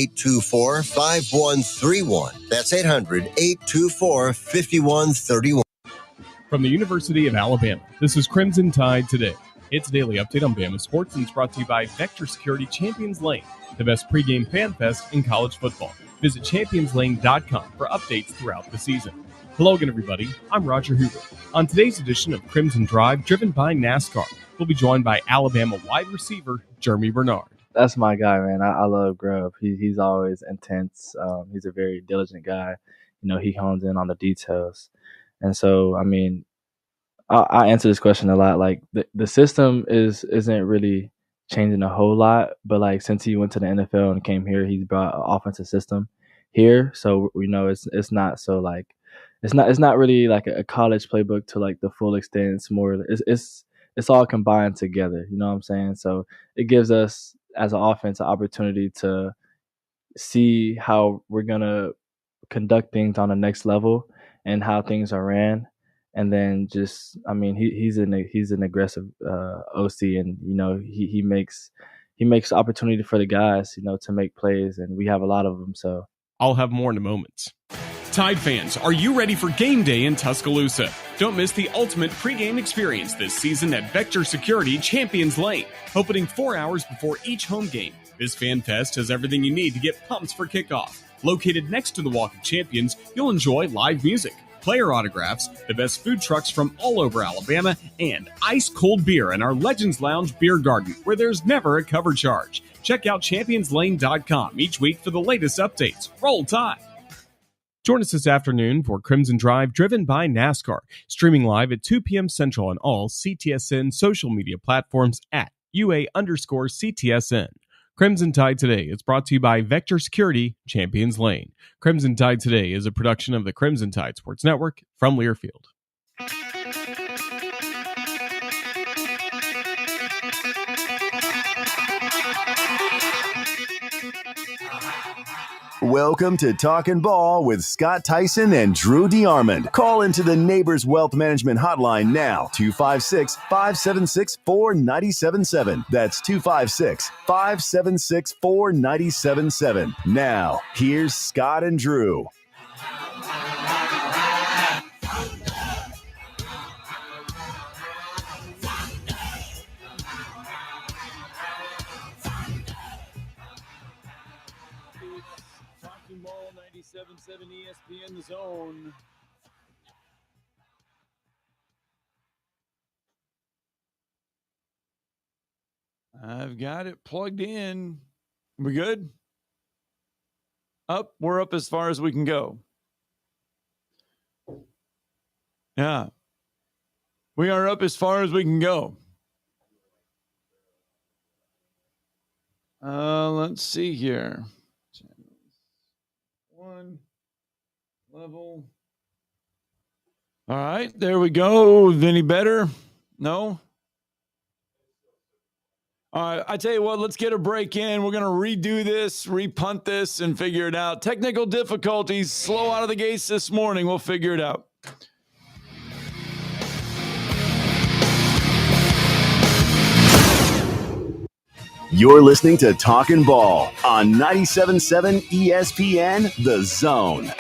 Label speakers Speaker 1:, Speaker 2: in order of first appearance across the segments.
Speaker 1: 824-5131. That's 800-824-5131.
Speaker 2: From the University of Alabama, this is Crimson Tide Today. It's a daily update on Bama sports and it's brought to you by Vector Security Champions Lane, the best pregame fan fest in college football. Visit championslane.com for updates throughout the season. Hello again, everybody. I'm Roger Hoover. On today's edition of Crimson Drive, driven by NASCAR, we'll be joined by Alabama wide receiver Jeremy Bernard.
Speaker 3: That's my guy, man. I love Grub. He's always intense. He's a very diligent guy. He hones in on the details. And so, I answer this question a lot. Like the system isn't really changing a whole lot, but like since he went to the NFL and came here, he's brought an offensive system here. So it's not so like it's not really like a college playbook to like the full extent. It's more it's all combined together. You know what I'm saying? So it gives us as an offense an opportunity to see how we're gonna conduct things on the next level and how things are ran. And then he's an aggressive OC, and he makes opportunity for the guys to make plays, and we have a lot of them. So
Speaker 2: I'll have more in a moment. Tide fans, are you ready for game day in Tuscaloosa? Don't miss the ultimate pregame experience this season at Vector Security Champions Lane, opening 4 hours before each home game. This fan fest has everything you need to get pumped for kickoff. Located next to the Walk of Champions, you'll enjoy live music, player autographs, the best food trucks from all over Alabama, and ice-cold beer in our Legends Lounge beer garden, where there's never a cover charge. Check out championslane.com each week for the latest updates. Roll Tide! Join us this afternoon for Crimson Drive, driven by NASCAR, streaming live at 2 p.m. Central on all CTSN social media platforms at UA_CTSN. Crimson Tide Today is brought to you by Vector Security Champions Lane. Crimson Tide Today is a production of the Crimson Tide Sports Network from Learfield.
Speaker 4: Welcome to Talkin' Ball with Scott Tyson and Drew DeArmond. Call into the Neighbors Wealth Management Hotline now, 256-576-4977. That's 256-576-4977. Now, here's Scott and Drew.
Speaker 5: Ball 97.7 ESPN The Zone. I've got it plugged in. We good? Up. We're up as far as we can go. Yeah. We are up as far as we can go. Let's see here. One level. All right, there we go. Any better? No? All right, I tell you what, let's get a break in. We're going to redo this, repunt this, and figure it out. Technical difficulties, slow out of the gates this morning. We'll figure it out.
Speaker 4: You're listening to Talkin' Ball on 97.7 ESPN The Zone.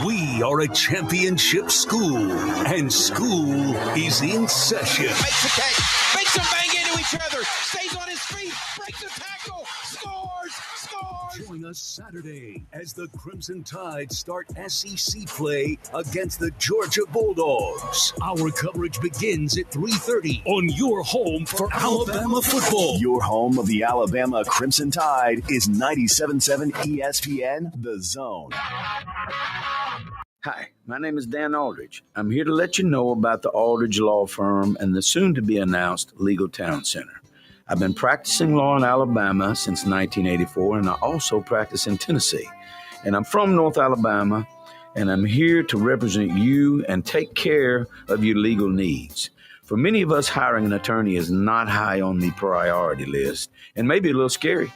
Speaker 6: We are a championship school, and school is in session.
Speaker 7: Makes a catch, makes them bang into each other, stays on his feet, breaks a tackle, scores!
Speaker 6: Join us Saturday as the Crimson Tide start SEC play against the Georgia Bulldogs. Our coverage begins at 3:30 on your home for Alabama football.
Speaker 4: Your home of the Alabama Crimson Tide is 97.7 ESPN The Zone.
Speaker 8: Hi, my name is Dan Aldridge. I'm here to let you know about the Aldridge Law Firm and the soon-to-be-announced Legal Town Center. I've been practicing law in Alabama since 1984, and I also practice in Tennessee. And I'm from North Alabama, and I'm here to represent you and take care of your legal needs. For many of us, hiring an attorney is not high on the priority list and maybe a little scary.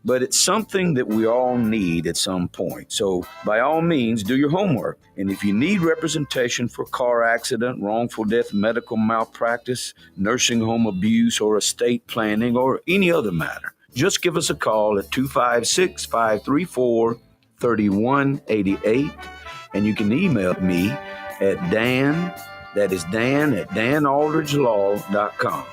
Speaker 8: but it's something that we all need at some point. So by all means, do your homework. And if you need representation for car accident, wrongful death, medical malpractice, nursing home abuse, or estate planning, or any other matter, just give us a call at 256-534-3188. And you can email me at Dan, that is Dan at danaldridgelaw.com.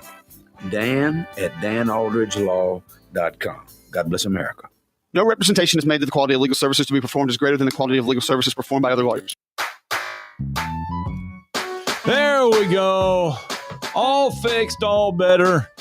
Speaker 8: Dan at danaldridgelaw.com. God bless America.
Speaker 9: No representation is made that the quality of legal services to be performed is greater than the quality of legal services performed by other lawyers.
Speaker 5: There we go. All fixed, all better.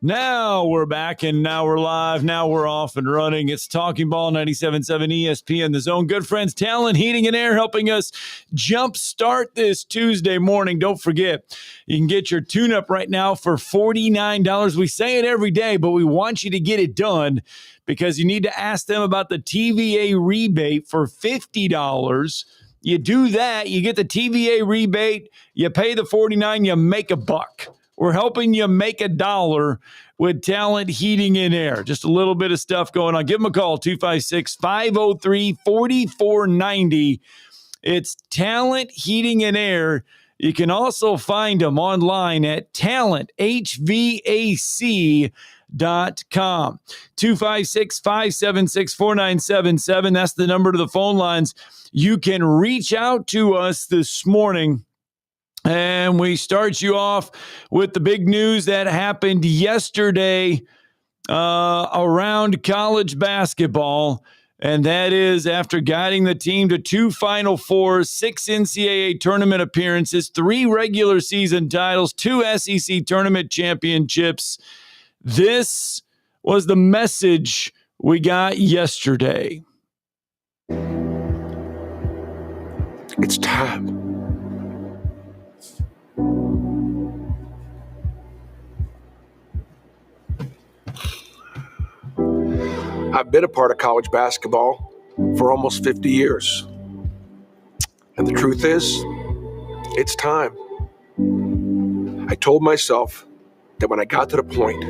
Speaker 5: Now we're back and now we're live. Now we're off and running. It's Talking Ball 97.7 ESPN, The Zone. Good friends, Talent, Heating and Air, helping us jumpstart this Tuesday morning. Don't forget, you can get your tune-up right now for $49. We say it every day, but we want you to get it done because you need to ask them about the TVA rebate for $50. You do that, you get the TVA rebate, you pay the $49, you make $1. We're helping you make $1 with Talent Heating and Air. Just a little bit of stuff going on. Give them a call, 256-503-4490. It's Talent Heating and Air. You can also find them online at talenthvac.com. 256-576-4977. That's the number to the phone lines. You can reach out to us this morning. And we start you off with the big news that happened yesterday around college basketball. And that is after guiding the team to 2 Final Fours, 6 NCAA tournament appearances, 3 regular season titles, 2 SEC tournament championships. This was the message we got yesterday.
Speaker 10: It's time. I've been a part of college basketball for almost 50 years. And the truth is, it's time. I told myself that when I got to the point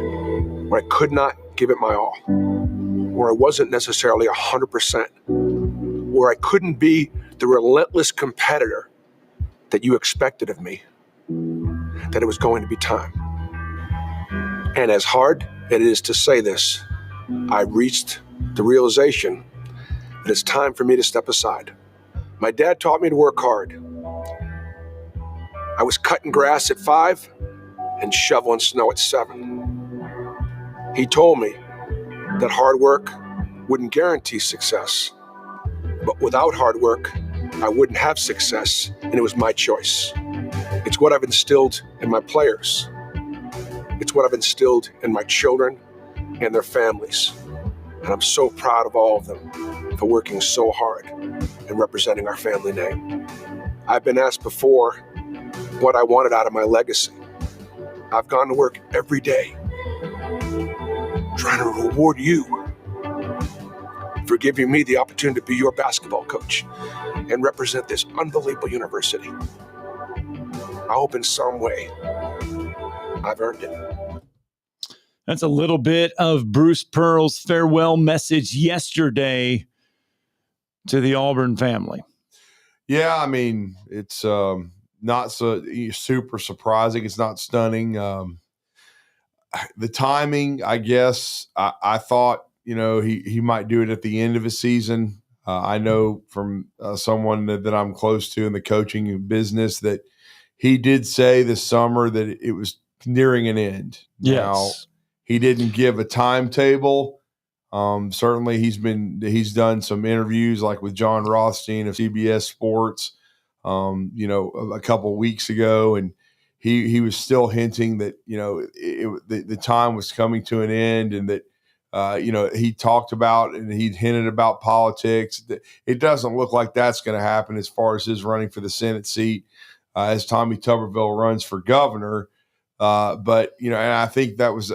Speaker 10: where I could not give it my all, where I wasn't necessarily 100%, where I couldn't be the relentless competitor that you expected of me, that it was going to be time. And as hard as it is to say this, I reached the realization that it's time for me to step aside. My dad taught me to work hard. I was cutting grass at 5 and shoveling snow at 7. He told me that hard work wouldn't guarantee success, but without hard work, I wouldn't have success, and it was my choice. It's what I've instilled in my players. It's what I've instilled in my children and their families. And I'm so proud of all of them for working so hard and representing our family name. I've been asked before what I wanted out of my legacy. I've gone to work every day trying to reward you for giving me the opportunity to be your basketball coach and represent this unbelievable university. I hope in some way I've earned it.
Speaker 5: That's a little bit of Bruce Pearl's farewell message yesterday to the Auburn family.
Speaker 11: Yeah, I mean, it's not so super surprising. It's not stunning. The timing, I guess, I thought, he might do it at the end of his season. I know from someone that I'm close to in the coaching business that he did say this summer that it was nearing an end.
Speaker 5: Yes.
Speaker 11: Now, he didn't give a timetable. Certainly he's done some interviews like with John Rothstein of CBS Sports, a couple of weeks ago. And he was still hinting that, the time was coming to an end and that, he talked about and he'd hinted about politics. It doesn't look like that's going to happen as far as his running for the Senate seat as Tommy Tuberville runs for governor. But and I think that was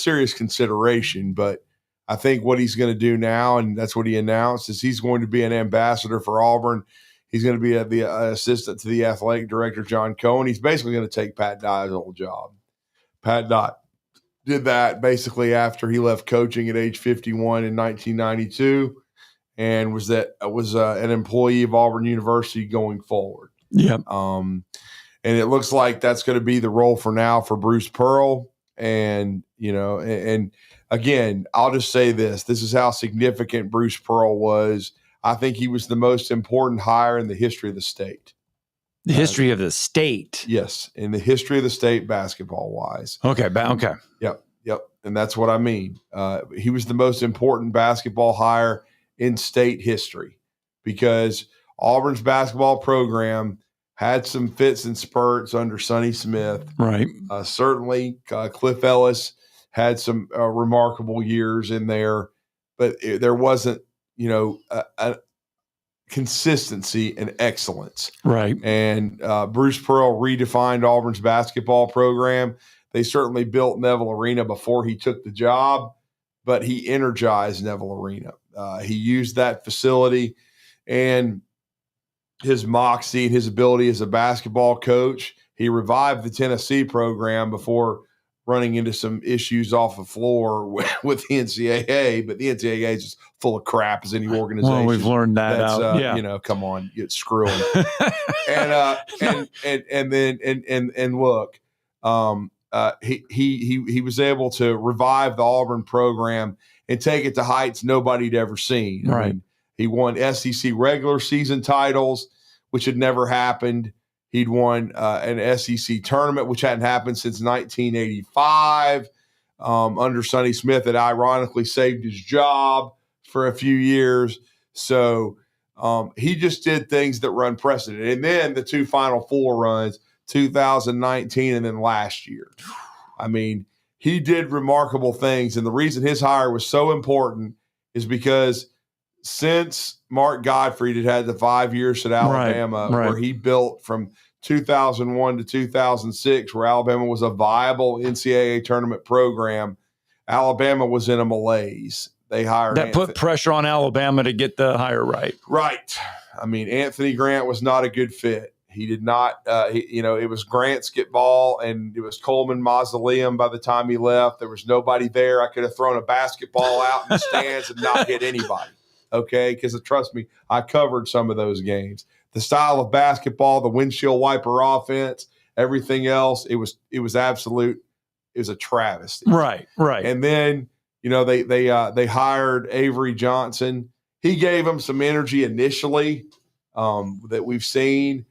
Speaker 11: serious consideration. But I think what he's going to do now, and that's what he announced, is he's going to be an ambassador for Auburn. He's going to be the assistant to the athletic director, John Cohen. He's basically going to take Pat Dye's old job. Pat Dye did that basically after he left coaching at age 51 in 1992, and was an employee of Auburn University going forward.
Speaker 5: Yeah.
Speaker 11: And it looks like that's going to be the role for now for Bruce Pearl. And, and again, I'll just say this. This is how significant Bruce Pearl was. I think he was the most important hire in the history of the state.
Speaker 5: The history of the state?
Speaker 11: Yes, in the history of the state basketball-wise.
Speaker 5: Okay, okay.
Speaker 11: Yep. And that's what I mean. He was the most important basketball hire in state history because Auburn's basketball program had some fits and spurts under Sonny Smith.
Speaker 5: Right.
Speaker 11: Certainly, Cliff Ellis had some remarkable years in there, but there wasn't, a consistency and excellence.
Speaker 5: Right.
Speaker 11: And Bruce Pearl redefined Auburn's basketball program. They certainly built Neville Arena before he took the job, but he energized Neville Arena. He used that facility and his moxie and his ability as a basketball coach. He revived the Tennessee program before running into some issues off the floor with the NCAA, but the NCAA is just full of crap as any organization.
Speaker 5: Well, we've learned that out. Yeah.
Speaker 11: Come on, get screwing. and look, he was able to revive the Auburn program and take it to heights nobody'd ever seen.
Speaker 5: Right.
Speaker 11: I mean, he won SEC regular season titles, which had never happened. He'd won an SEC tournament, which hadn't happened since 1985 under Sonny Smith, that ironically saved his job for a few years. So he just did things that were unprecedented. And then the two Final Four runs, 2019 and then last year. I mean, he did remarkable things. And the reason his hire was so important is because since Mark Gottfried had the 5 years at Alabama, where he built from 2001 to 2006, where Alabama was a viable NCAA tournament program, Alabama was in a malaise. They hired
Speaker 5: that put pressure on Alabama to get the hire right.
Speaker 11: Right. I mean, Anthony Grant was not a good fit. He did not, it was Grant's get ball, and it was Coleman Mausoleum by the time he left. There was nobody there. I could have thrown a basketball out in the stands and not hit anybody. Okay, because trust me, I covered some of those games. The style of basketball, the windshield wiper offense, everything else, it was absolute. It was a travesty.
Speaker 5: Right.
Speaker 11: And then they hired Avery Johnson. He gave them some energy initially that we've seen.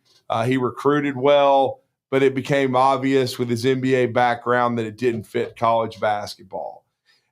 Speaker 11: He recruited well, but it became obvious with his NBA background that it didn't fit college basketball.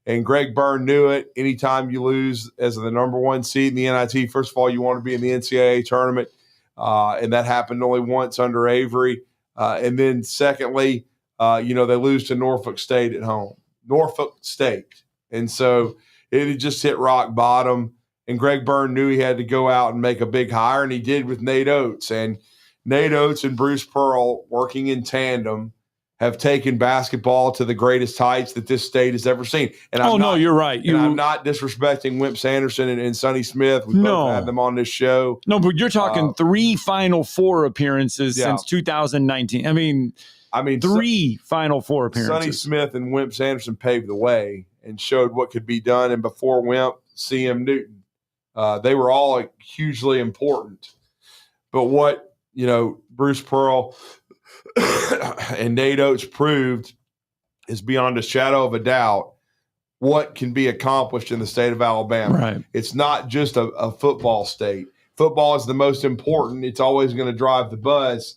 Speaker 11: And Greg Byrne knew it. Anytime you lose as the number one seed in the NIT, first of all, you want to be in the NCAA tournament. And that happened only once under Avery. And then secondly, they lose to Norfolk State at home. Norfolk State. And so it had just hit rock bottom. And Greg Byrne knew he had to go out and make a big hire, and he did with Nate Oates. And Nate Oates and Bruce Pearl, working in tandem, have taken basketball to the greatest heights that this state has ever seen. And
Speaker 5: you're right.
Speaker 11: I'm not disrespecting Wimp Sanderson and Sonny Smith. We both had them on this show.
Speaker 5: No, but you're talking 3 Final Four appearances since 2019. I mean, three Final Four appearances.
Speaker 11: Sonny Smith and Wimp Sanderson paved the way and showed what could be done. And before Wimp, C.M. Newton. They were all hugely important. But what, Bruce Pearl and Nate Oates proved is beyond a shadow of a doubt what can be accomplished in the state of Alabama.
Speaker 5: Right.
Speaker 11: It's not just a football state. Football is the most important. It's always going to drive the bus.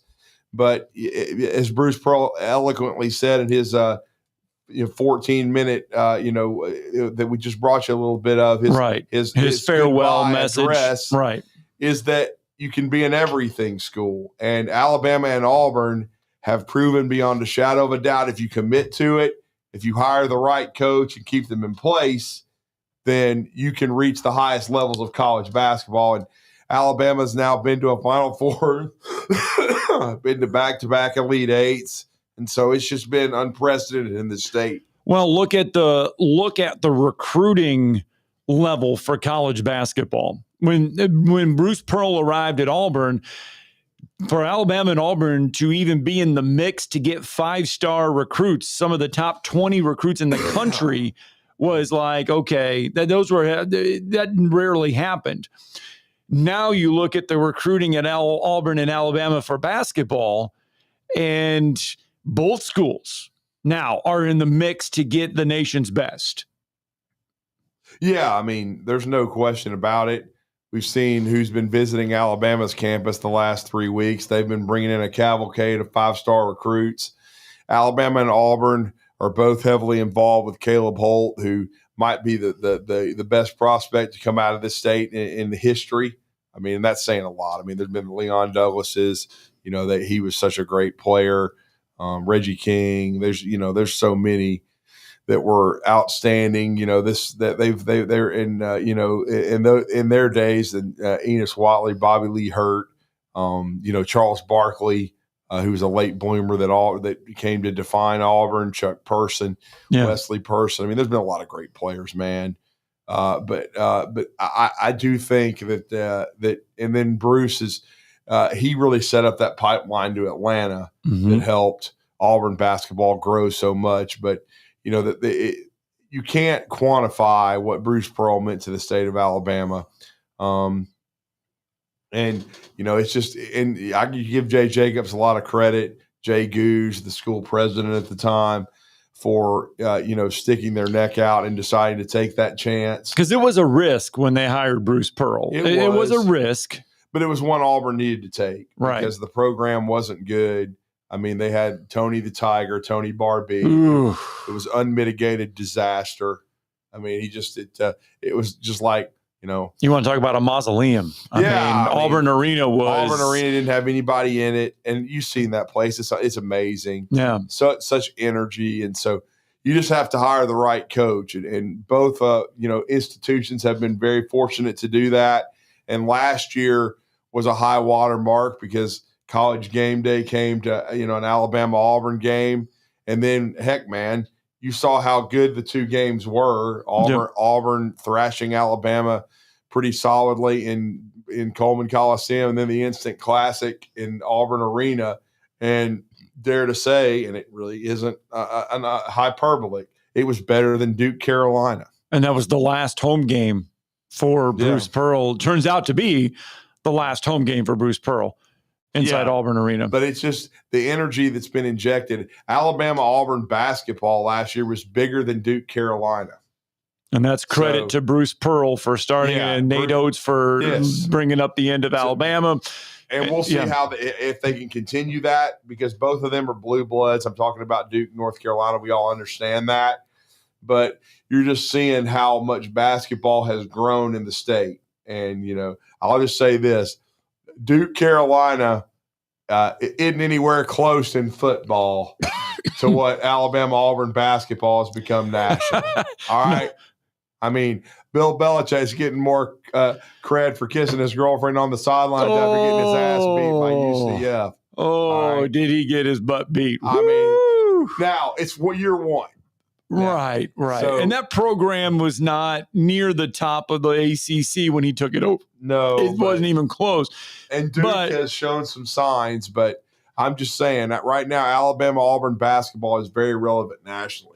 Speaker 11: But as Bruce Pearl eloquently said in his 14-minute, that we just brought you a little bit of his
Speaker 5: farewell message,
Speaker 11: address, is that you can be an everything school. And Alabama and Auburn have proven beyond a shadow of a doubt, if you commit to it, if you hire the right coach and keep them in place, then you can reach the highest levels of college basketball. And Alabama's now been to a Final Four, been to back-to-back Elite Eights. And so it's just been unprecedented in the state.
Speaker 5: Well, look at the recruiting level for college basketball. When Bruce Pearl arrived at Auburn, for Alabama and Auburn to even be in the mix to get 5-star recruits, some of the top 20 recruits in the country, was like, okay, that rarely happened. Now you look at the recruiting at Auburn and Alabama for basketball, and both schools now are in the mix to get the nation's best.
Speaker 11: Yeah, I mean, there's no question about it. We've seen who's been visiting Alabama's campus the last 3 weeks. They've been bringing in a cavalcade of 5-star recruits. Alabama and Auburn are both heavily involved with Caleb Holt, who might be the best prospect to come out of this state in history. I mean, that's saying a lot. I mean, there's been Leon Douglas's, that he was such a great player. Reggie King. There's so many that were outstanding. They're in in their days, and Enos Watley, Bobby Lee Hurt, Charles Barkley, who was a late bloomer that came to define Auburn, Chuck Person, Wesley Person. I mean, there's been a lot of great players, man. But I do think that and then Bruce is he really set up that pipeline to Atlanta that helped Auburn basketball grow so much. But you can't quantify what Bruce Pearl meant to the state of Alabama. It's just, and I can give Jay Jacobs a lot of credit, Jay Goose, the school president at the time, for, sticking their neck out and deciding to take that chance.
Speaker 5: Because it was a risk when they hired Bruce Pearl. It was a risk.
Speaker 11: But it was one Auburn needed to take.
Speaker 5: Right.
Speaker 11: Because the program wasn't good. I mean, they had Tony the Tiger, Tony Barbee.
Speaker 5: Ooh.
Speaker 11: It was unmitigated disaster. I mean, it was just like,
Speaker 5: You want to talk about a mausoleum. I mean, Auburn Arena
Speaker 11: didn't have anybody in it. And you've seen that place. It's amazing.
Speaker 5: Yeah.
Speaker 11: Such energy. And so you just have to hire the right coach. And both, institutions have been very fortunate to do that. And last year was a high water mark because College Game Day came to, an Alabama-Auburn game. And then, heck, man, you saw how good the two games were. Auburn thrashing Alabama pretty solidly in Coleman Coliseum, and then the instant classic in Auburn Arena. And dare to say, and it really isn't a hyperbole, it was better than Duke, Carolina.
Speaker 5: And that was the last home game for Bruce Pearl. Turns out to be the last home game for Bruce Pearl inside Auburn Arena.
Speaker 11: But it's just the energy that's been injected. Alabama-Auburn basketball last year was bigger than Duke, Carolina.
Speaker 5: And that's credit to Bruce Pearl for starting it and Nate Oates for bringing up the end of Alabama.
Speaker 11: And we'll see if they can continue that, because both of them are blue bloods. I'm talking about Duke, North Carolina. We all understand that. But you're just seeing how much basketball has grown in the state. And, I'll just say this. Duke, Carolina isn't anywhere close in football to what Alabama-Auburn basketball has become national. All right? I mean, Bill Belichick's getting more cred for kissing his girlfriend on the sidelines after getting his ass beat by UCF.
Speaker 5: Right. Did he get his butt beat?
Speaker 11: I mean, now it's what year one.
Speaker 5: Right. So, and that program was not near the top of the ACC when he took it over.
Speaker 11: No.
Speaker 5: It wasn't even close.
Speaker 11: And Duke has shown some signs, but I'm just saying that right now, Alabama-Auburn basketball is very relevant nationally.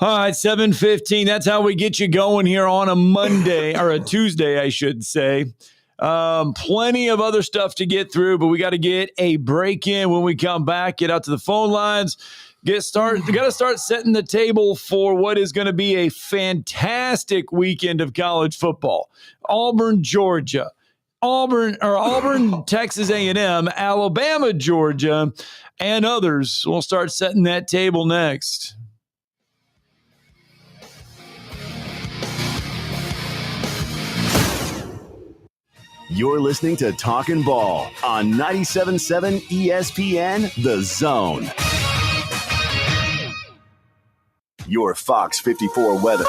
Speaker 5: All right, 7:15. That's how we get you going here on a Monday, or a Tuesday, I should say. Plenty of other stuff to get through, but we got to get a break in when we come back. Get out to the phone lines. We got to start setting the table for what is going to be a fantastic weekend of college football. Auburn, Georgia. Auburn, Texas A&M, Alabama, Georgia, and others. We'll start setting that table next.
Speaker 4: You're listening to Talkin' Ball on 97.7 ESPN, The Zone. Your Fox 54 weather.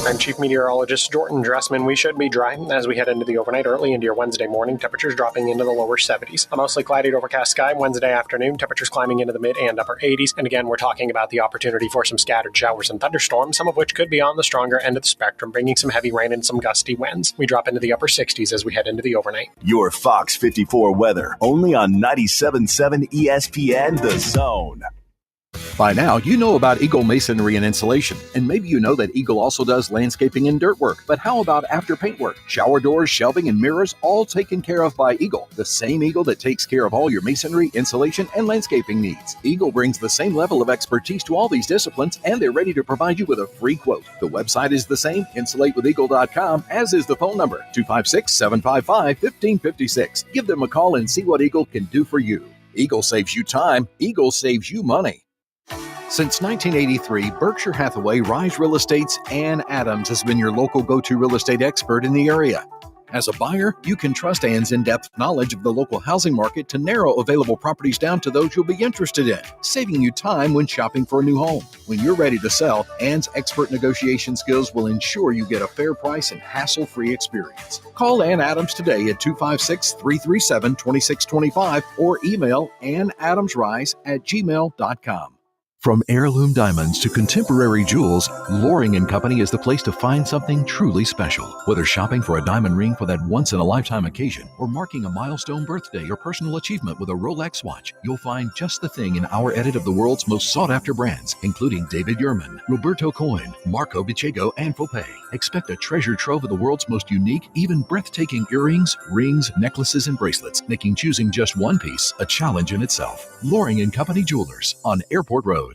Speaker 12: I'm Chief Meteorologist Jordan Dressman. We should be dry as we head into the overnight, early into your Wednesday morning. Temperatures dropping into the lower 70s. A mostly cloudy to overcast sky Wednesday afternoon. Temperatures climbing into the mid and upper 80s. And again, we're talking about the opportunity for some scattered showers and thunderstorms, some of which could be on the stronger end of the spectrum, bringing some heavy rain and some gusty winds. We drop into the upper 60s as we head into the overnight.
Speaker 4: Your Fox 54 weather, only on 97.7 ESPN The Zone.
Speaker 13: By now, you know about Eagle Masonry and Insulation, and maybe you know that Eagle also does landscaping and dirt work. But how about after paint work? Shower doors, shelving, and mirrors, all taken care of by Eagle, the same Eagle that takes care of all your masonry, insulation, and landscaping needs. Eagle brings the same level of expertise to all these disciplines, and they're ready to provide you with a free quote. The website is the same, insulatewitheagle.com, as is the phone number, 256-755-1556. Give them a call and see what Eagle can do for you. Eagle saves you time. Eagle saves you money. Since 1983, Berkshire Hathaway Rise Real Estate's Ann Adams has been your local go-to real estate expert in the area. As a buyer, you can trust Ann's in-depth knowledge of the local housing market to narrow available properties down to those you'll be interested in, saving you time when shopping for a new home. When you're ready to sell, Ann's expert negotiation skills will ensure you get a fair price and hassle-free experience. Call Ann Adams today at 256-337-2625 or email annadamsrise@gmail.com. From heirloom diamonds to contemporary jewels, Loring & Company is the place to find something truly special. Whether shopping for a diamond ring for that once-in-a-lifetime occasion or marking a milestone birthday or personal achievement with a Rolex watch, you'll find just the thing in our edit of the world's most sought-after brands, including David Yurman, Roberto Coin, Marco Bicego, and Fopay. Expect a treasure trove of the world's most unique, even breathtaking earrings, rings, necklaces, and bracelets, making choosing just one piece a challenge in itself. Loring & Company Jewelers on Airport Road.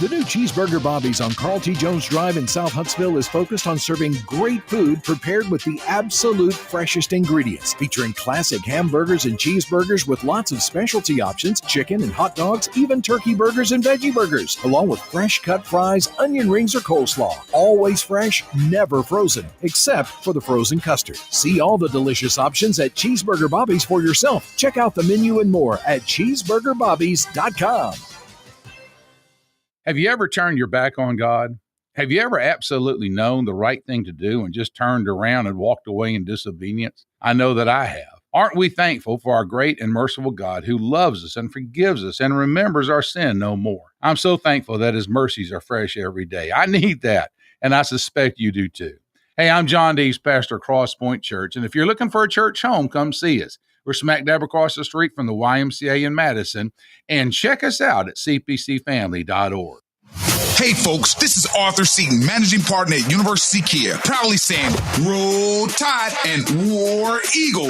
Speaker 13: The new Cheeseburger Bobby's on Carl T. Jones Drive in South Huntsville is focused on serving great food prepared with the absolute freshest ingredients, featuring classic hamburgers and cheeseburgers with lots of specialty options, chicken and hot dogs, even turkey burgers and veggie burgers, along with fresh cut fries, onion rings, or coleslaw. Always fresh, never frozen, except for the frozen custard. See all the delicious options at Cheeseburger Bobby's for yourself. Check out the menu and more at cheeseburgerbobbies.com.
Speaker 14: Have you ever turned your back on God? Have you ever absolutely known the right thing to do and just turned around and walked away in disobedience? I know that I have. Aren't we thankful for our great and merciful God who loves us and forgives us and remembers our sin no more? I'm so thankful that his mercies are fresh every day. I need that, and I suspect you do too. Hey, I'm John Dees, pastor of Cross Point Church, and if you're looking for a church home, come see us. We're smack dab across the street from the YMCA in Madison, and check us out at cpcfamily.org.
Speaker 15: Hey folks, this is Arthur Seaton, managing partner at University Kia, proudly saying Roll Tide and War Eagle.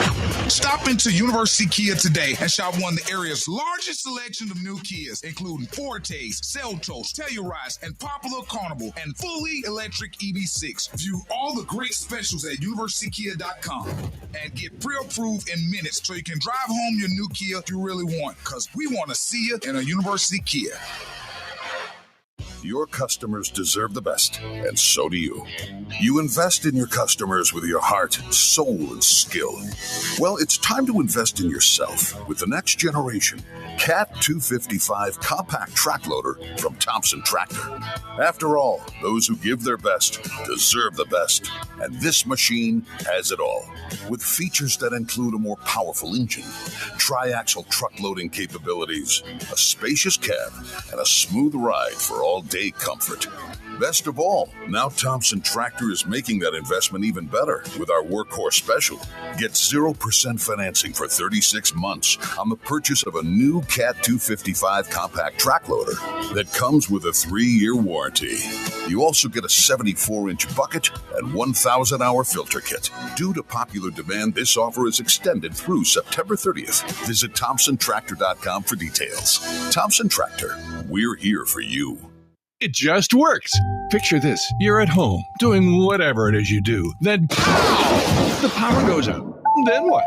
Speaker 15: Stop into University Kia today and shop one of the area's largest selection of new Kias, including Fortes, Seltos, Telluride, and Popular Carnival, and fully electric EV6. View all the great specials at universitykia.com and get pre-approved in minutes so you can drive home your new Kia you really want, because we want to see you in a University Kia.
Speaker 16: Your customers deserve the best, and so do you. You invest in your customers with your heart, soul, and skill. Well, it's time to invest in yourself with the next generation Cat 255 compact track loader from Thompson Tractor. After all, those who give their best deserve the best, and this machine has it all. With features that include a more powerful engine, tri-axle truck loading capabilities, a spacious cab, and a smooth ride for all-day comfort. Best of all, now Thompson Tractor is making that investment even better with our Workhorse Special. Get 0% financing for 36 months on the purchase of a new Cat 255 compact track loader that comes with a 3-year warranty. You also get a 74-inch bucket and 1,000-hour filter kit. Due to popular demand, this offer is extended through September 30th. Visit ThompsonTractor.com for details. Thompson Tractor, we're here for you.
Speaker 17: It just works. Picture this. You're at home doing whatever it is you do. Then, pow! The power goes out. Then what?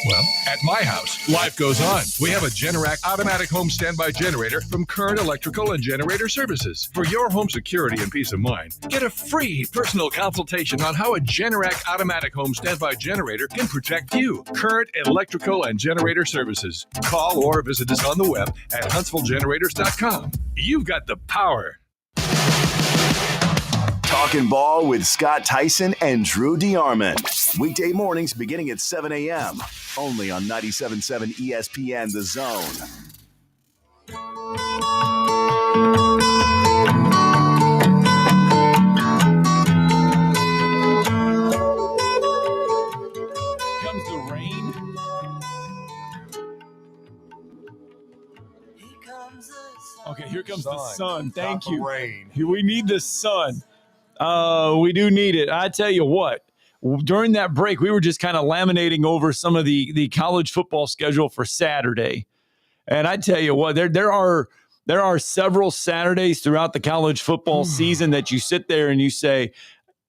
Speaker 17: Well, at my house, life goes on. We have a Generac automatic home standby generator from Current Electrical and Generator Services. For your home security and peace of mind, get a free personal consultation on how a Generac automatic home standby generator can protect you. Current Electrical and Generator Services. Call or visit us on the web at HuntsvilleGenerators.com. You've got the power.
Speaker 4: Talkin' Ball with Scott Tyson and Drew DeArmond. Weekday mornings beginning at 7 a.m. Only on 97.7 ESPN The Zone.
Speaker 5: Comes the rain. Okay, here comes the sun. Thank you.
Speaker 11: Rain.
Speaker 5: We need the sun. We do need it. I tell you what, during that break, we were just kind of laminating over some of the college football schedule for Saturday. And I tell you what, there are several Saturdays throughout the college football season that you sit there and you say,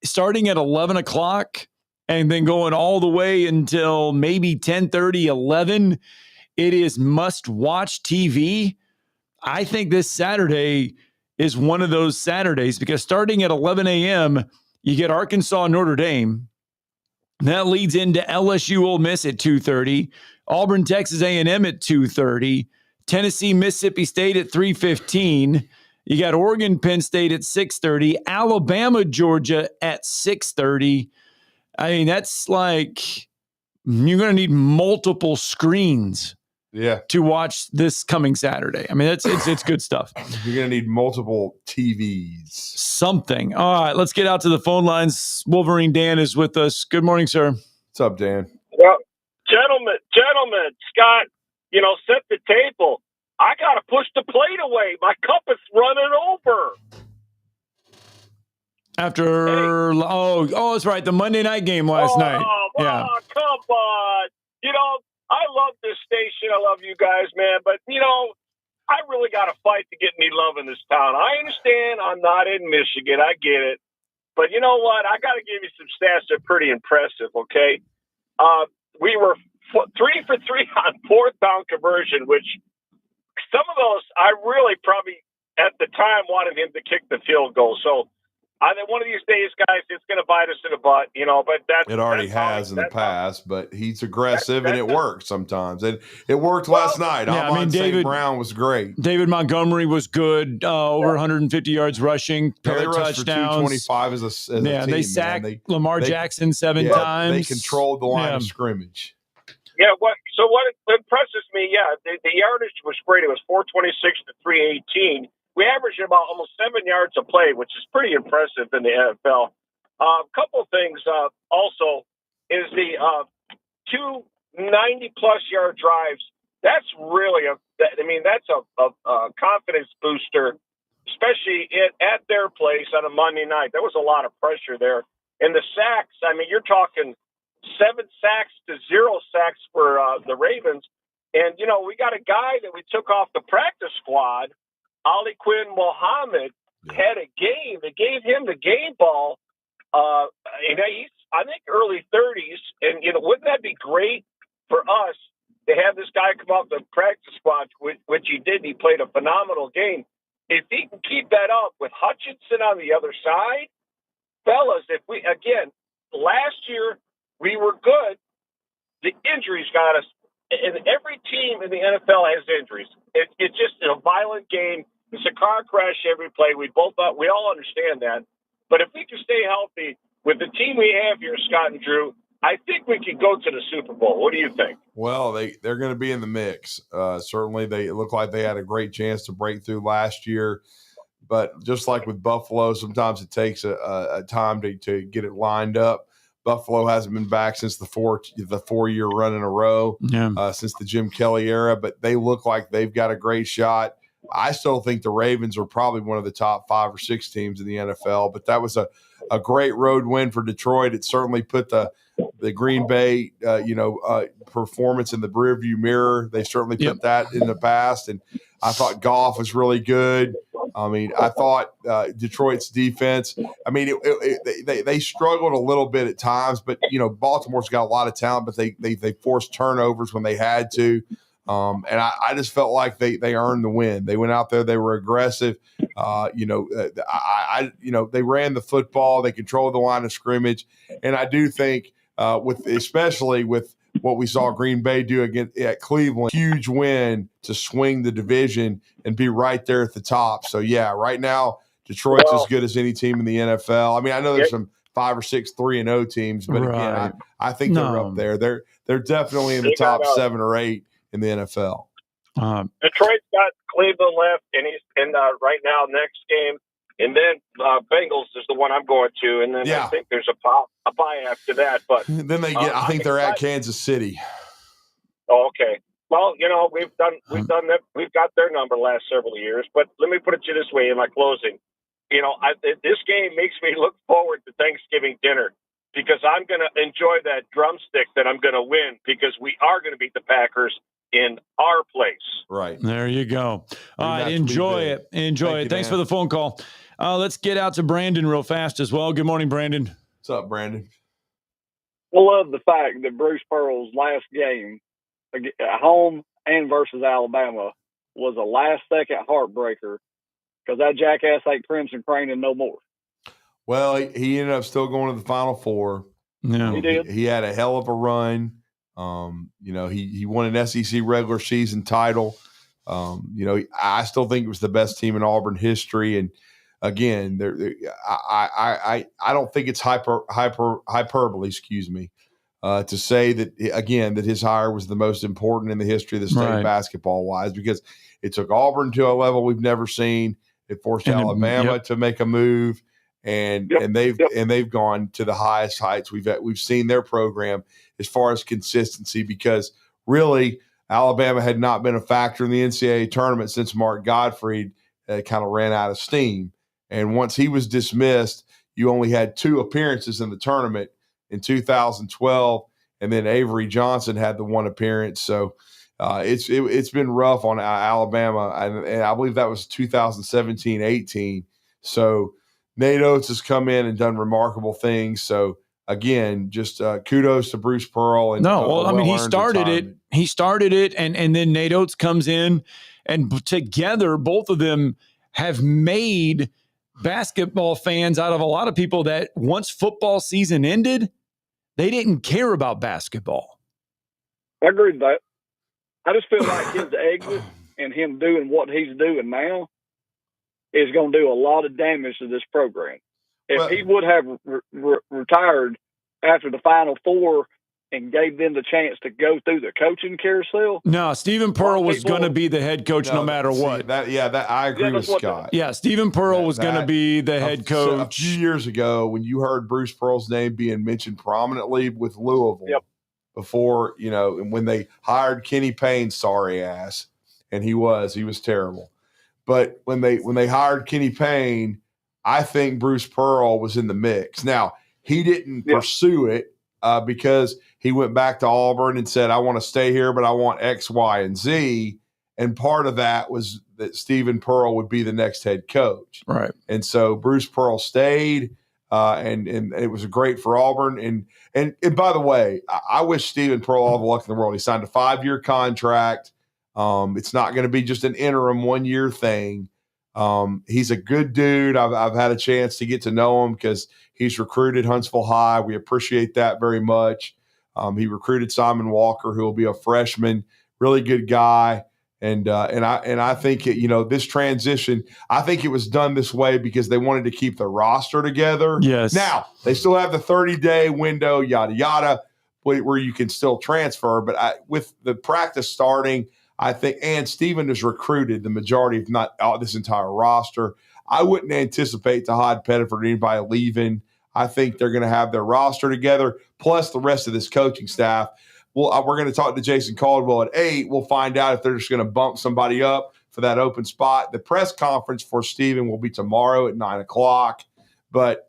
Speaker 5: starting at 11 o'clock and then going all the way until maybe 10:30, 11, it is must-watch TV. I think this Saturday is one of those Saturdays because starting at 11 a.m., you get Arkansas, Notre Dame. That leads into LSU, Ole Miss at 2:30, Auburn, Texas A&M at 2:30, Tennessee, Mississippi State at 3:15. You got Oregon, Penn State at 6:30, Alabama, Georgia at 6:30. I mean, that's like you're going to need multiple screens.
Speaker 11: Yeah,
Speaker 5: to watch this coming Saturday. I mean, it's good stuff.
Speaker 11: You're going to need multiple TVs.
Speaker 5: Something. All right, let's get out to the phone lines. Wolverine Dan is with us. Good morning, sir.
Speaker 11: What's up, Dan?
Speaker 18: Well, gentlemen, Scott, set the table. I got to push the plate away. My cup is running over.
Speaker 5: That's right. The Monday night game last night. Yeah.
Speaker 18: Come on. I love this station. I love you guys, man. But, I really got to fight to get any love in this town. I understand I'm not in Michigan. I get it. But you know what? I got to give you some stats that are pretty impressive, okay? We were 3 for 3 on fourth down conversion, which some of those I really probably at the time wanted him to kick the field goal. So I think one of these days, guys, it's going to bite us in the butt, but
Speaker 11: it already has in the past, but he's aggressive and it works sometimes. And it worked last night.
Speaker 5: Yeah,
Speaker 11: David Brown was great.
Speaker 5: David Montgomery was good, over 150 yards rushing,
Speaker 11: pair
Speaker 5: of touchdowns.
Speaker 11: For 225 as a team.
Speaker 5: They sacked Lamar Jackson 7 times.
Speaker 11: They controlled the line of scrimmage.
Speaker 18: Yeah, what impresses me, the yardage was great. It was 426 to 318. We averaged about almost 7 yards a play, which is pretty impressive in the NFL. A couple of things also is the 2 90-plus yard drives. That's really that's a confidence booster, especially at their place on a Monday night. There was a lot of pressure there. And the sacks, you're talking 7 sacks to 0 sacks for the Ravens. And, we got a guy that we took off the practice squad, Ali Quinn Mohammed, had a game. They gave him the game ball. And he's, I think, early 30s. And, wouldn't that be great for us to have this guy come off the practice squad, which he did. He played a phenomenal game. If he can keep that up with Hutchinson on the other side, fellas, last year we were good. The injuries got us. And every team in the NFL has injuries. It's just a violent game. It's a car crash every play. We all understand that. But if we can stay healthy with the team we have here, Scott and Drew, I think we could go to the Super Bowl. What do you think?
Speaker 11: Well, they're going to be in the mix. Certainly, it looked like they had a great chance to break through last year. But just like with Buffalo, sometimes it takes a time to get it lined up. Buffalo hasn't been back since the 4-year run in a row, since the Jim Kelly era. But they look like they've got a great shot. I still think the Ravens are probably one of the top 5 or 6 teams in the NFL. But that was a great road win for Detroit. It certainly put the Green Bay, performance in the rearview mirror. They certainly put that in the past. And I thought Goff was really good. I thought Detroit's defense, they struggled a little bit at times, but, Baltimore's got a lot of talent, but they forced turnovers when they had to. And I just felt like they earned the win. They went out there, they were aggressive. They ran the football, they controlled the line of scrimmage. And I do think especially with what we saw Green Bay do at Cleveland, huge win to swing the division and be right there at the top. So, right now Detroit's as good as any team in the NFL. I mean, I know there's some 5 or 6 3-0 teams, but again, I think they're up there. They're definitely in the top 7 or 8 in the NFL.
Speaker 18: Detroit's got Cleveland left, and he's right now next game, and then Bengals is the one I'm going to, and then I think there's a bye after that. But
Speaker 11: then they get. I think they're at Kansas City.
Speaker 18: Oh, okay. Well, we've done that. We've got their number last several years. But let me put it to you this way in my closing. This game makes me look forward to Thanksgiving dinner because I'm going to enjoy that drumstick that I'm going to win because we are going to beat the Packers in our place.
Speaker 11: Right.
Speaker 5: There you go. All right. Enjoy it. Enjoy it. Thanks for the phone call. Let's get out to Brandon real fast as well. Good morning, Brandon.
Speaker 11: What's up, Brandon?
Speaker 19: I love the fact that Bruce Pearl's last game at home and versus Alabama was a last-second heartbreaker because that jackass ate Crimson Crane and no more.
Speaker 11: Well, he ended up still going to the Final Four.
Speaker 5: Yeah,
Speaker 19: he did.
Speaker 11: He had a hell of a run. He won an SEC regular season title. I still think it was the best team in Auburn history. And again, I don't think it's hyperbole, to say that again that his hire was the most important in the history of the state basketball wise because it took Auburn to a level we've never seen. It forced Alabama to make a move. And they've gone to the highest heights we've seen their program as far as consistency because really Alabama had not been a factor in the NCAA tournament since Mark Gottfried kind of ran out of steam. And once he was dismissed, you only had 2 appearances in the tournament in 2012, and then Avery Johnson had the 1 appearance. So it's been rough on Alabama, and I believe that was 2017-18. So Nate Oates has come in and done remarkable things. So again, just kudos to Bruce Pearl. And
Speaker 5: he started it. He started it, and then Nate Oates comes in, and together, both of them have made basketball fans out of a lot of people that once football season ended, they didn't care about basketball.
Speaker 19: I agree with that. I just feel like his exit and him doing what he's doing now is going to do a lot of damage to this program. If he would have retired after the Final Four and gave them the chance to go through the coaching carousel.
Speaker 5: No, Stephen Pearl was going to be the head coach no matter what.
Speaker 11: I agree with Scott.
Speaker 5: Yeah, Stephen Pearl was going to be the head coach.
Speaker 11: A few years ago, when you heard Bruce Pearl's name being mentioned prominently with Louisville before, when they hired Kenny Payne's sorry ass, and he was terrible. But when they hired Kenny Payne, I think Bruce Pearl was in the mix. Now, he didn't pursue it because he went back to Auburn and said, I want to stay here, but I want X, Y, and Z. And part of that was that Stephen Pearl would be the next head coach.
Speaker 5: Right.
Speaker 11: And so Bruce Pearl stayed, and it was great for Auburn. And by the way, I wish Stephen Pearl all the luck in the world. He signed a 5-year contract. It's not going to be just an interim 1-year thing. He's a good dude. I've had a chance to get to know him because he's recruited Huntsville High. We appreciate that very much. He recruited Simon Walker, who will be a freshman, really good guy. And I think this transition, I think it was done this way because they wanted to keep the roster together.
Speaker 5: Yes.
Speaker 11: Now they still have the 30-day window, yada yada, where you can still transfer. But with the practice starting, I think, and Stephen has recruited the majority, if not this entire roster. I wouldn't anticipate Todd Pettiford or anybody leaving. I think they're going to have their roster together, plus the rest of this coaching staff. Well, we're going to talk to Jason Caldwell at 8. We'll find out if they're just going to bump somebody up for that open spot. The press conference for Stephen will be tomorrow at 9:00. But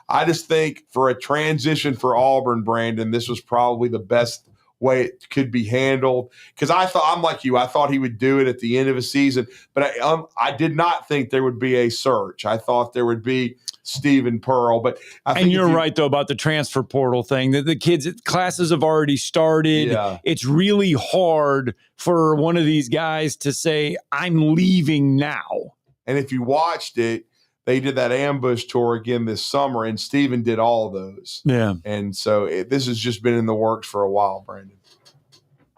Speaker 11: I just think for a transition for Auburn, Brandon, this was probably the best way it could be handled. Because I'm like you. I thought he would do it at the end of a season. But I did not think there would be a search. I thought there would be Stephen Pearl. But I think
Speaker 5: you're right, though, about the transfer portal thing. That the classes have already started.
Speaker 11: Yeah.
Speaker 5: It's really hard for one of these guys to say, I'm leaving now.
Speaker 11: And if you watched it, they did that ambush tour again this summer, and Stephen did all of those.
Speaker 5: Yeah.
Speaker 11: And so this has just been in the works for a while, Brandon.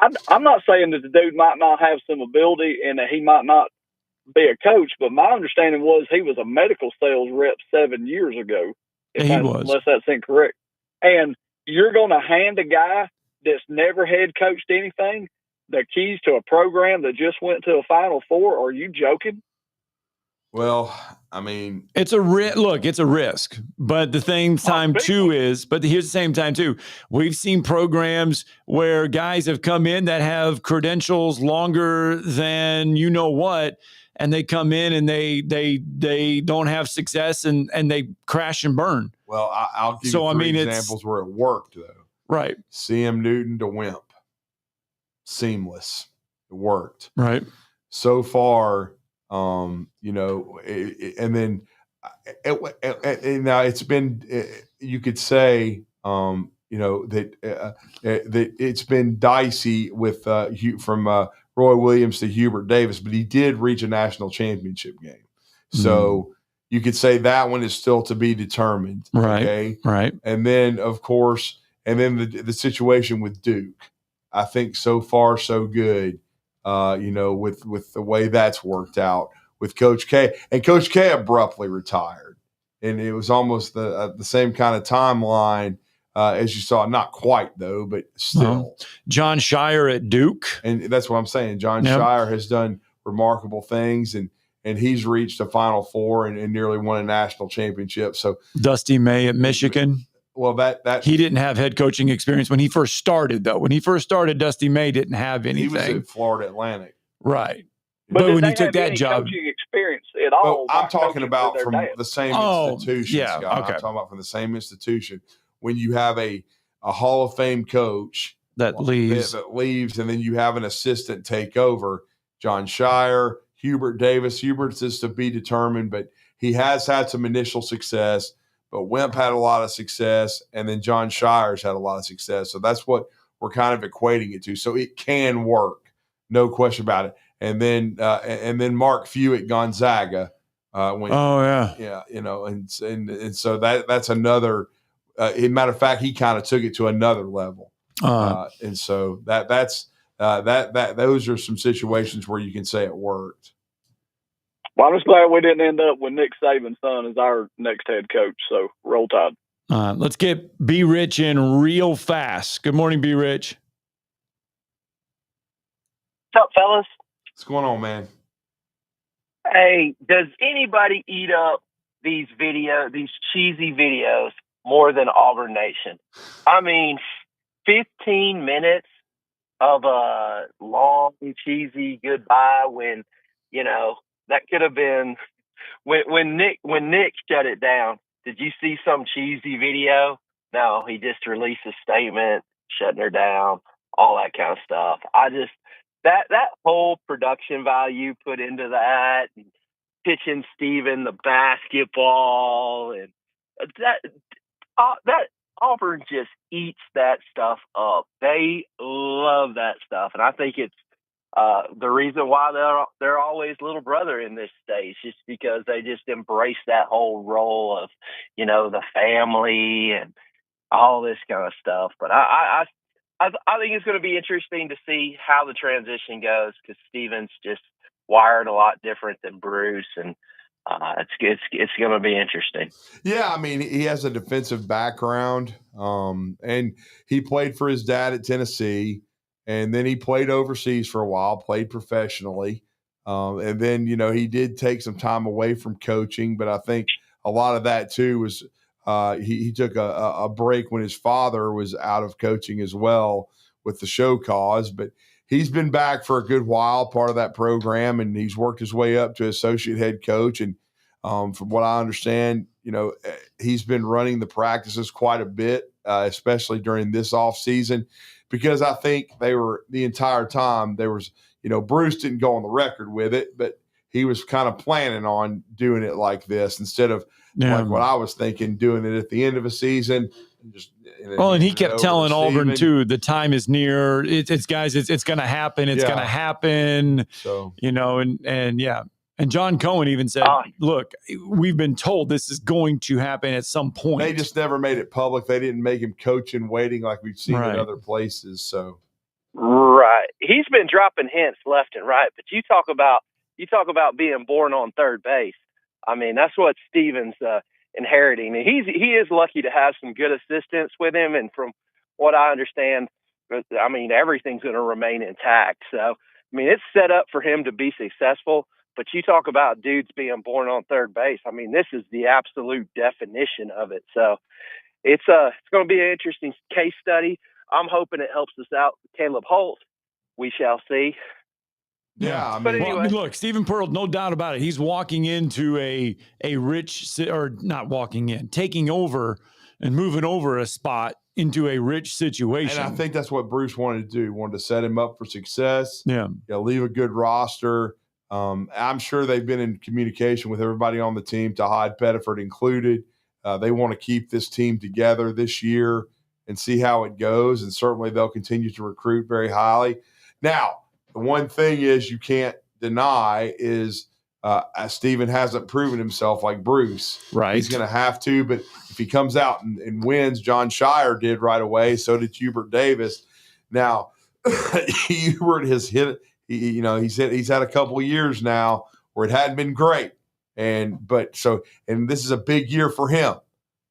Speaker 19: I'm not saying that the dude might not have some ability and that he might not be a coach, but my understanding was he was a medical sales rep 7 years ago. Unless that's incorrect. And you're going to hand a guy that's never head coached anything the keys to a program that just went to a Final Four? Are you joking?
Speaker 11: Well, I mean,
Speaker 5: it's a risk, but the same time too here's the same time too. We've seen programs where guys have come in that have credentials longer than you know what, and they come in and they don't have success and they crash and burn.
Speaker 11: Well, I'll give you three examples where it worked though.
Speaker 5: Right.
Speaker 11: CM Newton to Wimp. Seamless. It worked.
Speaker 5: Right.
Speaker 11: So far, and then now it's been, you could say, that it's been dicey with from Roy Williams to Hubert Davis, but he did reach a national championship game. So you could say that one is still to be determined.
Speaker 5: Right.
Speaker 11: Okay.
Speaker 5: Right.
Speaker 11: And then, of course, the situation with Duke, I think so far so good. With the way that's worked out with Coach K. And Coach K abruptly retired. And it was almost the same kind of timeline as you saw. Not quite, though, but still.
Speaker 5: John Shire at Duke.
Speaker 11: And that's what I'm saying. John Shire has done remarkable things, and he's reached a Final Four and nearly won a national championship. So
Speaker 5: Dusty May at Michigan.
Speaker 11: Well, that
Speaker 5: he didn't have head coaching experience when he first started, though. When he first started, Dusty May didn't have anything.
Speaker 11: He was at Florida Atlantic,
Speaker 5: right?
Speaker 19: But
Speaker 5: when he took that job,
Speaker 19: coaching experience at all.
Speaker 11: I'm talking about from the same institution.
Speaker 5: Yeah,
Speaker 11: Scott.
Speaker 5: okay.
Speaker 11: I'm talking about from the same institution. When you have a Hall of Fame coach
Speaker 5: that leaves,
Speaker 11: and then you have an assistant take over. John Shire, Hubert Davis. Hubert's is to be determined, but he has had some initial success. But Wimp had a lot of success, and then John Shire's had a lot of success. So that's what we're kind of equating it to. So it can work, no question about it. And then Mark Few at Gonzaga. And so that's another. As a matter of fact, he kind of took it to another level. And so that's those are some situations where you can say it worked.
Speaker 19: Well, I'm just glad we didn't end up with Nick Saban's son as our next head coach. So roll tide.
Speaker 5: Let's get B Rich in real fast. Good morning, B Rich.
Speaker 20: What's up, fellas?
Speaker 11: What's going on, man?
Speaker 20: Hey, does anybody eat up these cheesy videos more than Auburn Nation? I mean, 15 minutes of a long, cheesy goodbye when, that could have been when Nick shut it down. Did you see some cheesy video? No, he just released a statement, shutting her down, all that kind of stuff. That whole production value put into that, and pitching Steven the basketball, and that Auburn just eats that stuff up. They love that stuff, and I think it's the reason why they're always little brother in this state, just because they just embrace that whole role of, the family and all this kind of stuff. But I think it's going to be interesting to see how the transition goes, because Steven's just wired a lot different than Bruce, and it's going to be interesting.
Speaker 11: Yeah, I mean, he has a defensive background, and he played for his dad at Tennessee. And then he played overseas for a while, played professionally. And then, he did take some time away from coaching. But I think a lot of that, too, was he took a break when his father was out of coaching as well with the show cause. But he's been back for a good while, part of that program, and he's worked his way up to associate head coach. And from what I understand, he's been running the practices quite a bit, especially during this offseason. Because I think they were the entire time there was, Bruce didn't go on the record with it, but he was kind of planning on doing it like this instead of like what I was thinking, doing it at the end of a season.
Speaker 5: And he kept telling Auburn too, the time is near. It's guys, it's going to happen. It's going to happen.
Speaker 11: So,
Speaker 5: And John Cohen even said, look, we've been told this is going to happen at some point.
Speaker 11: They just never made it public. They didn't make him coach in waiting like we've seen in other places. So,
Speaker 20: right. He's been dropping hints left and right, but you talk about you talk about being born on third base. I mean, that's what Steven's inheriting. And he is lucky to have some good assistants with him. And from what I understand, I mean, everything's going to remain intact. So, I mean, it's set up for him to be successful. But you talk about dudes being born on third base. I mean, this is the absolute definition of it. So it's going to be an interesting case study. I'm hoping it helps us out with Caleb Holt. We shall see.
Speaker 11: Yeah, I mean,
Speaker 20: But anyway.
Speaker 5: Well, I mean, look, Stephen Pearl, no doubt about it. He's walking into a rich, or not walking in, taking over and moving over a spot into a rich situation.
Speaker 11: And I think that's what Bruce wanted to do. He wanted to set him up for success.
Speaker 5: Yeah.
Speaker 11: Leave a good roster. I'm sure they've been in communication with everybody on the team, Tahad Pettiford included. They want to keep this team together this year and see how it goes. And certainly they'll continue to recruit very highly. Now, the one thing is you can't deny is Steven hasn't proven himself like Bruce.
Speaker 5: Right.
Speaker 11: He's going to have to, but if he comes out and wins, John Shire did right away. So did Hubert Davis. Now, Hubert has hit – he's had a couple of years now where it hadn't been great, and this is a big year for him.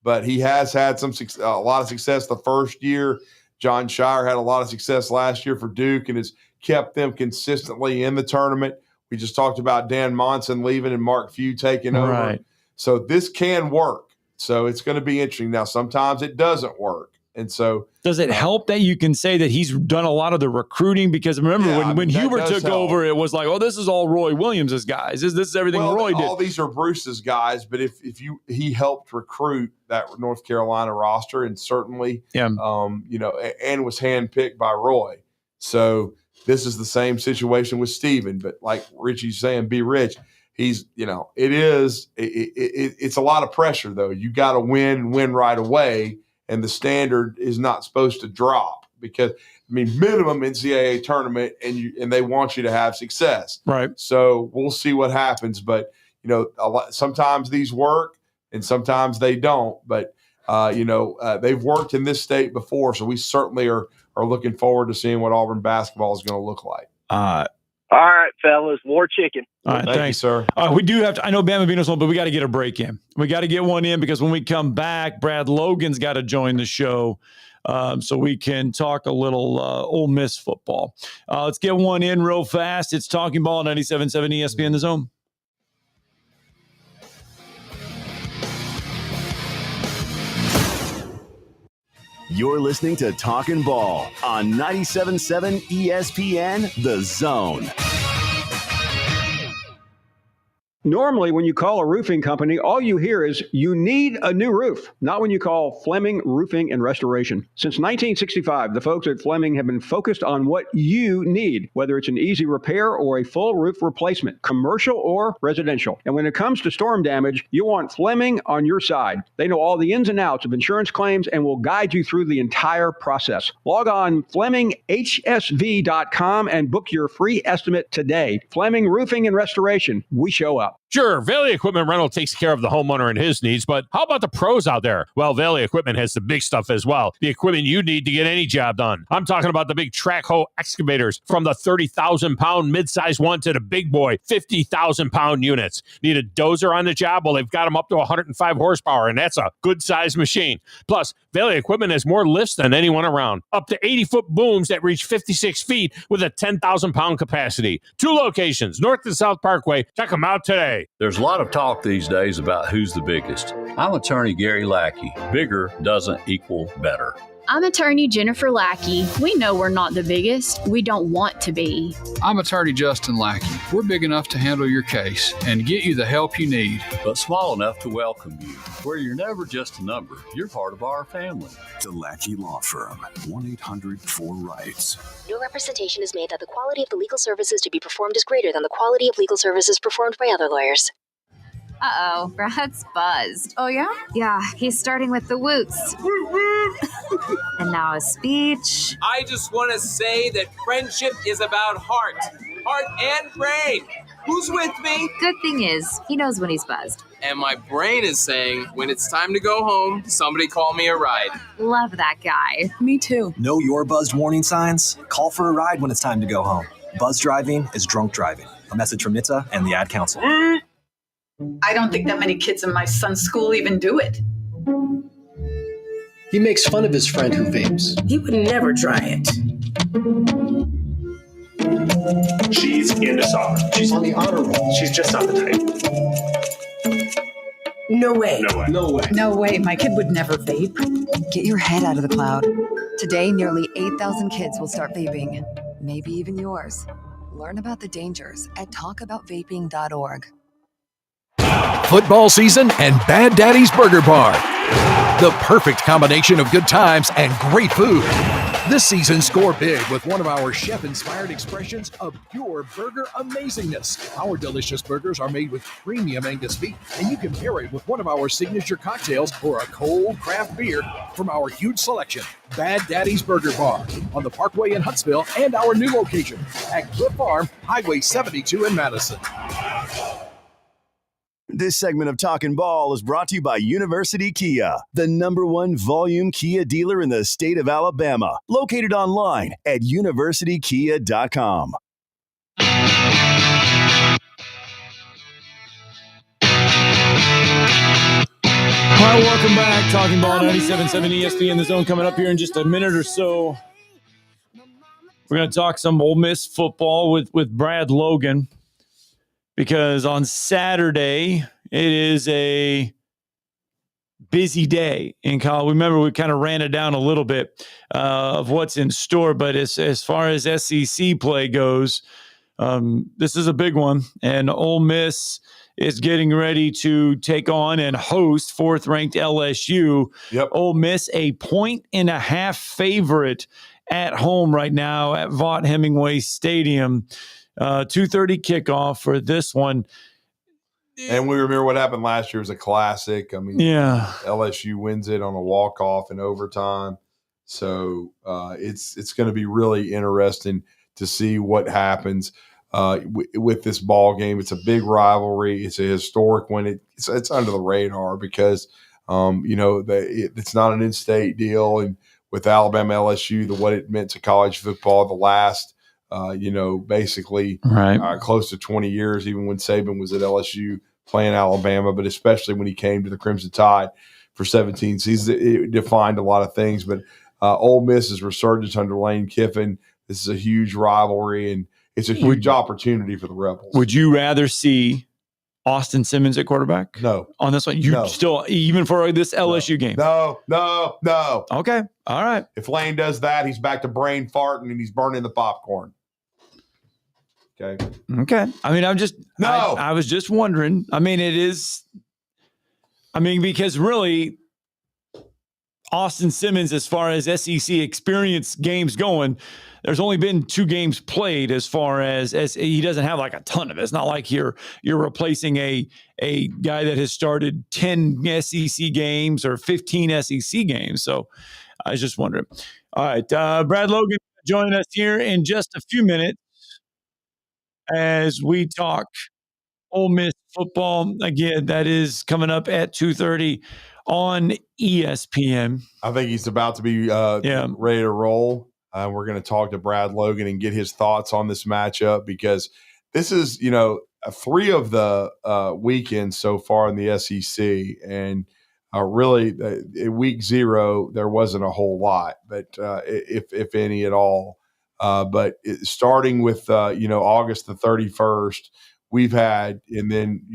Speaker 11: But he has had a lot of success the first year. John Shire had a lot of success last year for Duke and has kept them consistently in the tournament. We just talked about Dan Monson leaving and Mark Few taking over.
Speaker 5: Right.
Speaker 11: So this can work. So it's going to be interesting. Now, sometimes it doesn't work. And so
Speaker 5: does it help that you can say that he's done a lot of the recruiting? Because remember when Hubert took over, it was like, oh, this is all Roy Williams' guys. This is everything Roy did.
Speaker 11: All these are Bruce's guys, but he helped recruit that North Carolina roster, and certainly, and was handpicked by Roy. So this is the same situation with Steven. But like Richie's saying, be rich. He's, it's a lot of pressure though. You got to win right away. And the standard is not supposed to drop because, minimum NCAA tournament, and they want you to have success.
Speaker 5: Right.
Speaker 11: So we'll see what happens. But, sometimes these work and sometimes they don't. But, they've worked in this state before. So we certainly are looking forward to seeing what Auburn basketball is going to look like.
Speaker 20: All right, fellas, war chicken.
Speaker 5: All right,
Speaker 11: Thank
Speaker 5: thanks,
Speaker 11: you, sir.
Speaker 5: We do have to. I know Bama beat us one, but we got to get a break in. We got to get one in because when we come back, Brad Logan's got to join the show, so we can talk a little Ole Miss football. Let's get one in real fast. It's Talking Ball 97.7 ESPN The Zone.
Speaker 4: You're listening to Talkin' Ball on 97.7 ESPN The Zone.
Speaker 21: Normally, when you call a roofing company, all you hear is, you need a new roof. Not when you call Fleming Roofing and Restoration. Since 1965, the folks at Fleming have been focused on what you need, whether it's an easy repair or a full roof replacement, commercial or residential. And when it comes to storm damage, you want Fleming on your side. They know all the ins and outs of insurance claims and will guide you through the entire process. Log on FlemingHSV.com and book your free estimate today. Fleming Roofing and Restoration. We show up.
Speaker 22: Sure, Valley Equipment Rental takes care of the homeowner and his needs, but how about the pros out there? Well, Valley Equipment has the big stuff as well. The equipment you need to get any job done. I'm talking about the big track hoe excavators, from the 30,000-pound mid-size one to the big boy 50,000-pound units. Need a dozer on the job? Well, they've got them up to 105 horsepower, and that's a good-sized machine. Plus, Valley Equipment has more lifts than anyone around. Up to 80-foot booms that reach 56 feet with a 10,000-pound capacity. 2 locations, North and South Parkway. Check them out today.
Speaker 23: There's a lot of talk these days about who's the biggest. I'm attorney Gary Lackey. Bigger doesn't equal better.
Speaker 24: I'm attorney Jennifer Lackey. We know we're not the biggest. We don't want to be.
Speaker 25: I'm attorney Justin Lackey. We're big enough to handle your case and get you the help you need.
Speaker 23: But small enough to welcome you, where you're never just a number. You're part of our family.
Speaker 4: The Lackey Law Firm, 1-800-4RIGHTS.
Speaker 26: No representation is made that the quality of the legal services to be performed is greater than the quality of legal services performed by other lawyers.
Speaker 27: Uh-oh, Brad's buzzed. Oh, yeah? Yeah, he's starting with the woots. And now a speech.
Speaker 28: I just want to say that friendship is about heart and brain. Who's with me?
Speaker 27: Good thing is, he knows when he's buzzed.
Speaker 28: And my brain is saying, when it's time to go home, somebody call me a ride.
Speaker 27: Love that guy.
Speaker 29: Me too.
Speaker 30: Know your buzzed warning signs? Call for a ride when it's time to go home.
Speaker 1: Buzz driving is drunk driving. A message from NHTSA and the Ad Council.
Speaker 2: I don't think that many kids in my son's school even do it.
Speaker 3: He makes fun of his friend who vapes.
Speaker 6: He would never try it.
Speaker 3: She's into soccer. She's on the honor roll. She's just not the type.
Speaker 6: No way.
Speaker 3: No way. No way.
Speaker 2: No way. My kid would never vape.
Speaker 7: Get your head out of the cloud. Today, nearly 8,000 kids will start vaping. Maybe even yours. Learn about the dangers at talkaboutvaping.org.
Speaker 13: Football season and Bad Daddy's Burger Bar. The perfect combination of good times and great food. This season, score big with one of our chef-inspired expressions of pure burger amazingness. Our delicious burgers are made with premium Angus beef, and you can pair it with one of our signature cocktails or a cold craft beer from our huge selection. Bad Daddy's Burger Bar on the Parkway in Huntsville and our new location at Cliff Farm, Highway 72 in Madison.
Speaker 4: This segment of Talkin' Ball is brought to you by University Kia, the #1 volume Kia dealer in the state of Alabama. Located online at universitykia.com.
Speaker 5: Hi, welcome back. Talking Ball 97.7 ESPN, The Zone coming up here in just a minute or so. We're going to talk some Ole Miss football with Brad Logan, because on Saturday it is a busy day in college. Remember, we kind of ran it down a little bit of what's in store, but as far as SEC play goes, this is a big one, and Ole Miss is getting ready to take on and host fourth-ranked LSU.
Speaker 11: Yep.
Speaker 5: Ole Miss a 1.5-point favorite at home right now at Vaught Hemingway Stadium. 2:30 kickoff for this one.
Speaker 11: And we remember what happened last year was a classic. I mean,
Speaker 5: yeah,
Speaker 11: LSU wins it on a walk-off in overtime. So it's going to be really interesting to see what happens with this ball game. It's a big rivalry. It's a historic one. It's under the radar because it's not an in-state deal, and with Alabama LSU, what it meant to college football the last basically close to 20 years, even when Saban was at LSU playing Alabama, but especially when he came to the Crimson Tide for 17 seasons, it defined a lot of things. But Ole Miss's resurgence under Lane Kiffin, this is a huge rivalry, and it's a huge opportunity for the Rebels.
Speaker 5: Would you rather see Austin Simmons at quarterback?
Speaker 11: No.
Speaker 5: On this one? Still, even for this LSU game?
Speaker 11: No.
Speaker 5: Okay. All right.
Speaker 11: If Lane does that, he's back to brain farting and he's burning the popcorn. Okay.
Speaker 5: I mean, I was just wondering. I mean, because really, Austin Simmons, as far as SEC experience games going, there's only been 2 games played as far as he doesn't have like a ton of it. It's not like you're replacing a guy that has started 10 SEC games or 15 SEC games. So I was just wondering. All right. Brad Logan join us here in just a few minutes as we talk Ole Miss football. Again, that is coming up at 2:30 on ESPN. I
Speaker 11: think he's about to be ready to roll. We're going to talk to Brad Logan and get his thoughts on this matchup, because this is, 3 of the weekends so far in the SEC. And really, week 0, there wasn't a whole lot, but if any at all. But starting with, August the 31st, we've had, and then,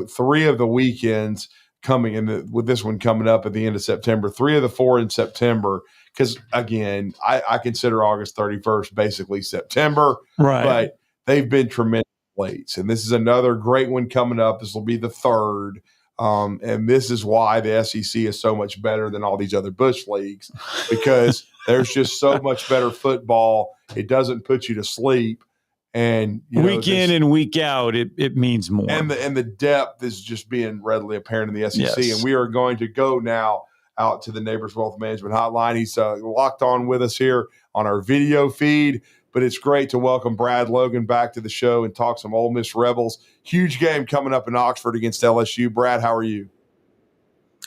Speaker 11: 3 of the weekends coming in, with this one coming up at the end of September, 3 of the 4 in September. Because, again, I consider August 31st basically September.
Speaker 5: Right.
Speaker 11: But they've been tremendous late. And this is another great one coming up. This will be the 3rd. And this is why the SEC is so much better than all these other Bush leagues, because there's just so much better football. It doesn't put you to sleep. And
Speaker 5: week in and week out, it means more.
Speaker 11: And the depth is just being readily apparent in the SEC.
Speaker 5: Yes.
Speaker 11: And we are going to go now out to the Neighbors Wealth Management Hotline. He's locked on with us here on our video feed. But it's great to welcome Brad Logan back to the show and talk some Ole Miss Rebels. Huge game coming up in Oxford against LSU. Brad, how are you?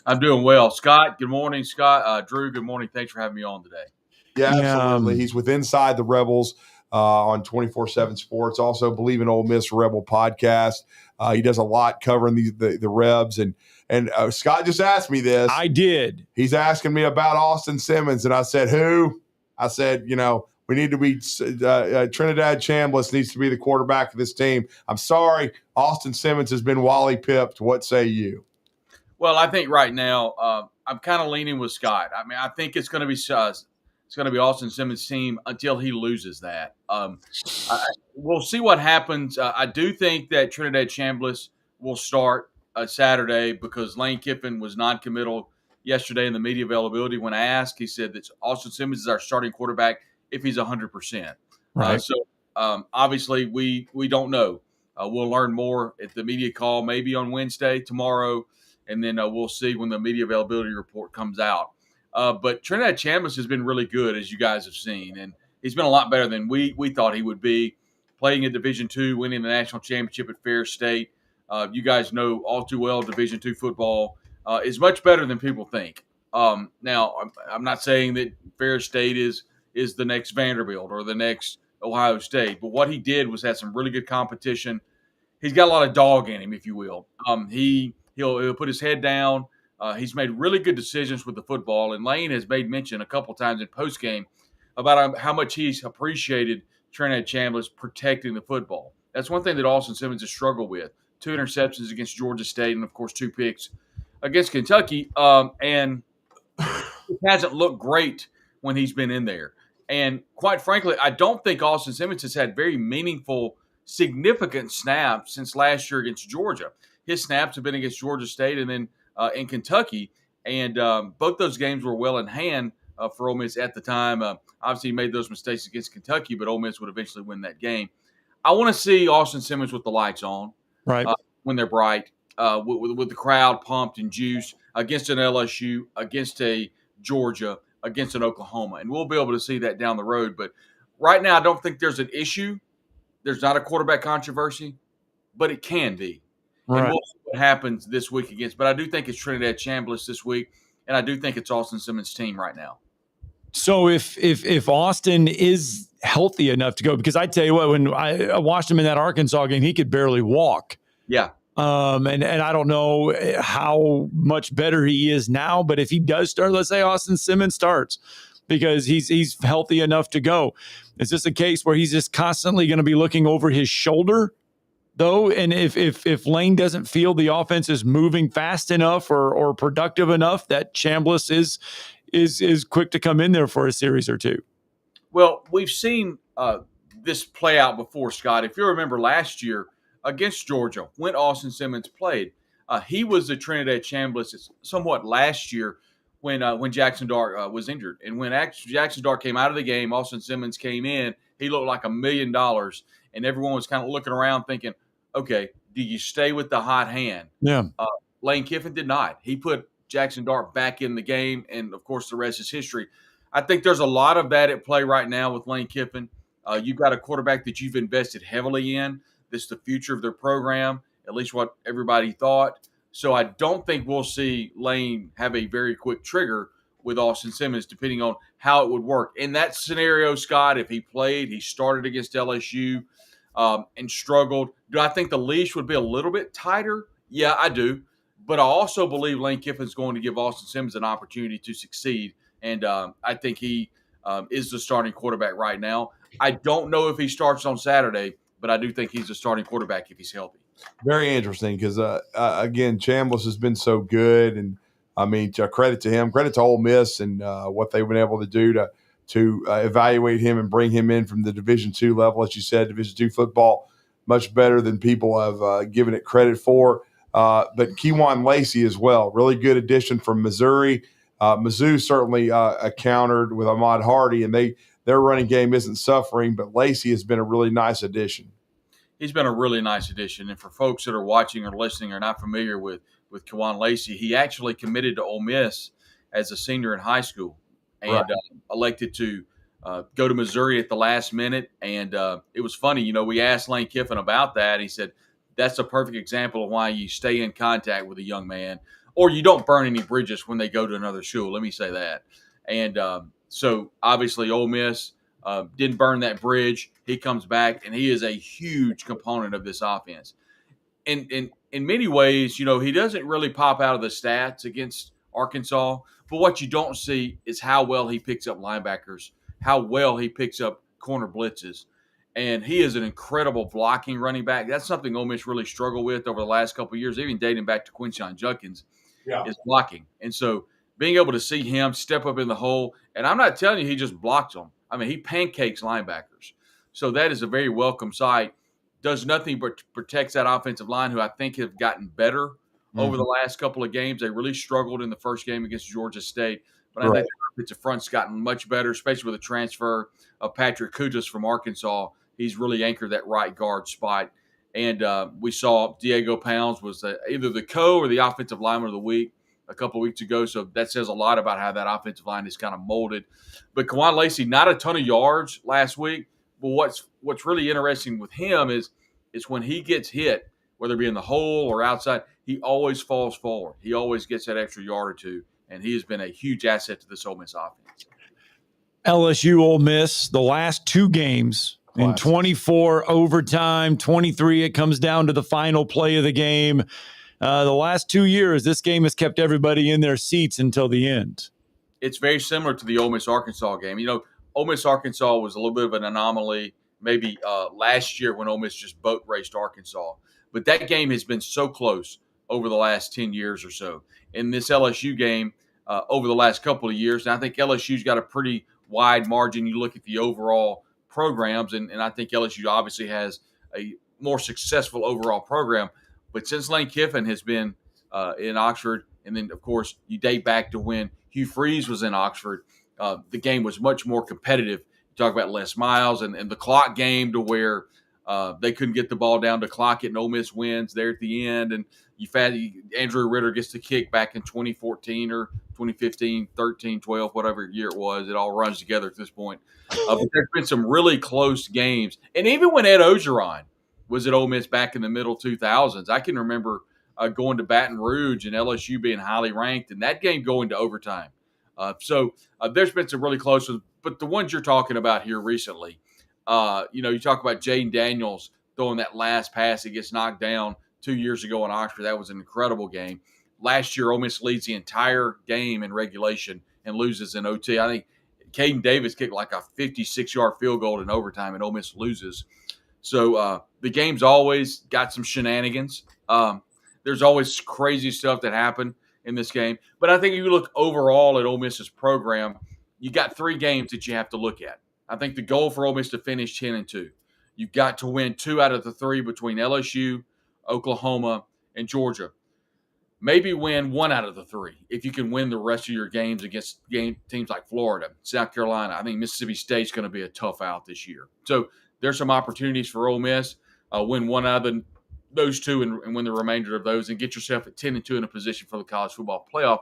Speaker 8: I'm doing well. Scott, good morning. Scott, Drew, good morning. Thanks for having me on today.
Speaker 11: Yeah, absolutely. He's with Inside the Rebels. on 24/7 Sports. Also, Believe in Ole Miss Rebel podcast. He does a lot covering the Rebs. And Scott just asked me this.
Speaker 5: I did.
Speaker 11: He's asking me about Austin Simmons, and I said, who? I said, we need to be Trinidad Chambliss needs to be the quarterback of this team. I'm sorry, Austin Simmons has been Wally pipped. What say you?
Speaker 8: Well, I think right now I'm kind of leaning with Scott. I mean, I think it's going to be Austin Simmons' team until he loses that. We'll see what happens. I do think that Trinidad Chambliss will start Saturday because Lane Kiffin was non-committal yesterday in the media availability. When asked, he said that Austin Simmons is our starting quarterback if he's 100%.
Speaker 5: Right.
Speaker 8: So obviously we don't know. We'll learn more at the media call maybe on Wednesday, tomorrow, and then we'll see when the media availability report comes out. But Trinidad Chambliss has been really good, as you guys have seen, and he's been a lot better than we thought he would be, playing in Division II, winning the national championship at Fair State. You guys know all too well Division II football is much better than people think. Now, I'm not saying that Fair State is the next Vanderbilt or the next Ohio State, but what he did was had some really good competition. He's got a lot of dog in him, if you will. He'll put his head down. He's made really good decisions with the football, and Lane has made mention a couple times in postgame about how much he's appreciated Trinidad Chambliss protecting the football. That's one thing that Austin Simmons has struggled with. 2 interceptions against Georgia State and, of course, 2 picks against Kentucky. And it hasn't looked great when he's been in there. And quite frankly, I don't think Austin Simmons has had very meaningful, significant snaps since last year against Georgia. His snaps have been against Georgia State and then in Kentucky. And both those games were well in hand for Ole Miss at the time. Obviously, he made those mistakes against Kentucky, but Ole Miss would eventually win that game. I want to see Austin Simmons with the lights on,
Speaker 5: right,
Speaker 8: when they're bright, with the crowd pumped and juiced against an LSU, against a Georgia, against an Oklahoma. And we'll be able to see that down the road. But right now, I don't think there's an issue. There's not a quarterback controversy, but it can be.
Speaker 5: Right.
Speaker 8: And we'll see what happens this week against. But I do think it's Trinidad Chambliss this week, and I do think it's Austin Simmons' team right now.
Speaker 5: So if Austin is healthy enough to go, because I tell you what, when I watched him in that Arkansas game, he could barely walk.
Speaker 8: Yeah.
Speaker 5: And I don't know how much better he is now, but if he does start, let's say Austin Simmons starts because he's healthy enough to go. Is this a case where he's just constantly going to be looking over his shoulder though? And if Lane doesn't feel the offense is moving fast enough or productive enough, that Chambliss is quick to come in there for a series or two.
Speaker 8: Well, we've seen this play out before, Scott. If you remember last year against Georgia, when Austin Simmons played, he was the Trinidad Chambliss somewhat last year when Jackson Dart was injured. And when Jackson Dart came out of the game, Austin Simmons came in. He looked like $1 million, and everyone was kind of looking around thinking, okay, do you stay with the hot hand?
Speaker 5: Yeah.
Speaker 8: Lane Kiffin did not. He put Jackson Dart back in the game, and, of course, the rest is history. I think there's a lot of that at play right now with Lane Kiffin. You've got a quarterback that you've invested heavily in. This is the future of their program, at least what everybody thought. So I don't think we'll see Lane have a very quick trigger with Austin Simmons, depending on how it would work. In that scenario, Scott, if he played, he started against LSU and struggled, do I think the leash would be a little bit tighter? Yeah, I do. But I also believe Lane Kiffin's going to give Austin Simmons an opportunity to succeed. And I think he is the starting quarterback right now. I don't know if he starts on Saturday, but I do think he's the starting quarterback if he's healthy.
Speaker 11: Very interesting because, again, Chambliss has been so good. And, I mean, credit to him, credit to Ole Miss and what they've been able to do to evaluate him and bring him in from the Division II level. As you said, Division II football, much better than people have given it credit for. But Kewan Lacey as well, really good addition from Missouri. Mizzou certainly countered with Ahmad Hardy, and their running game isn't suffering, but Lacey has been a really nice addition.
Speaker 8: He's been a really nice addition. And for folks that are watching or listening or not familiar with Kewan Lacey, he actually committed to Ole Miss as a senior in high school and elected to go to Missouri at the last minute. And it was funny, you know, we asked Lane Kiffin about that. He said, that's a perfect example of why you stay in contact with a young man, or you don't burn any bridges when they go to another school. Let me say that. And so obviously Ole Miss didn't burn that bridge. he comes back, and he is a huge component of this offense. And in many ways, he doesn't really pop out of the stats against Arkansas, but what you don't see is how well he picks up linebackers, how well he picks up corner blitzes. And he is an incredible blocking running back. That's something Ole Miss really struggled with over the last couple of years, even dating back to Quinshon Judkins, is blocking. And so being able to see him step up in the hole, and I'm not telling you he just blocks them. I mean, he pancakes linebackers. So that is a very welcome sight. Does nothing but protects that offensive line, who I think have gotten better over the last couple of games. They really struggled in the first game against Georgia State, but I think the offensive front's gotten much better, especially with the transfer of Patrick Kutas from Arkansas. He's really anchored that right guard spot. And we saw Diego Pounds was either the or the offensive lineman of the week a couple of weeks ago. So that says a lot about how that offensive line is kind of molded. But Kawan Lacey, not a ton of yards last week. But what's really interesting with him is when he gets hit, whether it be in the hole or outside, he always falls forward. He always gets that extra yard or two, and he has been a huge asset to this Ole Miss offense.
Speaker 5: LSU Ole Miss, the last two games in 24 overtime, 23 it comes down to the final play of the game. The last 2 years, this game has kept everybody in their seats until the end.
Speaker 8: It's very similar to the Ole Miss Arkansas game. Ole Miss Arkansas was a little bit of an anomaly maybe last year when Ole Miss just boat raced Arkansas. But that game has been so close over the last 10 years or so. In this LSU game, over the last couple of years, and I think LSU's got a pretty wide margin. You look at the overall programs, and I think LSU obviously has a more successful overall program. But since Lane Kiffin has been in Oxford, and then, of course, you date back to when Hugh Freeze was in Oxford, the game was much more competitive. You talk about Les Miles and the clock game to where they couldn't get the ball down to clock it, and Ole Miss wins there at the end. And Andrew Ritter gets the kick back in 2014 or 2015, 13, 12, whatever year it was. It all runs together at this point. But there's been some really close games. And even when Ed Ogeron was at Ole Miss back in the middle 2000s, I can remember going to Baton Rouge and LSU being highly ranked, and that game going to overtime. So there's been some really close ones. But the ones you're talking about here recently, you talk about Jaden Daniels throwing that last pass that gets knocked down 2 years ago in Oxford. That was an incredible game. Last year, Ole Miss leads the entire game in regulation and loses in OT. I think Caden Davis kicked like a 56-yard field goal in overtime, and Ole Miss loses. So the game's always got some shenanigans. There's always crazy stuff that happen in this game. But I think if you look overall at Ole Miss's program, you got 3 games that you have to look at. I think the goal for Ole Miss to finish 10-2. You've got to win 2 out of the 3 between LSU, Oklahoma, and Georgia. Maybe win 1 out of the 3 if you can win the rest of your games against teams like Florida, South Carolina. I think Mississippi State's going to be a tough out this year. So there's some opportunities for Ole Miss. Win 1 out of those 2 and win the remainder of those and get yourself at 10-2 in a position for the college football playoff.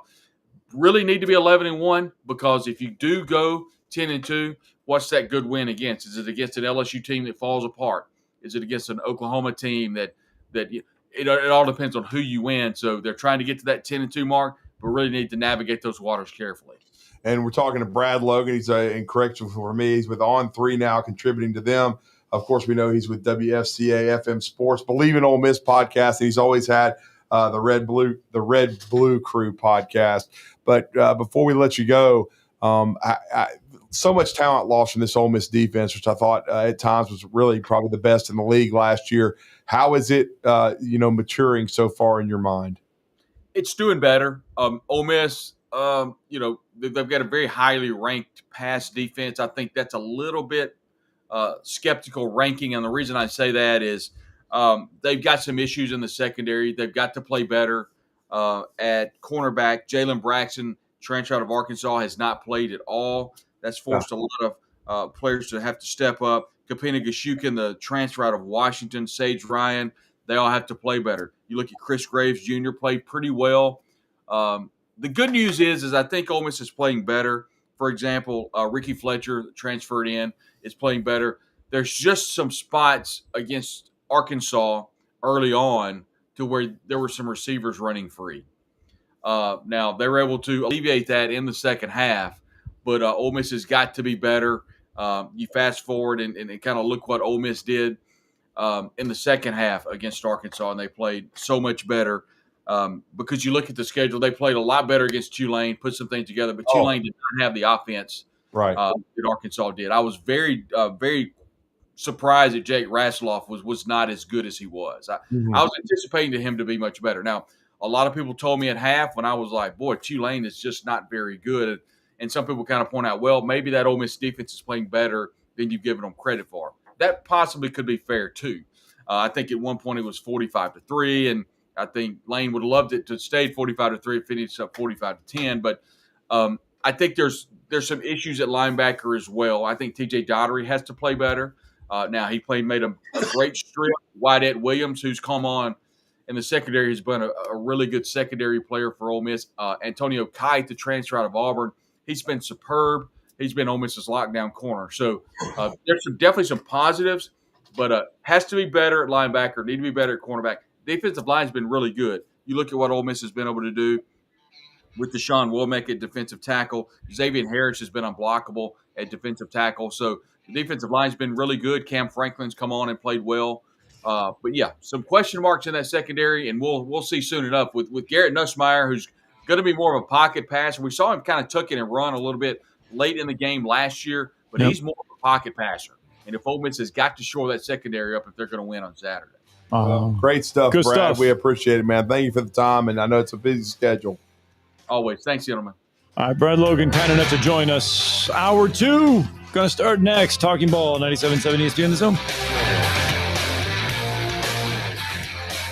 Speaker 8: Really need to be 11-1 because if you do go 10-2, what's that good win against? Is it against an LSU team that falls apart? Is it against an Oklahoma team that it all depends on who you win? So they're trying to get to that 10-2 mark, but really need to navigate those waters carefully.
Speaker 11: And we're talking to Brad Logan. He's in correction for me. He's with On3 now, contributing to them. Of course, we know he's with WFCA FM Sports, Believe in Ole Miss podcast. And he's always had the Red Blue Crew podcast. But before we let you go, so much talent lost in this Ole Miss defense, which I thought at times was really probably the best in the league last year. How is it, maturing so far in your mind?
Speaker 8: It's doing better. Ole Miss, they've got a very highly ranked pass defense. I think that's a little bit skeptical ranking, and the reason I say that is they've got some issues in the secondary. They've got to play better at cornerback. Jalen Braxton, transfer out of Arkansas, has not played at all. That's forced a lot of players to have to step up. Kapina Gashukin, the transfer out of Washington, Sage Ryan, they all have to play better. You look at Chris Graves Jr., played pretty well. The good news is I think Ole Miss is playing better. For example, Ricky Fletcher, transferred in, is playing better. There's just some spots against Arkansas early on to where there were some receivers running free. Now, they were able to alleviate that in the second half, but Ole Miss has got to be better. You fast forward and kind of look what Ole Miss did in the second half against Arkansas, and they played so much better. Because you look at the schedule, they played a lot better against Tulane, put some things together, but Tulane did not have the offense that Arkansas did. I was very, very surprised that Jake Rasloff was not as good as he was. I was anticipating him to be much better. Now, a lot of people told me at half when I was like, boy, Tulane is just not very good. And some people kind of point out, well, maybe that Ole Miss defense is playing better than you've given them credit for. That possibly could be fair too. I think at one point it was 45-3, and I think Lane would have loved it to stay 45-3, finish up 45-10. But I think there's some issues at linebacker as well. I think T.J. Daugherty has to play better. Now he made a great strip. Wyatt Williams, who's come on in the secondary, has been a really good secondary player for Ole Miss. Antonio Kite, the transfer out of Auburn, he's been superb. He's been Ole Miss's lockdown corner. So there's definitely some positives, but has to be better at linebacker, need to be better at cornerback. Defensive line's been really good. You look at what Ole Miss has been able to do with Deshaun Womack at defensive tackle. Xavier Harris has been unblockable at defensive tackle. So the defensive line's been really good. Cam Franklin's come on and played well. But yeah, some question marks in that secondary, and we'll see soon enough with Garrett Nussmeier, who's going to be more of a pocket passer. We saw him kind of tuck it and run a little bit late in the game last year, but he's more of a pocket passer. And if Ole Miss has got to shore that secondary up if they're going to win on Saturday.
Speaker 11: Great stuff,
Speaker 5: Good
Speaker 11: Brad.
Speaker 5: stuff.
Speaker 11: We appreciate it, man. Thank you for the time, and I know it's a busy schedule.
Speaker 8: Always. Thanks, gentlemen.
Speaker 5: All right, Brad Logan, kind enough to join us. Hour 2, going to start next. Talking Ball, 97.7 ESPN The Zone.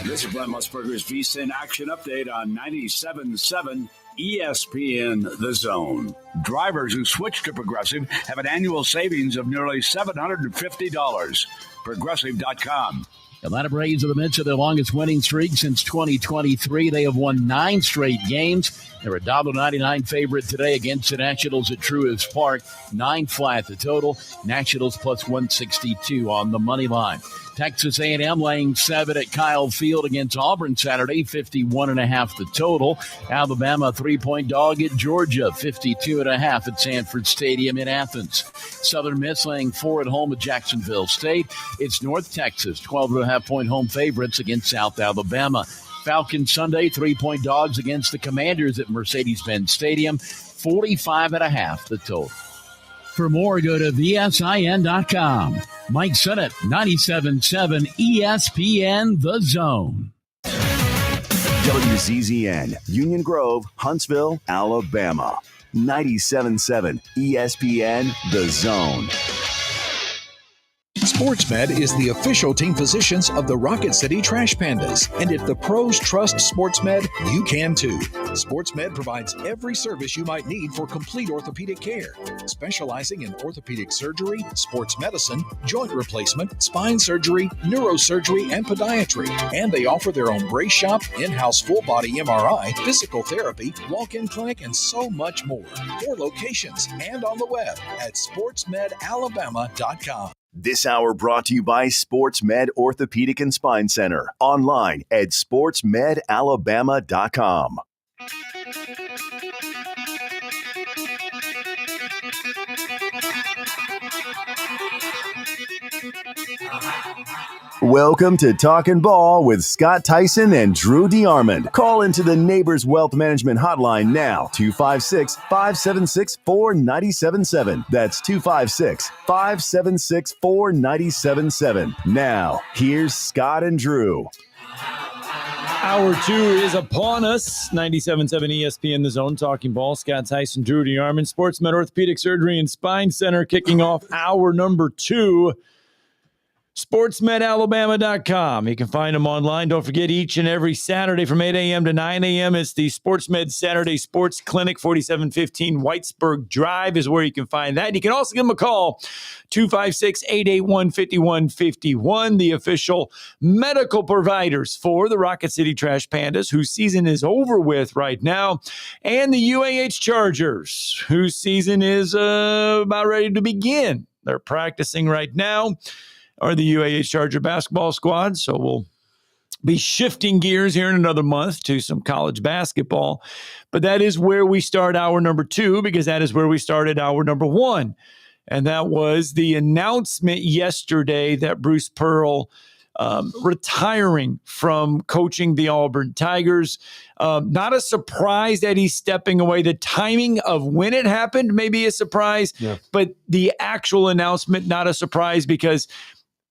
Speaker 9: This is Brent Musburger's VSiN Action Update on 97.7 ESPN The Zone. Drivers who switch to Progressive have an annual savings of nearly $750. Progressive.com.
Speaker 10: Atlanta Braves are the midst of their longest winning streak since 2023. They have won 9 straight games. They're a $1.99 favorite today against the Nationals at Truist Park. 9 flat the total. Nationals plus 162 on the money line. Texas A&M laying 7 at Kyle Field against Auburn Saturday, 51.5 the total. Alabama 3-point dog at Georgia, 52.5 at Sanford Stadium in Athens. Southern Miss laying 4 at home at Jacksonville State. It's North Texas, 12.5-point home favorites against South Alabama. Falcons Sunday, 3-point dogs against the Commanders at Mercedes-Benz Stadium, 45.5 the total. For more, go to VSIN.com. Mike Sennett, 97.7 ESPN The Zone.
Speaker 4: WZZN, Union Grove, Huntsville, Alabama. 97.7 ESPN The Zone.
Speaker 13: SportsMed is the official team physicians of the Rocket City Trash Pandas. And if the pros trust SportsMed, you can too. SportsMed provides every service you might need for complete orthopedic care, specializing in orthopedic surgery, sports medicine, joint replacement, spine surgery, neurosurgery, and podiatry. And they offer their own brace shop, in-house full-body MRI, physical therapy, walk-in clinic, and so much more. 4 locations and on the web at sportsmedalabama.com.
Speaker 4: This hour brought to you by SportsMed Orthopedic and Spine Center. Online at sportsmedalabama.com. Welcome to Talkin' Ball with Scott Tyson and Drew DeArmond. Call into the Neighbors Wealth Management Hotline now, 256-576-4977. That's 256-576-4977. Now, here's Scott and Drew.
Speaker 5: Hour 2 is upon us. 97.7 ESPN The Zone, Talking Ball. Scott Tyson, Drew DeArmond, SportsMed Orthopedic Surgery and Spine Center, kicking off hour number 2. SportsMedAlabama.com. You can find them online. Don't forget, each and every Saturday from 8 a.m. to 9 a.m. it's the SportsMed Saturday Sports Clinic. 4715 Whitesburg Drive is where you can find that. You can also give them a call, 256-881-5151, the official medical providers for the Rocket City Trash Pandas, whose season is over with right now, and the UAH Chargers, whose season is about ready to begin. They're practicing right now, or the UAH Charger basketball squad. So we'll be shifting gears here in another month to some college basketball. But that is where we start hour number 2, because that is where we started hour number 1. and that was the announcement yesterday that Bruce Pearl retiring from coaching the Auburn Tigers. Not a surprise that he's stepping away. The timing of when it happened may be a surprise, but the actual announcement, not a surprise, because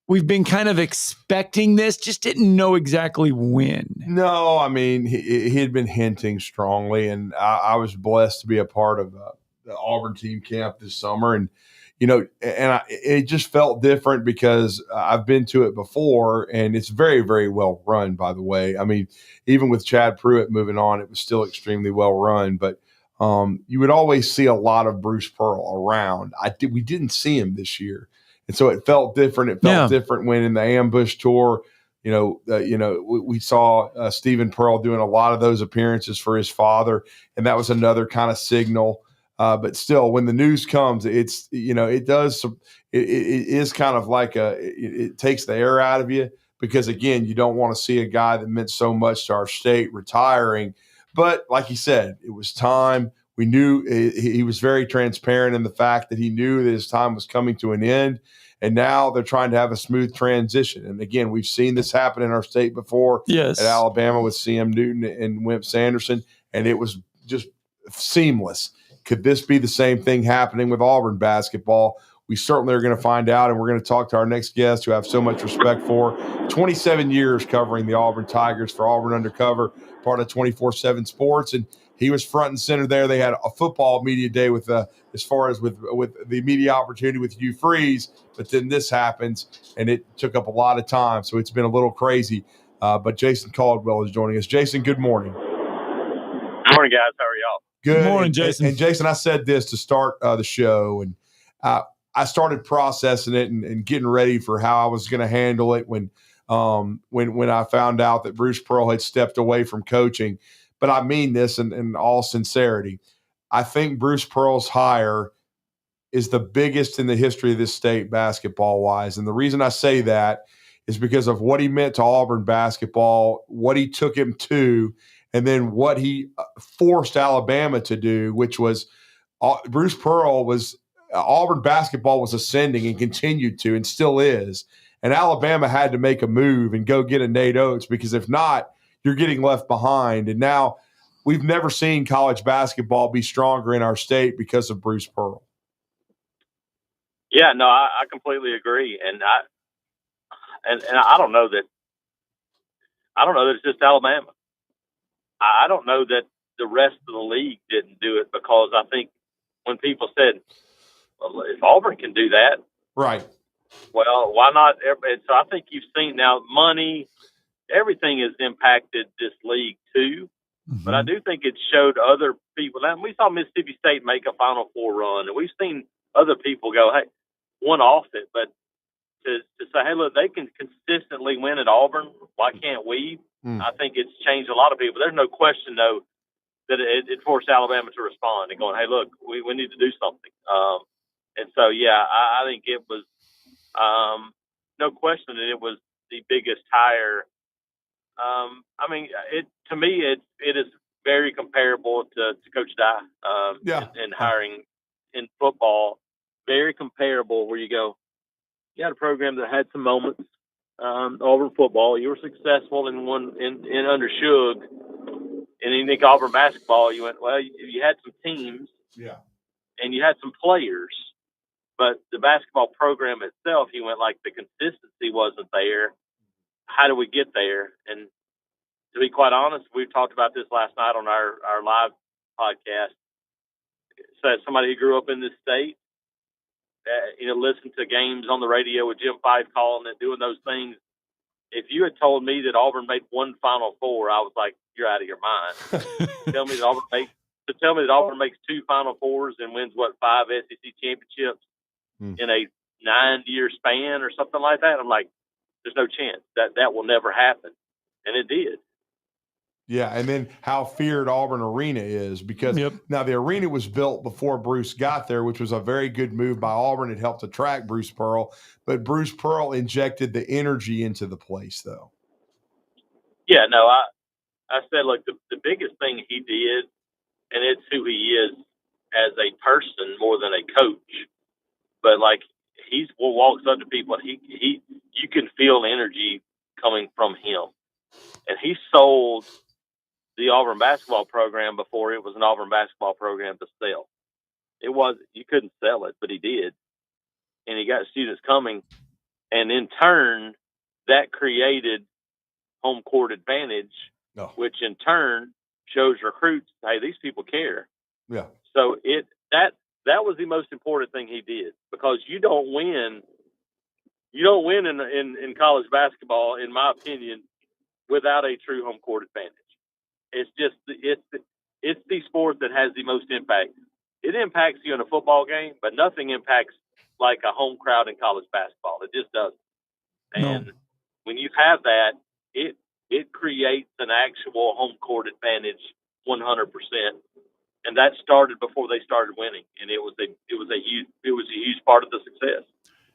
Speaker 5: we've been kind of expecting this, just didn't know exactly when.
Speaker 11: No, I mean, he had been hinting strongly, and I was blessed to be a part of the Auburn team camp this summer. And, it just felt different because I've been to it before, and it's very, very well run, by the way. I mean, even with Chad Pruitt moving on, it was still extremely well run. But you would always see a lot of Bruce Pearl around. We didn't see him this year. And so it felt different. It felt different when in the ambush tour, we saw Stephen Pearl doing a lot of those appearances for his father, and that was another kind of signal. But still, when the news comes, it is kind of like it takes the air out of you because, again, you don't want to see a guy that meant so much to our state retiring. But like he said, it was time. We knew he was very transparent in the fact that he knew that his time was coming to an end. And now they're trying to have a smooth transition. And again, we've seen this happen in our state before.
Speaker 5: Yes.
Speaker 11: At Alabama with CM Newton and Wimp Sanderson, and it was just seamless. Could this be the same thing happening with Auburn basketball? We certainly are going to find out, and we're going to talk to our next guest who I have so much respect for. 27 years covering the Auburn Tigers for Auburn Undercover, part of 24/7 Sports, and he was front and center there. They had a football media day with as far as with the media opportunity with Hugh Freeze, but then this happens, and it took up a lot of time, so it's been a little crazy. But Jason Caldwell is joining us. Jason, good morning.
Speaker 12: Good morning, guys. How are y'all?
Speaker 11: Good
Speaker 5: morning, Jason.
Speaker 11: And Jason, I said this to start the show, and I started processing it and getting ready for how I was going to handle it when I found out that Bruce Pearl had stepped away from coaching. But I mean this in all sincerity. I think Bruce Pearl's hire is the biggest in the history of this state basketball-wise. And the reason I say that is because of what he meant to Auburn basketball, what he took him to, and then what he forced Alabama to do, which was Bruce Pearl was Auburn basketball was ascending and continued to and still is. And Alabama had to make a move and go get a Nate Oates because if not, you're getting left behind. And now we've never seen college basketball be stronger in our state because of Bruce Pearl.
Speaker 12: Yeah, no, I completely agree. And I don't know that it's just Alabama. I don't know that the rest of the league didn't do it because I think when people said, well, if Auburn can do that,
Speaker 11: right?
Speaker 12: Well, why not? And so I think you've seen now money, everything has impacted this league too. Mm-hmm. But I do think it showed other people. Now, we saw Mississippi State make a Final Four run, and we've seen other people go, hey, one off it. But to say, hey, look, they can consistently win at Auburn. Why can't we? I think it's changed a lot of people. There's no question, though, that it forced Alabama to respond and going, hey, look, we need to do something. And so, yeah, I think it was no question that it was the biggest hire. I mean, to me, it is very comparable to Coach Dye in hiring in football. Very comparable where you go, you had a program that had some moments. Auburn football, you were successful in under Suge. And in Nick Auburn basketball, you went, well, you had some teams.
Speaker 11: Yeah.
Speaker 12: And you had some players. But the basketball program itself, you went like the consistency wasn't there. How do we get there? And to be quite honest, we talked about this last night on our live podcast. So as somebody who grew up in this state, listened to games on the radio with Jim Fife calling and doing those things. If you had told me that Auburn made one Final Four, I was like, you're out of your mind. Tell me that Auburn makes two Final Fours and wins, 5 SEC championships in a 9-year span or something like that. I'm like, there's no chance that will never happen. And it did.
Speaker 11: Yeah, and then how feared Auburn Arena is because now the arena was built before Bruce got there, which was a very good move by Auburn. It helped attract Bruce Pearl, but Bruce Pearl injected the energy into the place, though.
Speaker 12: Yeah, no, I said, look, the biggest thing he did, and it's who he is as a person more than a coach, but like walks up to people. You can feel energy coming from him, and he sold the Auburn basketball program before it was an Auburn basketball program to sell. You couldn't sell it, but he did, and he got students coming, and in turn, that created home court advantage, which in turn shows recruits, hey, these people care.
Speaker 11: Yeah.
Speaker 12: So that was the most important thing he did, because you don't win in college basketball, in my opinion, without a true home court advantage. It's the sport that has the most impact. It impacts you in a football game, but nothing impacts like a home crowd in college basketball. It just doesn't. And when you have that, it creates an actual home court advantage 100%. And that started before they started winning, and it was a huge part of the success.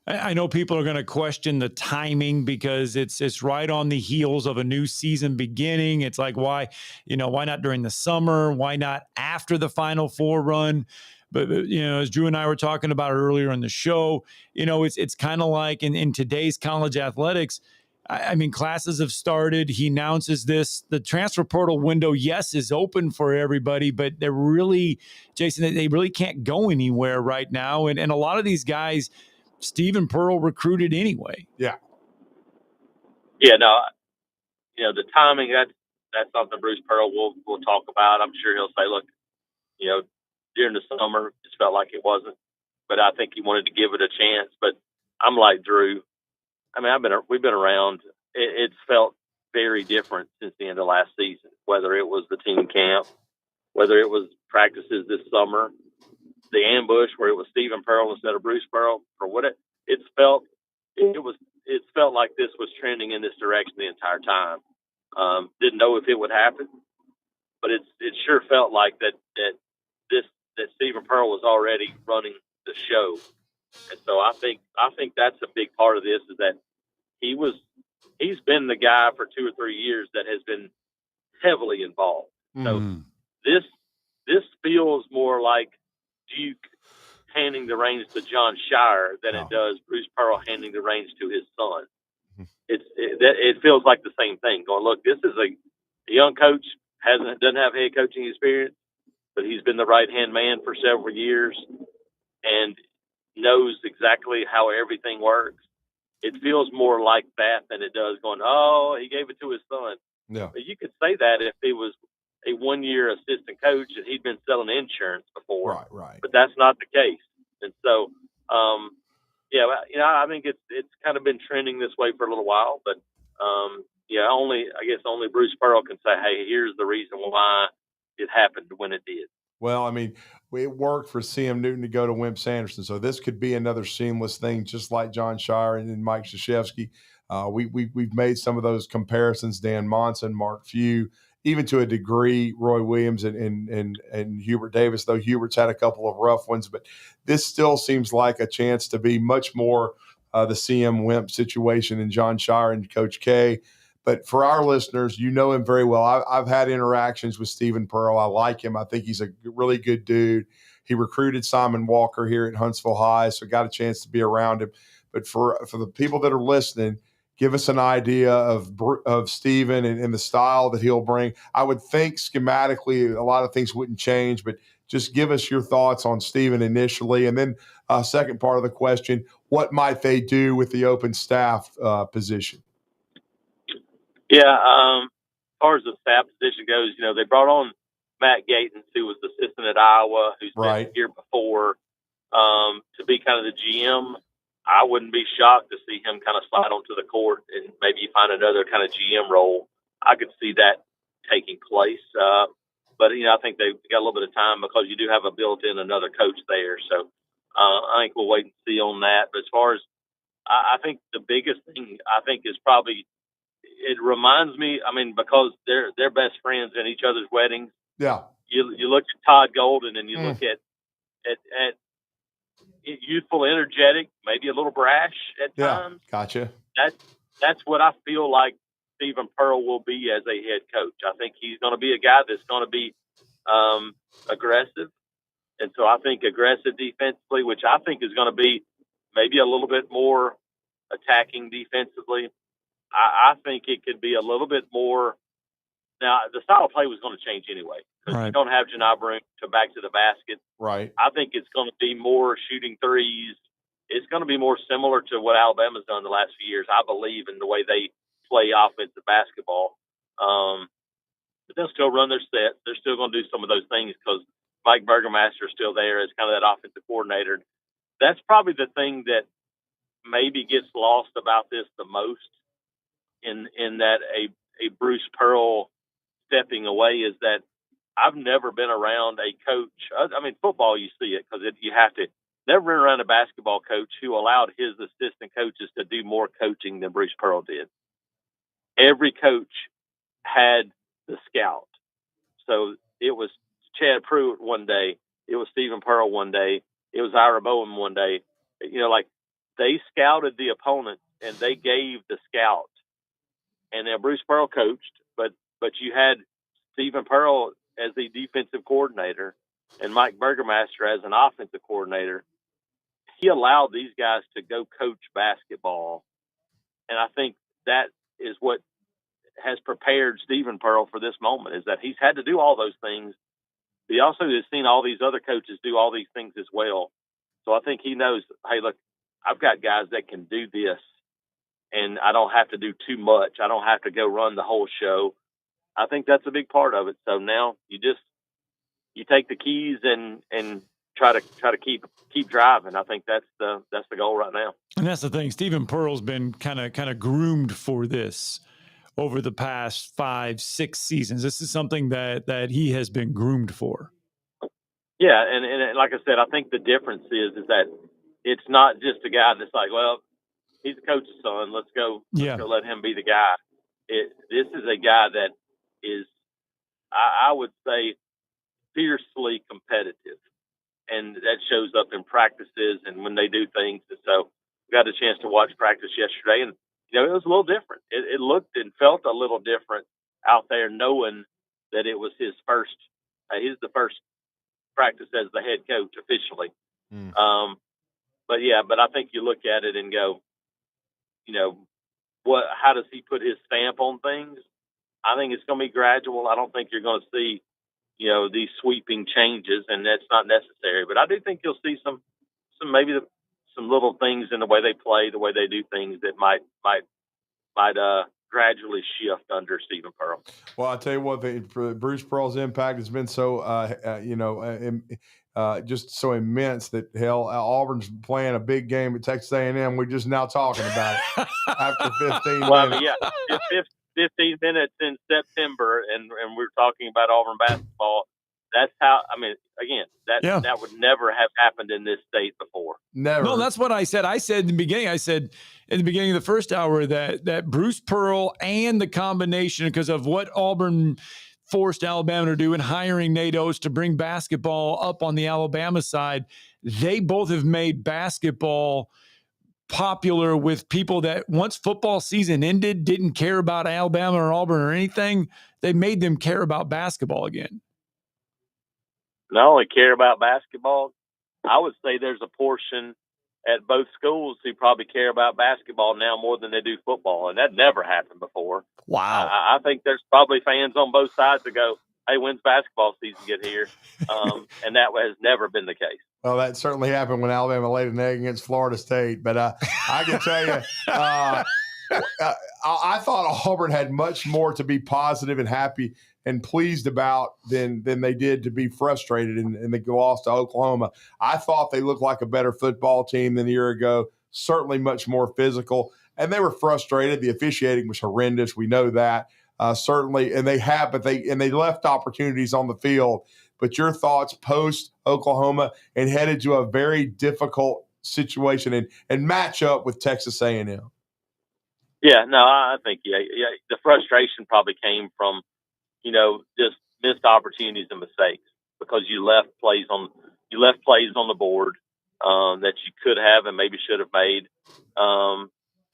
Speaker 5: I know people are going to question the timing because it's right on the heels of a new season beginning. It's like, why not during the summer? Why not after the Final Four run? But as Drew and I were talking about earlier in the show, it's kind of like in today's college athletics. I mean, classes have started. He announces this. The transfer portal window, yes, is open for everybody, but they're really, Jason, they really can't go anywhere right now. And a lot of these guys, Stephen Pearl recruited anyway.
Speaker 11: Yeah.
Speaker 12: Yeah, no, the timing, that's something Bruce Pearl will talk about. I'm sure he'll say, look, during the summer, it just felt like it wasn't, but I think he wanted to give it a chance. But I'm like Drew. I mean, we've been around. It's felt very different since the end of last season, whether it was the team camp, whether it was practices this summer, the ambush where it was Stephen Pearl instead of Bruce Pearl, or what it felt like this was trending in this direction the entire time. Didn't know if it would happen, but it sure felt like that Stephen Pearl was already running the show. And so I think that's a big part of this, is that he's been the guy for 2 or 3 years that has been heavily involved. So this feels more like Duke handing the reins to John Shire than it does Bruce Pearl handing the reins to his son. It feels like the same thing. Going, look, this is a young coach, doesn't have head coaching experience, but he's been the right-hand man for several years and knows exactly how everything works. It feels more like that than it does going, oh, he gave it to his son.
Speaker 11: Yeah.
Speaker 12: But you could say that if he was a 1-year assistant coach and he'd been selling insurance before.
Speaker 11: Right.
Speaker 12: But that's not the case. And so, I think it's kind of been trending this way for a little while. But, only Bruce Pearl can say, hey, here's the reason why it happened when it did.
Speaker 11: Well, I mean, it worked for CM Newton to go to Wimp Sanderson, so this could be another seamless thing, just like John Shire and Mike Krzyzewski. We've made some of those comparisons: Dan Monson, Mark Few, even to a degree, Roy Williams and Hubert Davis. Though Hubert's had a couple of rough ones, but this still seems like a chance to be much more the CM Wimp situation and John Shire and Coach K. But for our listeners, you know him very well. I've had interactions with Stephen Pearl. I like him. I think he's a really good dude. He recruited Simon Walker here at Huntsville High, so got a chance to be around him. But for the people that are listening, give us an idea of Stephen and the style that he'll bring. I would think schematically a lot of things wouldn't change, but just give us your thoughts on Stephen initially. And then second part of the question, what might they do with the open staff position?
Speaker 12: Yeah, as far as the staff position goes, they brought on Matt Gatens, who was the assistant at Iowa, who's been here before, to be kind of the GM. I wouldn't be shocked to see him kind of slide onto the court and maybe find another kind of GM role. I could see that taking place. But I think they've got a little bit of time because you do have a built-in another coach there. So I think we'll wait and see on that. But as far as I think the biggest thing is probably, it reminds me, because they're best friends in each other's weddings.
Speaker 11: Yeah.
Speaker 12: You look at Todd Golden and you look at youthful, energetic, maybe a little brash at times.
Speaker 11: Gotcha.
Speaker 12: That's what I feel like Stephen Pearl will be as a head coach. I think he's going to be a guy that's going to be aggressive. And so I think aggressive defensively, which I think is going to be maybe a little bit more attacking defensively. I think it could be a little bit more. Now, the style of play was going to change anyway because you don't have Ginobili to back to the basket.
Speaker 11: Right.
Speaker 12: I think it's going to be more shooting threes. It's going to be more similar to what Alabama's done the last few years, I believe, in the way they play offensive basketball. But they'll still run their sets. They're still going to do some of those things because Mike Burgermaster is still there as kind of that offensive coordinator. That's probably the thing that maybe gets lost about this the most in that a Bruce Pearl stepping away is that I've never been around a coach. I mean, football, you see it because you have to. Never been around a basketball coach who allowed his assistant coaches to do more coaching than Bruce Pearl did. Every coach had the scout. So it was Chad Pruitt one day. It was Stephen Pearl one day. It was Ira Bowen one day. Like they scouted the opponent and they gave the scout. And then Bruce Pearl coached, but you had Stephen Pearl as the defensive coordinator and Mike Burgermaster as an offensive coordinator. He allowed these guys to go coach basketball. And I think that is what has prepared Stephen Pearl for this moment, is that he's had to do all those things. But he also has seen all these other coaches do all these things as well. So I think he knows, hey, look, I've got guys that can do this, and I don't have to do too much. I don't have to go run the whole show. I think that's a big part of it. So now you take the keys and try to keep driving. I think that's the goal right now.
Speaker 5: And that's the thing. Stephen Pearl's been kind of groomed for this over the past 5-6 seasons. This is something that he has been groomed for.
Speaker 12: Yeah, and like I said, I think the difference is that it's not just a guy that's like, well, he's the coach's son. Let's go let him be the guy. This is a guy that is, I would say, fiercely competitive. And that shows up in practices and when they do things. And so we got a chance to watch practice yesterday, and it was a little different. It looked and felt a little different out there, knowing that it was his first. He's the first practice as the head coach officially. But I think you look at it and go, how does he put his stamp on things? I think it's going to be gradual. I don't think you're going to see, these sweeping changes, and that's not necessary. But I do think you'll see some little things in the way they play, the way they do things that might gradually shift under Stephen Pearl.
Speaker 11: Well, I tell you what, Bruce Pearl's impact has been so, just so immense that Auburn's playing a big game at Texas A&M. We're just now talking about it after 15 minutes.
Speaker 12: 15 minutes in September, and we're talking about Auburn basketball. That's how. I mean, again, that would never have happened in this state before.
Speaker 11: Never.
Speaker 5: No, that's what I said. I said in the beginning. I said in the beginning of the first hour that Bruce Pearl and the combination, because of what Auburn forced Alabama to do in hiring Nate Oates to bring basketball up on the Alabama side, they both have made basketball popular with people that once football season ended didn't care about Alabama or Auburn or anything. They made them care about basketball again.
Speaker 12: Not only care about basketball, I would say there's a portion at both schools who probably care about basketball now more than they do football, and that never happened before.
Speaker 5: Wow.
Speaker 12: I think there's probably fans on both sides that go, hey, when's basketball season get here? And that has never been the case.
Speaker 11: Well, that certainly happened when Alabama laid an egg against Florida State. But I can tell you, I thought Auburn had much more to be positive and happy and pleased about than they did to be frustrated and they lost to Oklahoma. I thought they looked like a better football team than a year ago, certainly much more physical. And they were frustrated. The officiating was horrendous. We know that. Certainly, and they left opportunities on the field. But your thoughts post Oklahoma and headed to a very difficult situation and match up with Texas A&M.
Speaker 12: Yeah, no, I think the frustration probably came from just missed opportunities and mistakes because you left plays on the board that you could have and maybe should have made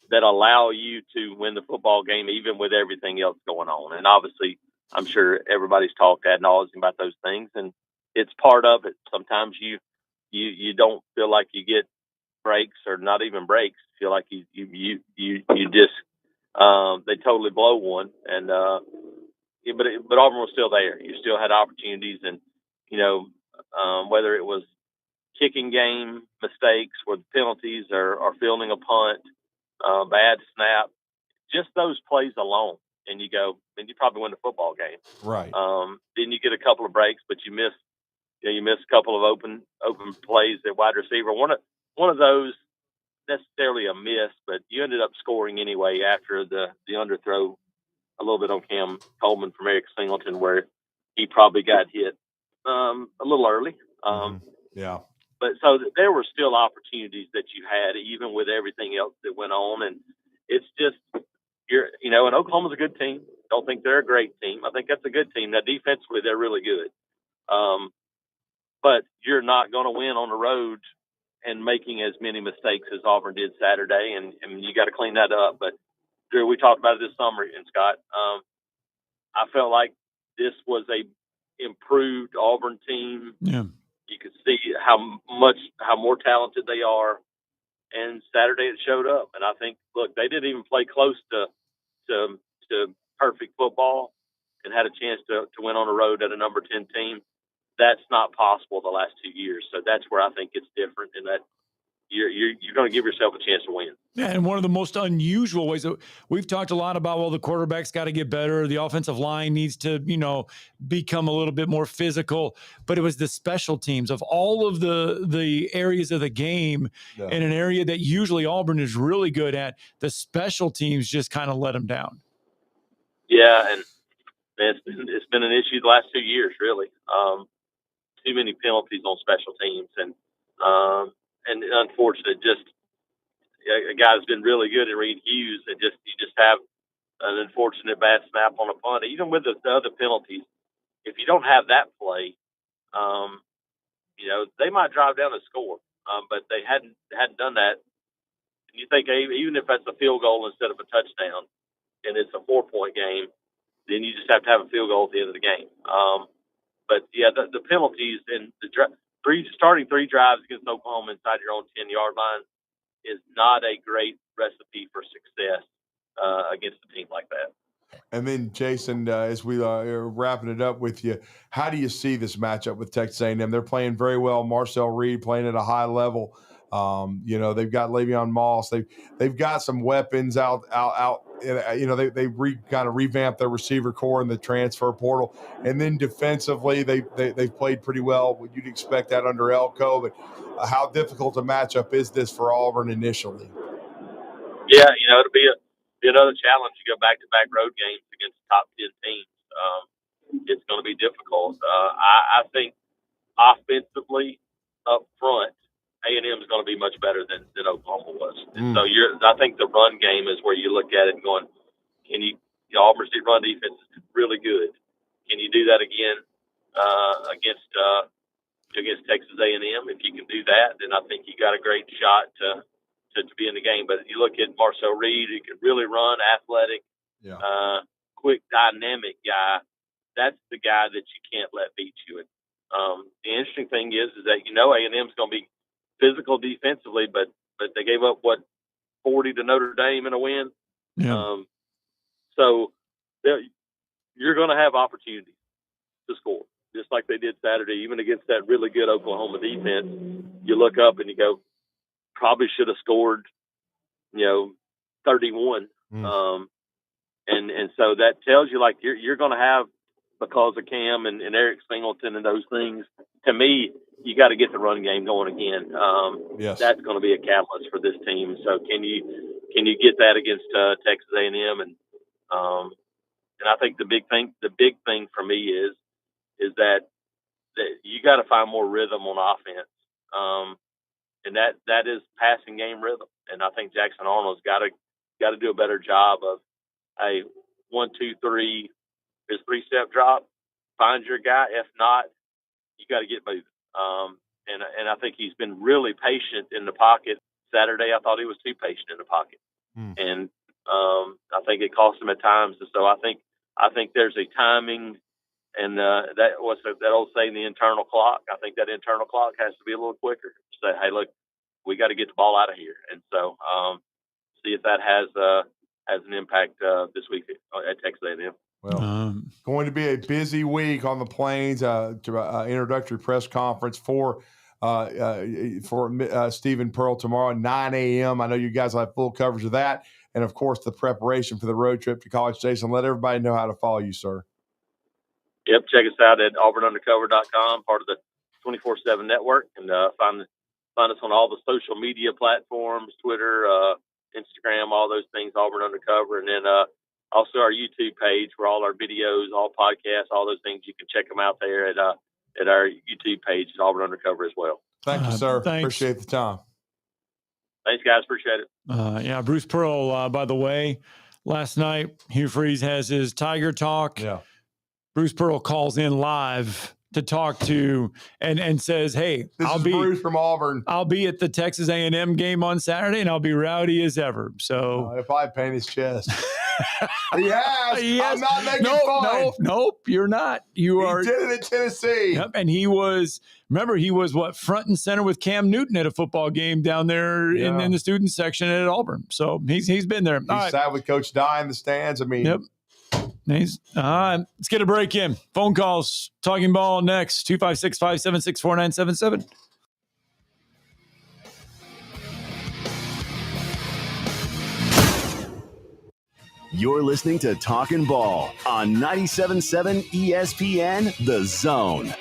Speaker 12: that allow you to win the football game even with everything else going on. And obviously, I'm sure everybody's talked ad nauseum about those things, and it's part of it. Sometimes you don't feel like you get breaks or not even breaks. Feel like you just they totally blow one, and but Auburn was still there. You still had opportunities, and whether it was kicking game mistakes with penalties or fielding a punt, bad snap, just those plays alone, and you go, and you probably win the football game.
Speaker 11: Right.
Speaker 12: Then you get a couple of breaks, but you miss a couple of open plays at wide receiver. One of those necessarily a miss, but you ended up scoring anyway after the underthrow a little bit on Cam Coleman from Eric Singleton, where he probably got hit a little early.
Speaker 11: Yeah.
Speaker 12: But so there were still opportunities that you had, even with everything else that went on. And it's just, and Oklahoma's a good team. Don't think they're a great team. I think that's a good team. Now, defensively, they're really good. But you're not going to win on the road and making as many mistakes as Auburn did Saturday. And you got to clean that up. But, Drew, we talked about it this summer, and Scott, I felt like this was a improved Auburn team.
Speaker 5: Yeah.
Speaker 12: You could see how more talented they are, and Saturday it showed up. And I think, look, they didn't even play close to perfect football, and had a chance to win on the road at a number 10 team. That's not possible the last 2 years. So that's where I think it's different, in that you're going to give yourself a chance to win.
Speaker 5: Yeah, and one of the most unusual ways that we've talked a lot about, well, the quarterback's got to get better. The offensive line needs to, become a little bit more physical. But it was the special teams of all of the areas of the game, in an area that usually Auburn is really good at. The special teams just kind of let them down.
Speaker 12: Yeah, and it's been an issue the last 2 years, really. Too many penalties on special teams, and unfortunate. Just a guy that's been really good at Reed Hughes, and you just have an unfortunate bad snap on a punt. Even with the other penalties, if you don't have that play, they might drive down and score, but they hadn't done that. And you think, even if that's a field goal instead of a touchdown, and it's a 4-point game, then you just have to have a field goal at the end of the game. But yeah, the penalties and starting 3 drives against Oklahoma inside your own 10-yard line is not a great recipe for success against a team like that.
Speaker 11: And then, Jason, as we are wrapping it up with you, how do you see this matchup with Texas A&M? They're playing very well. Marcel Reed playing at a high level. They've got Le'Veon Moss. They've got some weapons out. They kind of revamped their receiver core in the transfer portal, and then defensively they've played pretty well. You'd expect that under Elko, but how difficult a matchup is this for Auburn initially?
Speaker 12: Yeah, it'll be another challenge. You go back-to-back road games against top 10 teams. It's going to be difficult. I think offensively up front, A&M is going to be much better than Oklahoma was. And so I think the run game is where you look at it going, Auburn's run defense is really good. Can you do that again against Texas A&M? If you can do that, then I think you got a great shot to be in the game. But you look at Marcel Reed, who can really run, athletic, quick, dynamic guy. That's the guy that you can't let beat you. And the interesting thing is that A&M's going to be physical defensively, but they gave up 40 to Notre Dame in a win.
Speaker 5: Yeah.
Speaker 12: So you're going to have opportunities to score, just like they did Saturday, even against that really good Oklahoma defense. You look up and you go, probably should have scored, 31. And so that tells you, like, you're going to have, because of Cam and Eric Singleton and those things. To me, you got to get the run game going again.
Speaker 11: Yes.
Speaker 12: That's going to be a catalyst for this team. So can you get that against Texas A&M? And I think the big thing for me is that you got to find more rhythm on offense. And that is passing game rhythm. And I think Jackson Arnold's got to do a better job of a 1, 2, 3, his 3-step drop, find your guy. If not, you got to get moving. And I think he's been really patient in the pocket. Saturday, I thought he was too patient in the pocket, and I think it cost him at times. And so I think there's a timing, and that old saying, the internal clock. I think that internal clock has to be a little quicker. Say, hey, look, we we got to get the ball out of here. And so see if that has an impact this week at Texas A&M.
Speaker 11: Well, going to be a busy week on the Plains. Introductory press conference for Stephen Pearl tomorrow at 9 a.m. I know you guys will have full coverage of that. And, of course, the preparation for the road trip to College Station. Let everybody know how to follow you, sir.
Speaker 12: Yep, check us out at auburnundercover.com, part of the 24/7 network, and find us on all the social media platforms, Twitter, Instagram, all those things, Auburn Undercover, and then also our YouTube page where all our videos, all podcasts, all those things, you can check them out there at our YouTube page at Auburn Undercover as well.
Speaker 11: Thank you, sir.
Speaker 5: Thanks.
Speaker 11: Appreciate the time.
Speaker 12: Thanks, guys. Appreciate it.
Speaker 5: Yeah, Bruce Pearl, by the way, last night, Hugh Freeze has his Tiger Talk.
Speaker 11: Yeah.
Speaker 5: Bruce Pearl calls in live to talk to and says, "Hey,
Speaker 11: This is Bruce from Auburn.
Speaker 5: I'll be at the Texas A&M game on Saturday, and I'll be rowdy as ever." So
Speaker 11: if I paint his chest, he has. I'm not making fun.
Speaker 5: Nope, you're not. He
Speaker 11: did it in Tennessee.
Speaker 5: Yep, and he was front and center with Cam Newton at a football game down there in the student section at Auburn. So he's been there.
Speaker 11: He sat with Coach Dye in the stands. I mean,
Speaker 5: yep. Let's get a break in. Phone calls, Talking Ball next, 256-576-4977.
Speaker 4: You're listening to Talkin' Ball on 97.7 ESPN, The Zone.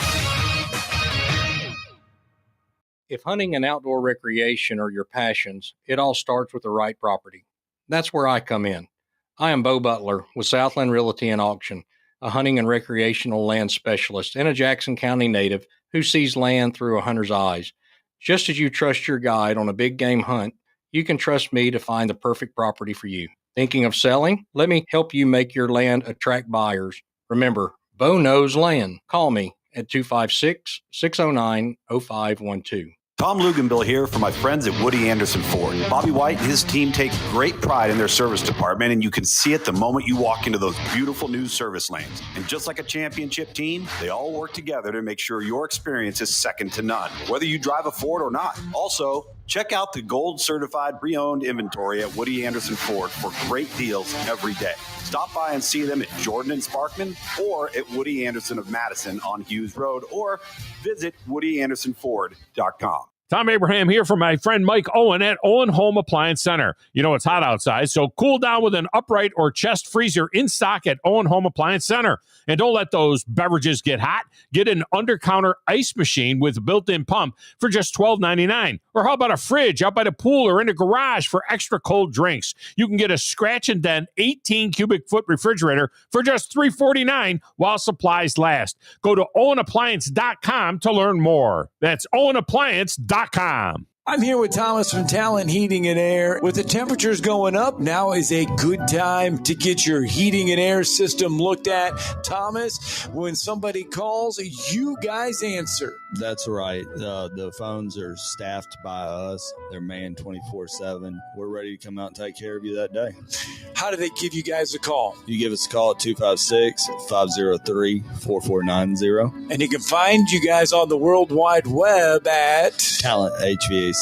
Speaker 14: If hunting and outdoor recreation are your passions, it all starts with the right property. That's where I come in. I am Bo Butler with Southland Realty and Auction, a hunting and recreational land specialist and a Jackson County native who sees land through a hunter's eyes. Just as you trust your guide on a big game hunt, you can trust me to find the perfect property for you. Thinking of selling? Let me help you make your land attract buyers. Remember, Bo knows land. Call me at 256-609-0512.
Speaker 15: Tom Luganbill here for my friends at Woody Anderson Ford. Bobby White and his team take great pride in their service department, and you can see it the moment you walk into those beautiful new service lanes. And just like a championship team, they all work together to make sure your experience is second to none, whether you drive a Ford or not. Also, check out the gold certified pre-owned inventory at Woody Anderson Ford for great deals every day. Stop by and see them at Jordan and Sparkman or at Woody Anderson of Madison on Hughes Road, or visit WoodyAndersonFord.com.
Speaker 22: Tom Abraham here for my friend Mike Owen at Owen Home Appliance Center. You know it's hot outside, so cool down with an upright or chest freezer in stock at Owen Home Appliance Center. And don't let those beverages get hot. Get an under-counter ice machine with a built-in pump for just $12.99. Or how about a fridge out by the pool or in the garage for extra cold drinks? You can get a scratch and dent 18 cubic foot refrigerator for just $3.49 while supplies last. Go to OwenAppliance.com to learn more. That's OwenAppliance.com.
Speaker 5: I'm here with Thomas from Talent Heating and Air. With the temperatures going up, now is a good time to get your heating and air system looked at. Thomas, when somebody calls, you guys answer.
Speaker 16: That's right. The phones are staffed by us. They're manned 24/7. We're ready to come out and take care of you that day.
Speaker 5: How do they give you guys a call?
Speaker 16: You give us a call at 256-503-4490.
Speaker 5: And you can find you guys on the World Wide Web at
Speaker 16: TalentHVAC.com.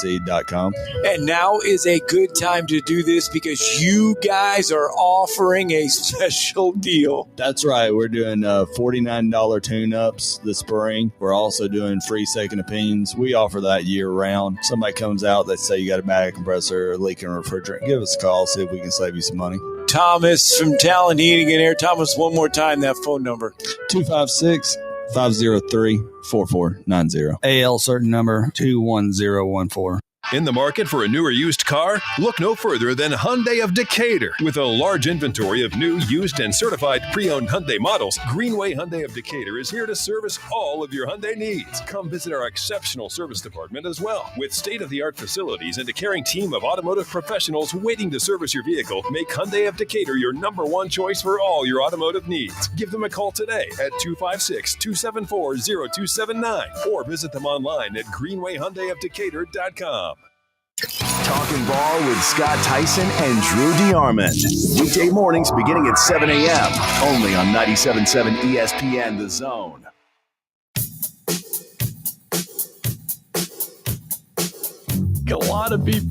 Speaker 5: And now is a good time to do this because you guys are offering a special deal.
Speaker 16: That's right. We're doing $49 tune-ups this spring. We're also doing free second opinions. We offer that year-round. Somebody comes out, they say you got a bad compressor or leaking refrigerant. Give us a call, see if we can save you some money.
Speaker 5: Thomas from Talent Heating and Air. Thomas, one more time, that phone number.
Speaker 16: 256-503-4490. AL certain number 21014.
Speaker 17: In the market for a new or used car? Look no further than Hyundai of Decatur. With a large inventory of new, used, and certified pre-owned Hyundai models, Greenway Hyundai of Decatur is here to service all of your Hyundai needs. Come visit our exceptional service department as well. With state-of-the-art facilities and a caring team of automotive professionals waiting to service your vehicle, make Hyundai of Decatur your number one choice for all your automotive needs. Give them a call today at 256-274-0279 or visit them online at greenwayhyundaiofdecatur.com.
Speaker 4: Talking Ball with Scott Tyson and Drew DeArmond. Weekday mornings beginning at 7 a.m. Only on 97.7 ESPN The Zone.
Speaker 5: a lot of people.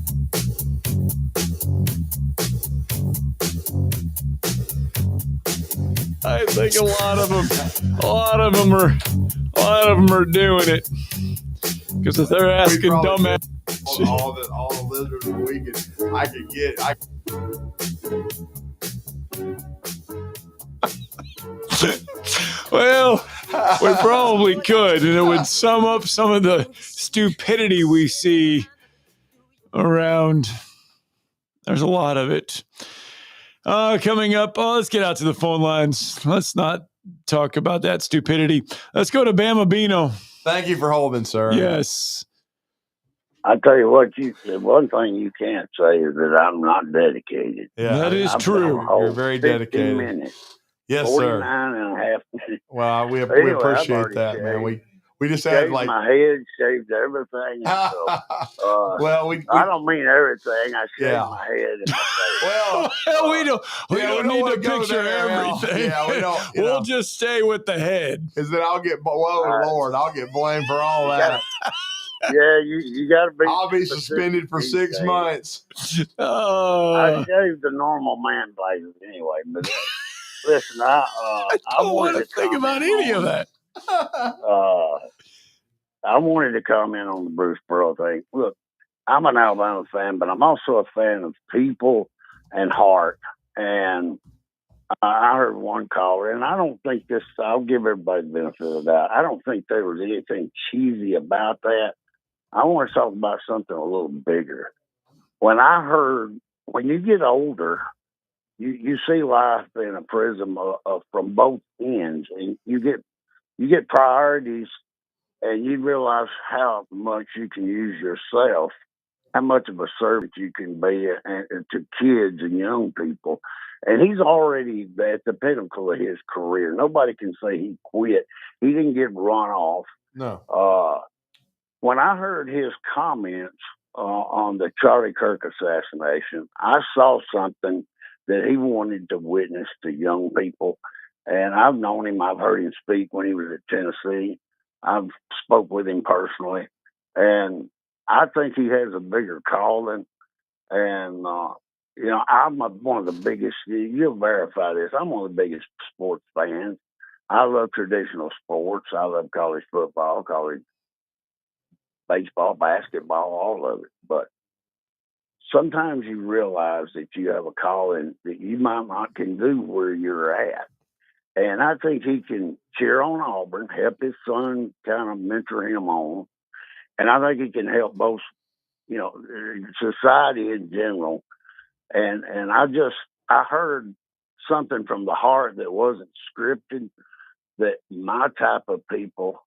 Speaker 5: I think a lot of them are doing it because if they're asking dumbass
Speaker 11: all the lizards I could get.
Speaker 5: Well, we probably could, and it would sum up some of the stupidity we see around. There's a lot of it. Coming up, let's get out to the phone lines. Let's not talk about that stupidity. Let's go to Bama Bino.
Speaker 11: Thank you for holding, sir.
Speaker 5: Yes.
Speaker 18: I tell you what, the one thing you can't say is that I'm not dedicated.
Speaker 11: Yeah,
Speaker 5: that is true.
Speaker 11: You're very dedicated.
Speaker 18: Minutes,
Speaker 11: yes,
Speaker 18: 49
Speaker 11: sir.
Speaker 18: and a half minutes.
Speaker 11: Well, we
Speaker 18: Anyway,
Speaker 11: appreciate that, man. We just had
Speaker 18: shaved my head, shaved everything. So,
Speaker 11: well,
Speaker 18: I don't mean everything. I shaved my head and my face.
Speaker 11: Well,
Speaker 5: we don't need to picture everything.
Speaker 11: Yeah, we don't.
Speaker 5: We'll just stay with the head.
Speaker 11: Because then I'll get Lord, I'll get blamed for all that.
Speaker 18: Yeah, you got to be.
Speaker 11: I'll be suspended for 6 months.
Speaker 18: I shaved the normal man blazes anyway. But listen, I
Speaker 5: don't
Speaker 18: wanted
Speaker 5: want
Speaker 18: to
Speaker 5: to think about any of that.
Speaker 18: I wanted to comment on the Bruce Pearl thing. Look, I'm an Alabama fan, but I'm also a fan of people and heart. And I heard one caller, and I don't think this. I'll give everybody the benefit of the doubt. I don't think there was anything cheesy about that. I want to talk about something a little bigger. When you get older, you see life in a prism from both ends, and you get priorities, and you realize how much you can use yourself, how much of a servant you can be to kids and young people. And he's already at the pinnacle of his career. Nobody can say he quit. He didn't get run off.
Speaker 11: No.
Speaker 18: When I heard his comments on the Charlie Kirk assassination, I saw something that he wanted to witness to young people. And I've known him. I've heard him speak when he was at Tennessee. I've spoke with him personally. And I think he has a bigger calling. And, I'm one of the biggest, you'll verify this, I'm one of the biggest sports fans. I love traditional sports. I love college football, college baseball, basketball, all of it. But sometimes you realize that you have a calling that you might not can do where you're at. And I think he can cheer on Auburn, help his son kind of mentor him on. And I think he can help both, society in general. And I heard something from the heart that wasn't scripted that my type of people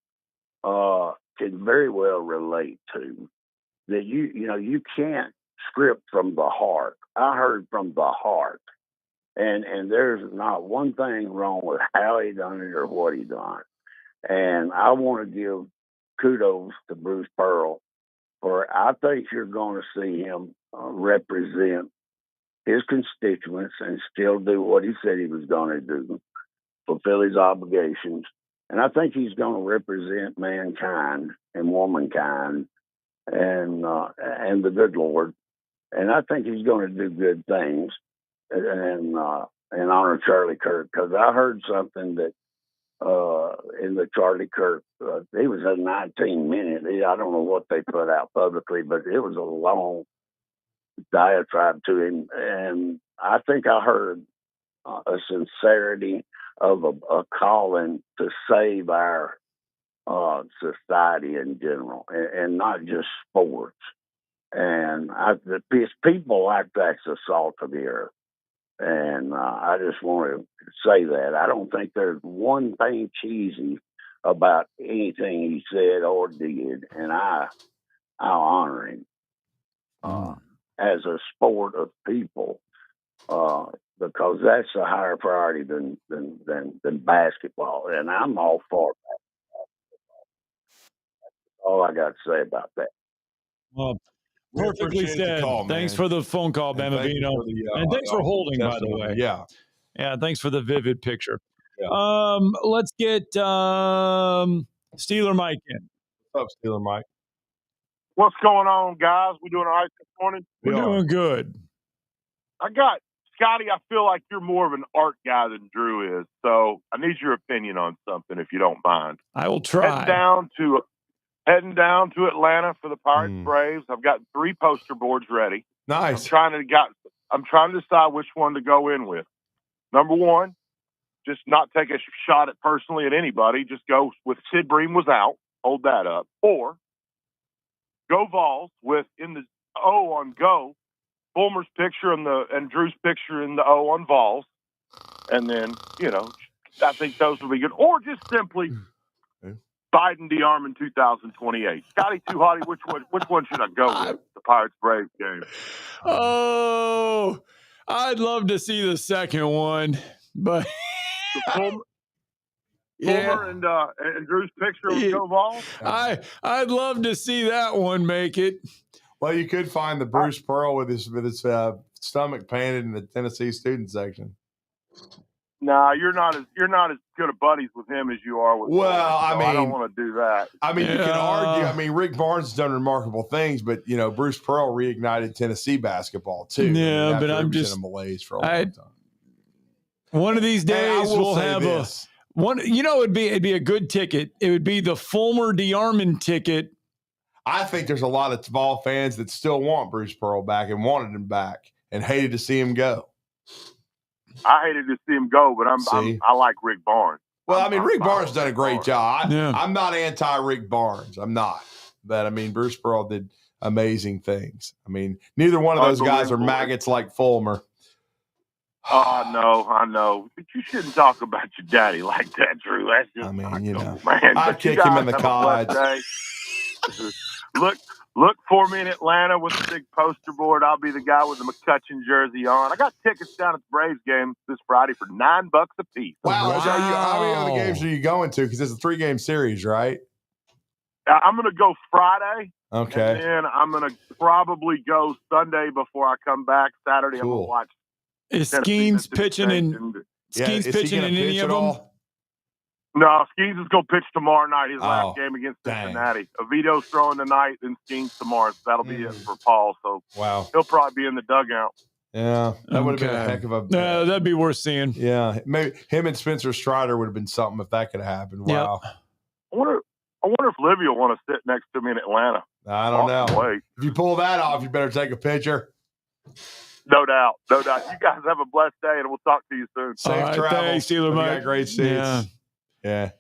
Speaker 18: can very well relate to. That you can't script from the heart. I heard from the heart. And there's not one thing wrong with how he done it or what he done. And I want to give kudos to Bruce Pearl for, I think you're going to see him represent his constituents and still do what he said he was going to do, fulfill his obligations. And I think he's going to represent mankind and womankind and the good Lord. And I think he's going to do good things and honor Charlie Kirk, because I heard something that in the Charlie Kirk, he was a 19-minute. I don't know what they put out publicly, but it was a long diatribe to him. And I think I heard a sincerity of a calling to save our society in general, and not just sports. And people like that's the salt of the earth. And I just want to say that. I don't think there's one thing cheesy about anything he said or did, and I'll honor him as a sport of people, because that's a higher priority than basketball. And I'm all for that. That's all I got to say about that.
Speaker 5: Well, perfectly said. Thanks for the phone call, Bamavino. And thanks for holding, by the way.
Speaker 11: Yeah.
Speaker 5: Yeah, thanks for the vivid picture. Yeah. Let's get Steeler Mike in.
Speaker 11: What's up, Steeler Mike?
Speaker 19: What's going on, guys? We doing all right this morning?
Speaker 5: We're doing good.
Speaker 19: I got Scotty. I feel like you're more of an art guy than Drew is, so I need your opinion on something, if you don't mind.
Speaker 5: I will try.
Speaker 19: Heading down to Atlanta for the Pirates Braves. I've got 3 poster boards ready.
Speaker 11: Nice.
Speaker 19: I'm trying to decide which one to go in with. Number 1, just not take a shot at personally at anybody. Just go with Sid Bream was out. Hold that up. Or go Vols with in the O on go, Fulmer's picture and Drew's picture in the O on Vols. And then, I think those will be good. Or just simply Biden DeArmond 2028. Scotty Too Hotty, which one should I go with? The Pirates Braves game.
Speaker 5: Oh, I'd love to see the second one, but
Speaker 19: Fulmer and Drew's picture on Go Vols.
Speaker 5: I'd love to see that one make it.
Speaker 11: Well, you could find the Bruce Pearl with his stomach painted in the Tennessee student section.
Speaker 19: Nah, you're not as good of buddies with him as you are with.
Speaker 11: Well,
Speaker 19: Fulmer, so I don't want to do that.
Speaker 11: I mean, you can argue. I mean, Rick Barnes has done remarkable things, but Bruce Pearl reignited Tennessee basketball too.
Speaker 5: Yeah, but I'm just
Speaker 11: a malaise for a long time.
Speaker 5: One of these days we'll have one. It'd be a good ticket. It would be the Fulmer DeArmond ticket.
Speaker 11: I think there's a lot of Vol fans that still want Bruce Pearl back and wanted him back and hated to see him go.
Speaker 19: I hated to see him go, but I like Rick Barnes.
Speaker 11: Well, I mean, Rick Barnes done a great job. I'm not anti-Rick Barnes. I'm not. But, I mean, Bruce Pearl did amazing things. I mean, neither one of those guys are maggots like Fulmer.
Speaker 19: Oh, no, I know. But you shouldn't talk about your daddy like that, Drew. That's just man.
Speaker 11: I'd kick him in the cods.
Speaker 19: Look for me in Atlanta with a big poster board. I'll be the guy with the McCutcheon jersey on. I got tickets down at the Braves game this Friday for $9 a piece.
Speaker 11: Wow. How many other games are you going to? Because it's a 3-game series, right?
Speaker 19: I'm going to go Friday.
Speaker 11: Okay.
Speaker 19: And then I'm going to probably go Sunday before I come back. Saturday, I'm going to watch.
Speaker 5: Is Skeens pitching in any of them?
Speaker 19: No, Skeens is going to pitch tomorrow night, his last game against Cincinnati. Oviedo's throwing tonight, then Skeens tomorrow. So that'll be it for Paul. So he'll probably be in the dugout.
Speaker 11: Yeah, that would have been a heck of a.
Speaker 5: No, that'd be worth seeing.
Speaker 11: Yeah, maybe him and Spencer Strider would have been something if that could have happened. Wow.
Speaker 19: Yep. I wonder if Livy will want to sit next to me in Atlanta.
Speaker 11: I don't know. If you pull that off, you better take a picture.
Speaker 19: No doubt. You guys have a blessed day, and we'll talk to you soon.
Speaker 11: Safe travel.
Speaker 5: Thanks, Steeler Mike.
Speaker 11: Great seats. Yeah.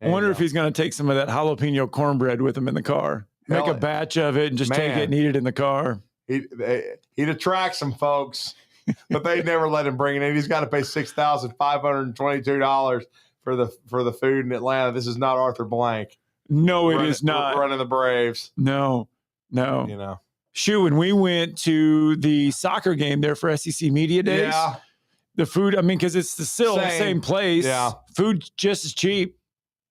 Speaker 5: I wonder if he's going to take some of that jalapeno cornbread with him in the car. Make a batch of it and just take it and eat it in the car.
Speaker 11: He'd attract some folks, but they'd never let him bring it in. He's got to pay $6,522 for the food in Atlanta. This is not Arthur Blank.
Speaker 5: No, it is not.
Speaker 11: Running the Braves.
Speaker 5: No. Shoot, when we went to the soccer game there for SEC Media Days, the food, because it's the same place.
Speaker 11: Yeah.
Speaker 5: Food just as cheap.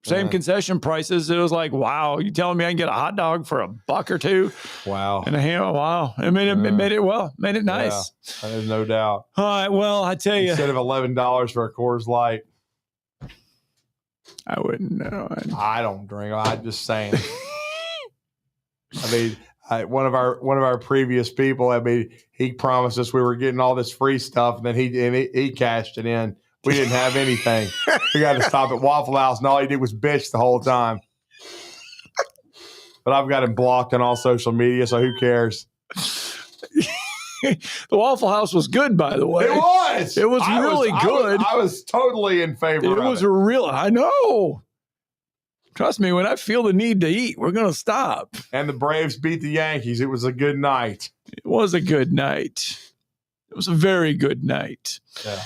Speaker 5: Same concession prices. It was like, wow, you telling me I can get a hot dog for $1 or $2?
Speaker 11: Wow.
Speaker 5: And a ham, wow. It made it made it nice.
Speaker 11: Yeah, there's no doubt.
Speaker 5: All right, well, I tell you.
Speaker 11: Instead of $11 for a Coors Light.
Speaker 5: I wouldn't know.
Speaker 11: I don't drink. I'm just saying. One of our previous people, he promised us we were getting all this free stuff, and then he cashed it in. We didn't have anything. We got to stop at Waffle House, and all he did was bitch the whole time. But I've got him blocked on all social media, so who cares?
Speaker 5: The Waffle House was good, by the way.
Speaker 11: It was.
Speaker 5: It was really good.
Speaker 11: I was totally in favor of it.
Speaker 5: It was real. I know. Trust me, when I feel the need to eat, we're going to stop.
Speaker 11: And the Braves beat the Yankees. It was a good night.
Speaker 5: It was a good night. It was a very good night.
Speaker 11: Yeah.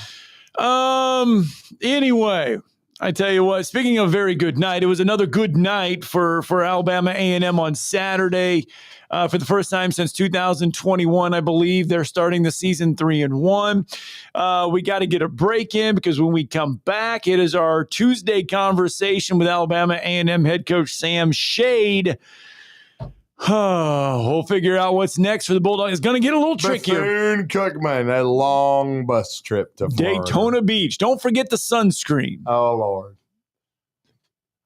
Speaker 5: Anyway, I tell you what, speaking of very good night, it was another good night for Alabama A&M on Saturday. For the first time since 2021, I believe they're starting the season 3-1. We got to get a break in because when we come back, it is our Tuesday conversation with Alabama A&M head coach Sam Shade. We'll figure out what's next for the Bulldogs. It's going to get a little trickier.
Speaker 11: Bethune-Cookman, a long bus trip to Florida.
Speaker 5: Daytona Beach. Don't forget the sunscreen.
Speaker 11: Oh, Lord.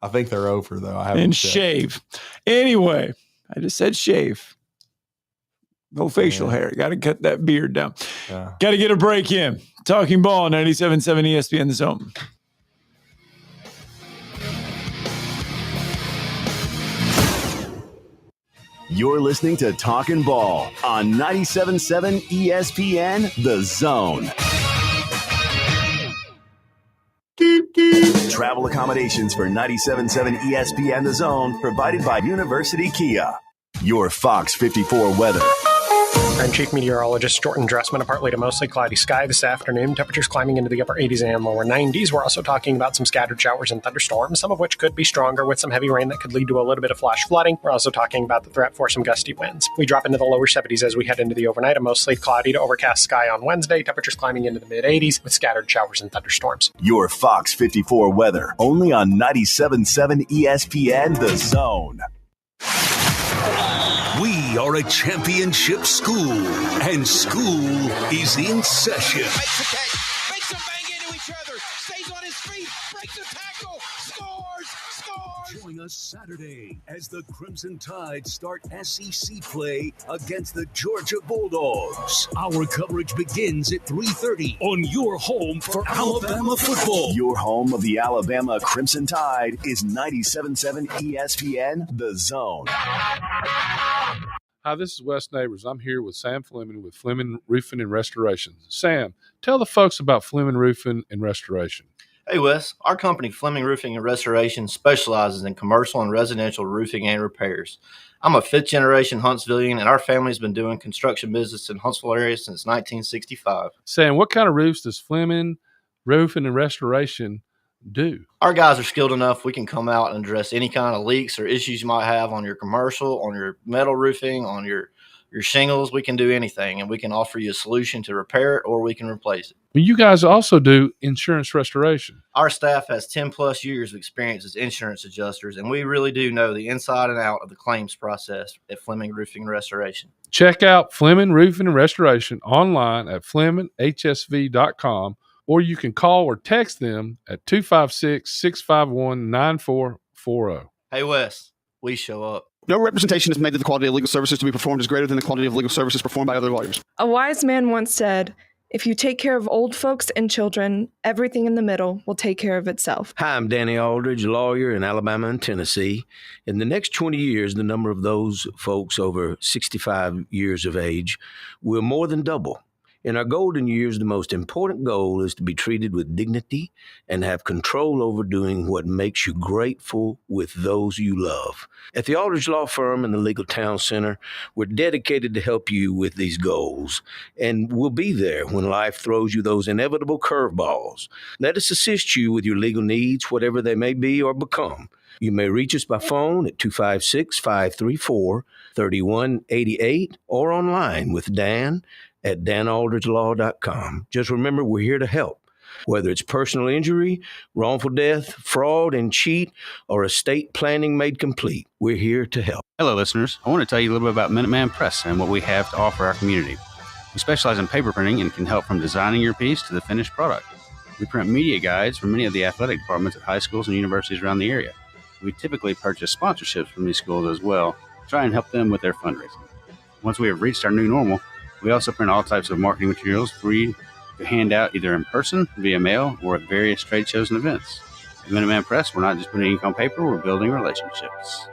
Speaker 11: I think they're over, though. I haven't checked.
Speaker 5: Shave. Anyway, I just said shave. No facial hair. Got to cut that beard down.
Speaker 11: Yeah.
Speaker 5: Got to get a break in. Talking Ball, 97.7 ESPN The Zone.
Speaker 4: You're listening to Talkin' Ball on 97.7 ESPN The Zone. Travel accommodations for 97.7 ESPN The Zone provided by University Kia. Your Fox 54 weather.
Speaker 20: I'm Chief Meteorologist Jordan Dressman. A partly to mostly cloudy sky this afternoon. Temperatures climbing into the upper 80s and lower 90s. We're also talking about some scattered showers and thunderstorms, some of which could be stronger with some heavy rain that could lead to a little bit of flash flooding. We're also talking about the threat for some gusty winds. We drop into the lower 70s as we head into the overnight. A mostly cloudy to overcast sky on Wednesday. Temperatures climbing into the mid 80s with scattered showers and thunderstorms.
Speaker 4: Your Fox 54 weather only on 97.7 ESPN The Zone.
Speaker 21: We are a championship school, and school is in session.
Speaker 23: Makes the catch, makes them bang into each other, stays on his feet, breaks a tackle, scores!
Speaker 21: Join us Saturday as the Crimson Tide start SEC play against the Georgia Bulldogs. Our coverage begins at 3:30 on your home for Alabama football.
Speaker 4: Your home of the Alabama Crimson Tide is 97.7 ESPN The Zone.
Speaker 24: Hi, this is Wes Neighbors. I'm here with Sam Fleming with Fleming Roofing and Restoration. Sam, tell the folks about Fleming Roofing and Restoration.
Speaker 25: Hey, Wes. Our company, Fleming Roofing and Restoration, specializes in commercial and residential roofing and repairs. I'm a fifth-generation Huntsvillian, and our family's been doing construction business in Huntsville area since 1965.
Speaker 24: Sam, what kind of roofs does Fleming Roofing and Restoration do?
Speaker 25: Our guys are skilled enough. We can come out and address any kind of leaks or issues you might have on your commercial, on your metal roofing, on your shingles. We can do anything, and we can offer you a solution to repair it, or we can replace it.
Speaker 24: You guys also do insurance restoration.
Speaker 25: Our staff has 10-plus years of experience as insurance adjusters, and we really do know the inside and out of the claims process at Fleming Roofing and Restoration.
Speaker 24: Check out Fleming Roofing and Restoration online at FlemingHSV.com, or you can call or text them at 256-651-9440.
Speaker 25: Hey, Wes, we show up.
Speaker 26: No representation is made that the quality of legal services to be performed is greater than the quality of legal services performed by other lawyers.
Speaker 27: A wise man once said, if you take care of old folks and children, everything in the middle will take care of itself.
Speaker 28: Hi, I'm Danny Aldridge, lawyer in Alabama and Tennessee. In the next 20 years, the number of those folks over 65 years of age will more than double. In our golden years, the most important goal is to be treated with dignity and have control over doing what makes you grateful with those you love. At the Aldridge Law Firm and the Legal Town Center, we're dedicated to help you with these goals, and we'll be there when life throws you those inevitable curveballs. Let us assist you with your legal needs, whatever they may be or become. You may reach us by phone at 256-534-3188 or online with Dan at danaldridgelaw.com. Just remember, we're here to help. Whether it's personal injury, wrongful death, fraud and cheat, or estate planning made complete, we're here to help.
Speaker 29: Hello, listeners. I want to tell you a little bit about Minuteman Press and what we have to offer our community. We specialize in paper printing and can help from designing your piece to the finished product. We print media guides for many of the athletic departments at high schools and universities around the area. We typically purchase sponsorships from these schools as well, try and help them with their fundraising. Once we have reached our new normal, we also print all types of marketing materials for you to hand out either in person, via mail, or at various trade shows and events. At Minuteman Press, we're not just putting ink on paper, we're building relationships.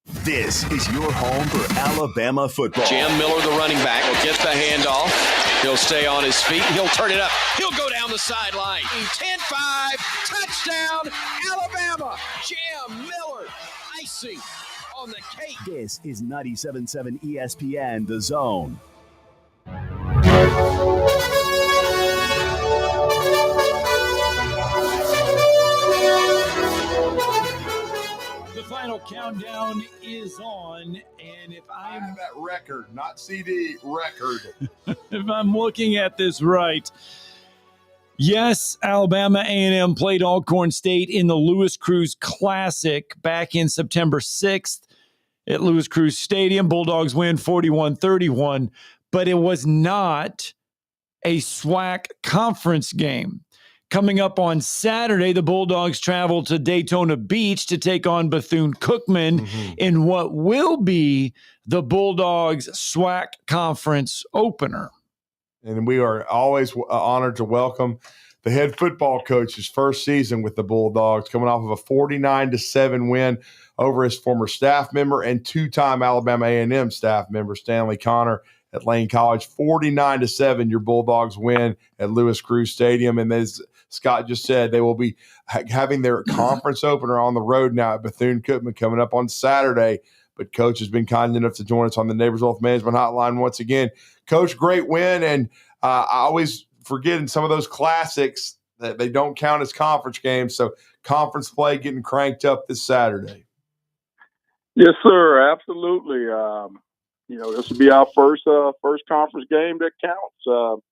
Speaker 4: This is your home for Alabama football.
Speaker 30: Jim Miller, the running back, will get the handoff. He'll stay on his feet. He'll turn it up. He'll go down the sideline. 10-5, touchdown, Alabama. Jim Miller, icing on the cake.
Speaker 4: This is 97.7 ESPN The Zone.
Speaker 5: The final countdown is on, and if
Speaker 11: I have that record, not CD, record.
Speaker 5: if I'm looking at this right, yes, Alabama A&M played Alcorn State in the Louis Cruz Classic back in September 6th at Louis Cruz Stadium. Bulldogs win 41-31, but it was not a SWAC conference game. Coming up on Saturday, the Bulldogs travel to Daytona Beach to take on Bethune-Cookman in what will be the Bulldogs SWAC Conference opener.
Speaker 11: And we are always honored to welcome the head football coach's first season with the Bulldogs, coming off of a 49-7 win over his former staff member and two-time Alabama A&M staff member, Stanley Connor, at Lane College. 49-7, your Bulldogs win at Lewis Cruz Stadium. And as Scott just said, they will be having their conference opener on the road now at Bethune-Cookman coming up on Saturday. But Coach has been kind enough to join us on the Neighbors Wealth Management Hotline once again. Coach, great win. And I always forget in some of those classics that they don't count as conference games. So conference play getting cranked up this Saturday.
Speaker 1: Yes, sir. Absolutely. This will be our first conference game that counts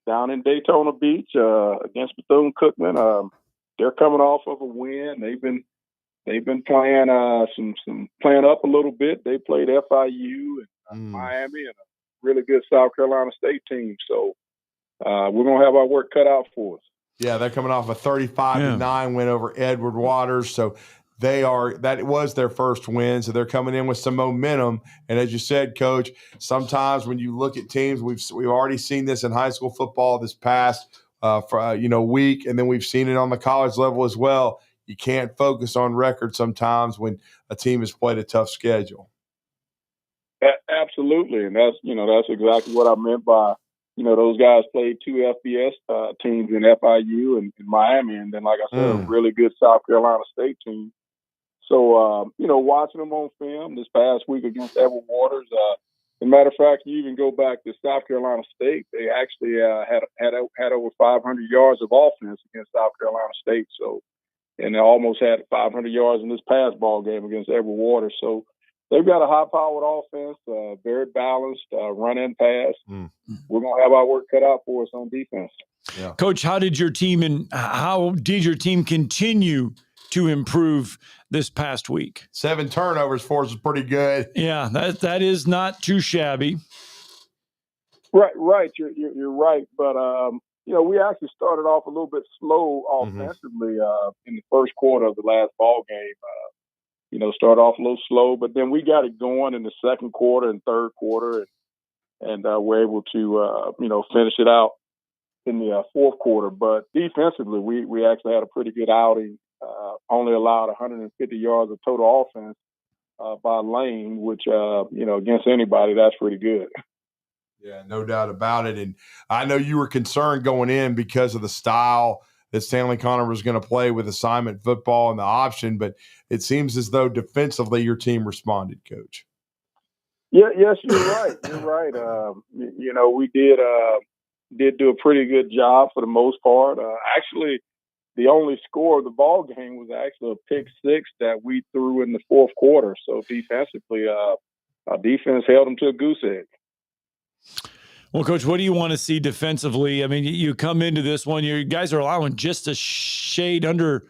Speaker 1: down in Daytona Beach against Bethune-Cookman. They're coming off of a win. They've been playing playing up a little bit. They played FIU and Miami and a really good South Carolina State team. So we're gonna have our work cut out for us.
Speaker 11: Yeah, they're coming off a 35-9 win over Edward Waters. So that was their first win. So they're coming in with some momentum. And as you said, Coach, sometimes when you look at teams, we've already seen this in high school football this past week, and then we've seen it on the college level as well. You can't focus on record sometimes when a team has played a tough schedule.
Speaker 1: Absolutely, and that's exactly what I meant by those guys played two FBS teams in FIU and in Miami, and then like I said, a really good South Carolina State team. So watching them on film this past week against Edward Waters. As a matter of fact, you even go back to South Carolina State. They actually had over 500 yards of offense against South Carolina State. So. And they almost had 500 yards in this past ball game against Edward Waters. So they've got a high-powered offense, very balanced, run and pass. We're going to have our work cut out for us on defense.
Speaker 11: Yeah.
Speaker 5: Coach, how did your team continue to improve this past week?
Speaker 11: 7 turnovers for us is pretty good.
Speaker 5: Yeah, that is not too shabby.
Speaker 1: Right. You're right. But, we actually started off a little bit slow offensively in the first quarter of the last ball game. Started off a little slow, but then we got it going in the second quarter and third quarter, and we're able to, finish it out in the fourth quarter. But defensively, we actually had a pretty good outing. Only allowed 150 yards of total offense by Lane, which, against anybody, that's pretty good.
Speaker 11: Yeah, no doubt about it. And I know you were concerned going in because of the style that Stanley Connor was going to play with assignment football and the option, but it seems as though defensively your team responded, Coach.
Speaker 1: Yeah, yes, you're right. You're right. We did do a pretty good job for the most part. Actually, the only score of the ball game was actually a pick six that we threw in the fourth quarter. So defensively, our defense held them to a goose egg.
Speaker 5: Well, Coach, what do you want to see defensively? I mean, you come into this one, you guys are allowing just a shade over,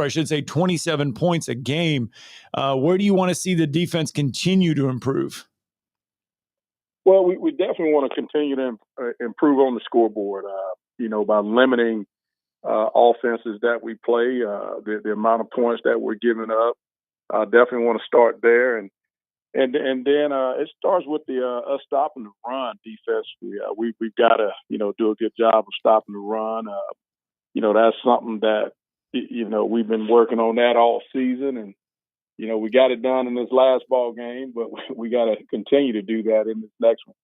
Speaker 5: I should say, 27 points a game. Where do you want to see the defense continue to improve?
Speaker 1: Well, we definitely want to continue to improve on the scoreboard, by limiting offenses that we play, the amount of points that we're giving up. Definitely want to start there. And then it starts with us stopping the run defensively. We've got to, do a good job of stopping the run. That's something that, we've been working on that all season. And, we got it done in this last ball game, but we got to continue to do that in this next one.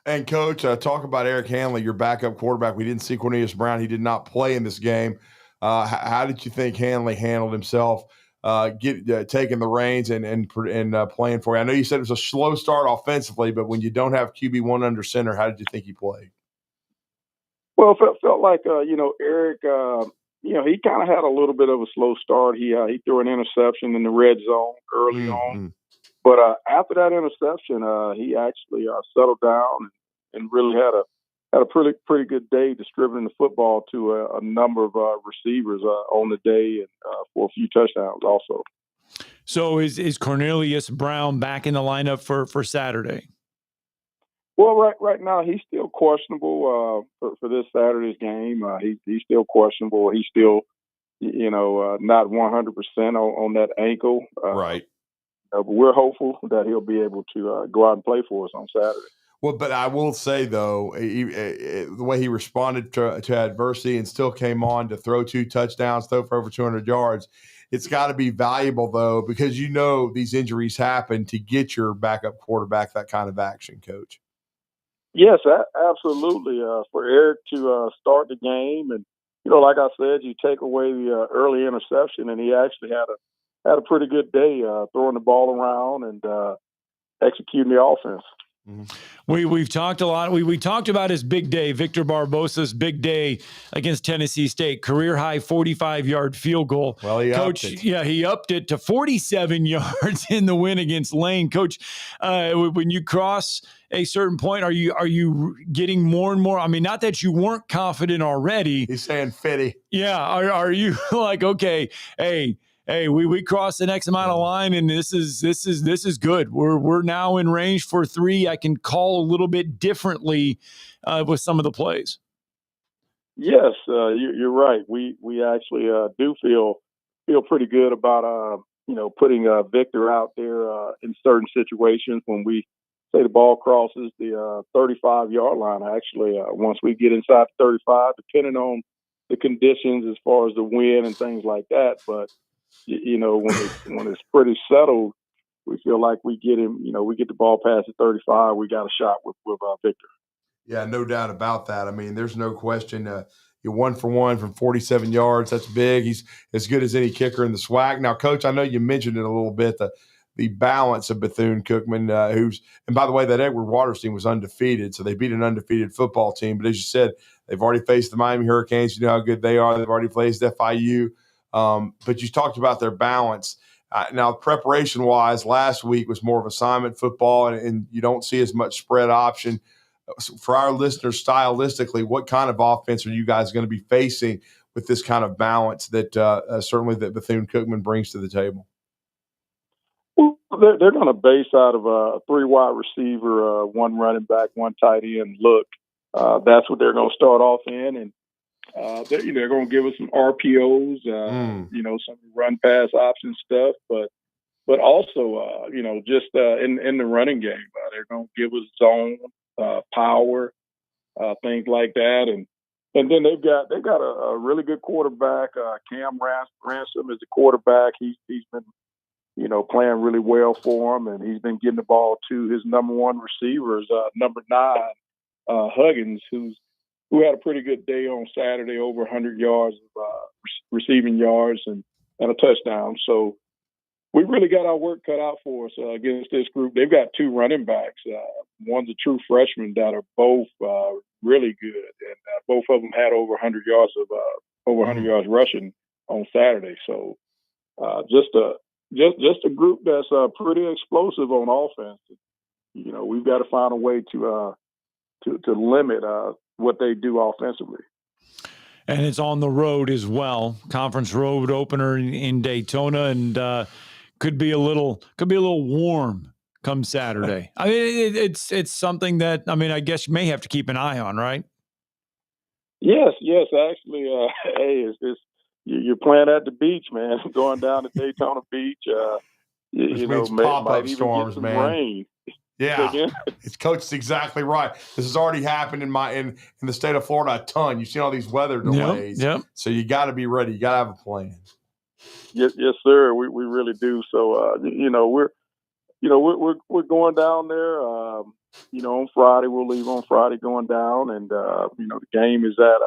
Speaker 11: And, Coach, talk about Eric Hanley, your backup quarterback. We didn't see Cornelius Brown. He did not play in this game. How did you think Hanley handled himself? Taking the reins and playing for you. I know you said it was a slow start offensively, but when you don't have QB1 under center, how did you think he played?
Speaker 1: Well, it felt like Eric. He kind of had a little bit of a slow start. He threw an interception in the red zone early on, but after that interception, he actually settled down and really had a pretty good day distributing the football to a number of receivers on the day and for a few touchdowns also.
Speaker 5: So is Cornelius Brown back in the lineup for Saturday?
Speaker 1: Well, right now he's still questionable for this Saturday's game. He's still questionable. He's still, not 100% on that ankle.
Speaker 11: Right.
Speaker 1: But we're hopeful that he'll be able to go out and play for us on Saturday.
Speaker 11: Well, but I will say, though, the way he responded to adversity and still came on to throw 2 touchdowns, throw for over 200 yards, it's got to be valuable, though, because these injuries happen to get your backup quarterback that kind of action, Coach.
Speaker 1: Yes, absolutely. For Eric to start the game, and like I said, you take away the early interception, and he actually had a pretty good day throwing the ball around and executing the offense.
Speaker 5: We've talked a lot. We talked about his big day, Victor Barbosa's big day against Tennessee State, career high 45-yard field goal.
Speaker 11: Well, he
Speaker 5: Coach,
Speaker 11: upped it.
Speaker 5: Yeah, he upped it to 47 yards in the win against Lane. Coach, when you cross a certain point, are you getting more and more? I mean, not that you weren't confident already.
Speaker 11: He's saying 50.
Speaker 5: Yeah, are you like, okay, hey, we crossed the next amount of line, and this is good. We're now in range for 3. I can call a little bit differently with some of the plays.
Speaker 1: Yes, you're right. We actually do feel pretty good about putting Victor out there in certain situations when we say the ball crosses the 35-yard line. Actually, once we get inside the 35, depending on the conditions as far as the wind and things like that, but when it's pretty settled, we feel like we get him. We get the ball past the 35. We got a shot with Victor.
Speaker 11: Yeah, no doubt about that. I mean, there's no question. You're 1 for 1 from 47 yards. That's big. He's as good as any kicker in the SWAC. Now, Coach, I know you mentioned it a little bit, the balance of Bethune-Cookman, and by the way, that Edward Waters team was undefeated, so they beat an undefeated football team. But as you said, they've already faced the Miami Hurricanes. You know how good they are. They've already faced FIU. But you talked about their balance. Now, preparation-wise, last week was more of assignment football, and you don't see as much spread option. So for our listeners, stylistically, what kind of offense are you guys going to be facing with this kind of balance that certainly that Bethune-Cookman brings to the table?
Speaker 1: Well, they're going to base out of a 3 wide receiver, 1 running back, 1 tight end look. That's what they're going to start off in, and they're going to give us some RPOs, some run pass option stuff, but also just in the running game, they're going to give us zone, power, things like that, and then they've got a really good quarterback. Cam Ransom is the quarterback. He's been playing really well for him, and he's been getting the ball to his number 1 receivers, number 9, Huggins, who had a pretty good day on Saturday, over 100 yards of receiving yards and a touchdown. So we really got our work cut out for us against this group. They've got 2 running backs. One's a true freshman that are both really good, and both of them had over 100 yards yards rushing on Saturday. So just a group that's pretty explosive on offense. We've got to find a way to limit what they do offensively.
Speaker 5: And it's on the road as well. Conference road opener in Daytona, and could be a little warm come Saturday. I mean, it's something that, I mean, I guess you may have to keep an eye on, right?
Speaker 1: Yes. Actually, hey, you're playing at the beach, man. Going down to Daytona Beach.
Speaker 11: Which means pop-up storms, man.
Speaker 1: Rain.
Speaker 11: Yeah, it's Coach is exactly right. This has already happened in the state of Florida a ton. You've seen all these weather delays.
Speaker 5: Yep.
Speaker 11: So you got to be ready. You got to have a plan.
Speaker 1: Yes, sir. We really do. So we're going down there. On Friday we'll leave on Friday going down, and the game is at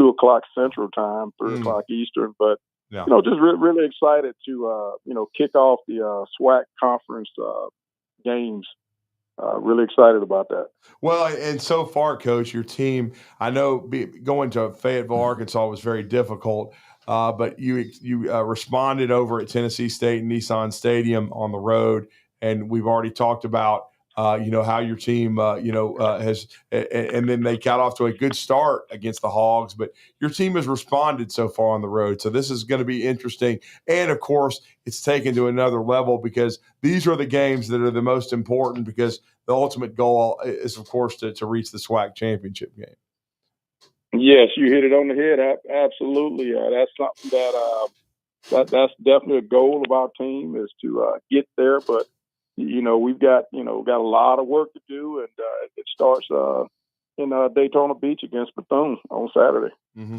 Speaker 1: 2:00 Central Time, 3:00 Eastern. But just really excited to kick off the SWAC conference games. Really excited about that.
Speaker 11: Well, and so far, Coach, your team, I know going to Fayetteville, Arkansas was very difficult, but you responded over at Tennessee State and Nissan Stadium on the road, and we've already talked about how your team, has, and then they got off to a good start against the Hogs, but your team has responded so far on the road. So this is going to be interesting. And of course, it's taken to another level because these are the games that are the most important, because the ultimate goal is, of course, to reach the SWAC championship game.
Speaker 1: Yes, you hit it on the head. Absolutely. That's something that's definitely a goal of our team, is to get there. But we've got a lot of work to do, and it starts in Daytona Beach against Bethune on Saturday.
Speaker 11: Mm-hmm.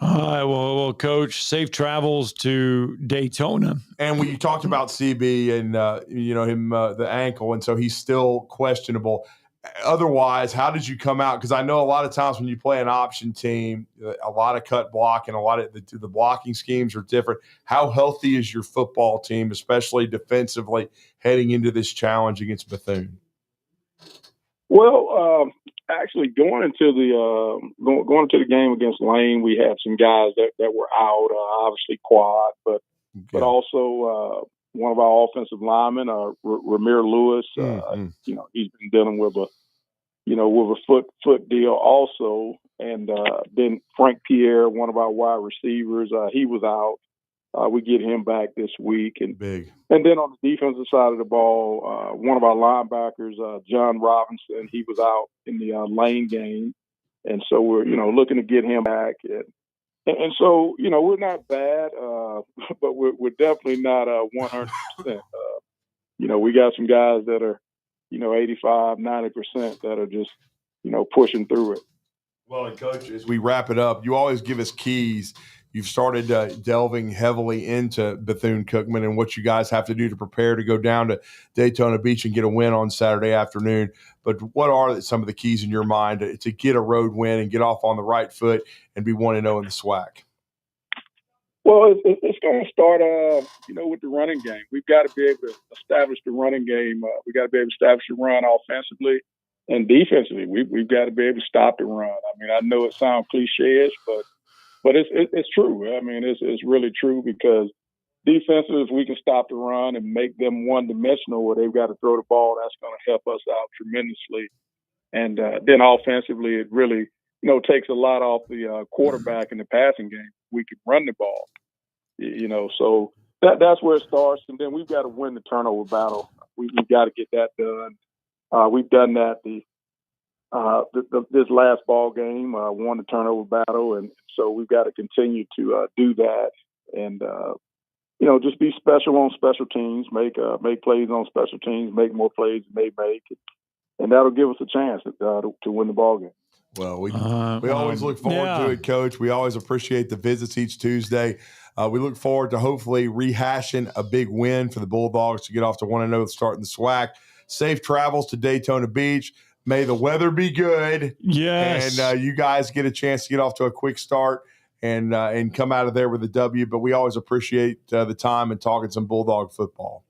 Speaker 5: All right, well, Coach, safe travels to Daytona.
Speaker 11: And when you talked about CB and him, the ankle, and so he's still questionable. Otherwise, how did you come out? Because I know a lot of times when you play an option team, a lot of cut block and a lot of the blocking schemes are different. How healthy is your football team, especially defensively, heading into this challenge against Bethune?
Speaker 1: Well, actually, going into the game against Lane, we had some guys that were out, obviously quad, but also one of our offensive linemen, Ramir Lewis. He's been dealing with a foot deal also, and then Frank Pierre, one of our wide receivers, he was out. We get him back this week, and then on the defensive side of the ball, one of our linebackers, John Robinson, he was out in the Lane game, and so we're looking to get him back, and so we're not bad, but we're definitely not 100%. We got some guys that are 85-90% that are just pushing through it.
Speaker 11: Well, and Coach, as we wrap it up, you always give us keys. You've started delving heavily into Bethune-Cookman and what you guys have to do to prepare to go down to Daytona Beach and get a win on Saturday afternoon. But what are some of the keys in your mind to get a road win and get off on the right foot and be 1-0 in the SWAC?
Speaker 1: Well, it's going to start, with the running game. We've got to be able to establish the running game. We've got to be able to establish the run offensively and defensively. We've got to be able to stop the run. I mean, I know it sounds cliche-ish, but it's true. I mean, it's really true, because defensively, if we can stop the run and make them one-dimensional where they've got to throw the ball, that's going to help us out tremendously. And then offensively, it really, takes a lot off the quarterback in the passing game. We can run the ball, so that's where it starts. And then we've got to win the turnover battle. We've got to get that done. We've done that this last ball game, won the turnover battle, and so we've got to continue to do that, and just be special on special teams, make plays on special teams, make more plays than they make, and that'll give us a chance to win the ball game.
Speaker 11: Well, we always look forward to it, Coach. We always appreciate the visits each Tuesday. We look forward to hopefully rehashing a big win for the Bulldogs to get off to 1-0 starting the SWAC. Safe travels to Daytona Beach. May the weather be good.
Speaker 5: Yes.
Speaker 11: And you guys get a chance to get off to a quick start and come out of there with a W. But we always appreciate the time and talking some Bulldog football.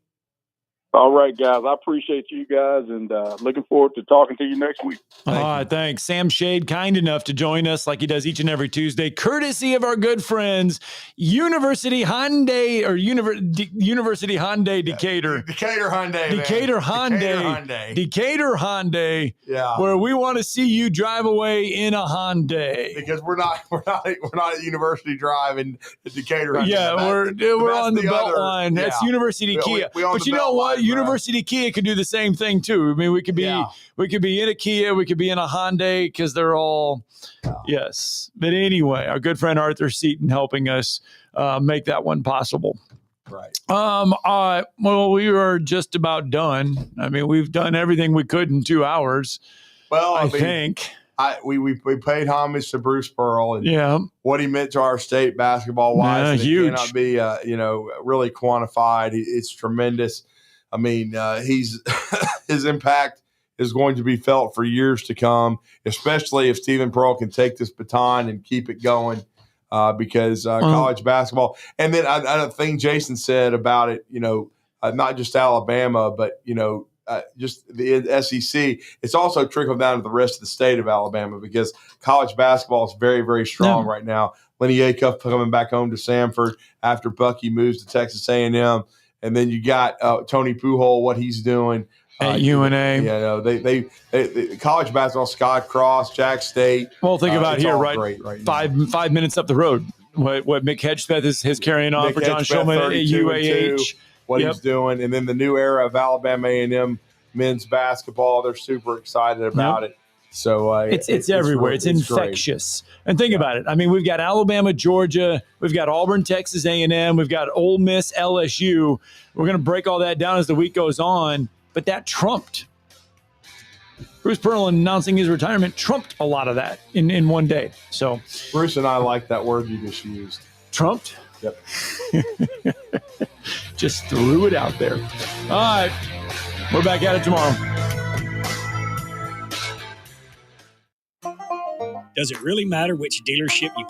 Speaker 1: All right, guys. I appreciate you guys, and looking forward to talking to you next week.
Speaker 5: All right, thanks. Sam Shade, kind enough to join us like he does each and every Tuesday, courtesy of our good friends, University Hyundai University Hyundai Decatur.
Speaker 11: Decatur Hyundai.
Speaker 5: Decatur Hyundai. Decatur Hyundai.
Speaker 11: Yeah.
Speaker 5: Where we want to see you drive away in a Hyundai.
Speaker 11: Because we're not at University Drive in Decatur Hyundai.
Speaker 5: Yeah, we're on the Beltline. That's University Kia. But you know what? University Kia could do the same thing too. I mean, we could be in a Kia, we could be in a Hyundai, because they're all yes. But anyway, our good friend Arthur Seaton helping us make that one possible.
Speaker 11: Right.
Speaker 5: Well, we are just about done. I mean, we've done everything we could in 2 hours.
Speaker 11: Well,
Speaker 5: I think.
Speaker 11: We paid homage to Bruce Pearl and what he meant to our state basketball wise.
Speaker 5: Huge.
Speaker 11: It cannot be really quantified. It's tremendous. I mean, his impact is going to be felt for years to come, especially if Stephen Pearl can take this baton and keep it going, because college basketball. And then I think Jason said about it, not just Alabama, but, just the SEC. It's also trickled down to the rest of the state of Alabama, because college basketball is very, very strong right now. Lenny Acuff coming back home to Samford after Bucky moves to Texas A&M. And then you got Tony Pujol, what he's doing
Speaker 5: At UNA.
Speaker 11: Yeah, no, they college basketball, Scott Cross, Jack State.
Speaker 5: Well, think about here, right?
Speaker 11: Great right now.
Speaker 5: 5 minutes up the road. What Mick Hedgepeth is carrying on
Speaker 11: Nick
Speaker 5: for John
Speaker 11: Hedgepeth,
Speaker 5: Shulman at
Speaker 11: 32-2,
Speaker 5: UAH.
Speaker 11: what he's doing, and then the new era of Alabama A&M men's basketball. They're super excited about it. So
Speaker 5: it's everywhere. It's infectious. Great. And think about it. I mean, we've got Alabama, Georgia. We've got Auburn, Texas A&M. We've got Ole Miss, LSU. We're going to break all that down as the week goes on. But that trumped. Bruce Pearl announcing his retirement trumped a lot of that in one day. So
Speaker 11: Bruce and I like that word you just used.
Speaker 5: Trumped?
Speaker 11: Yep.
Speaker 5: Just threw it out there. All right. We're back at it tomorrow.
Speaker 2: Does it really matter which dealership you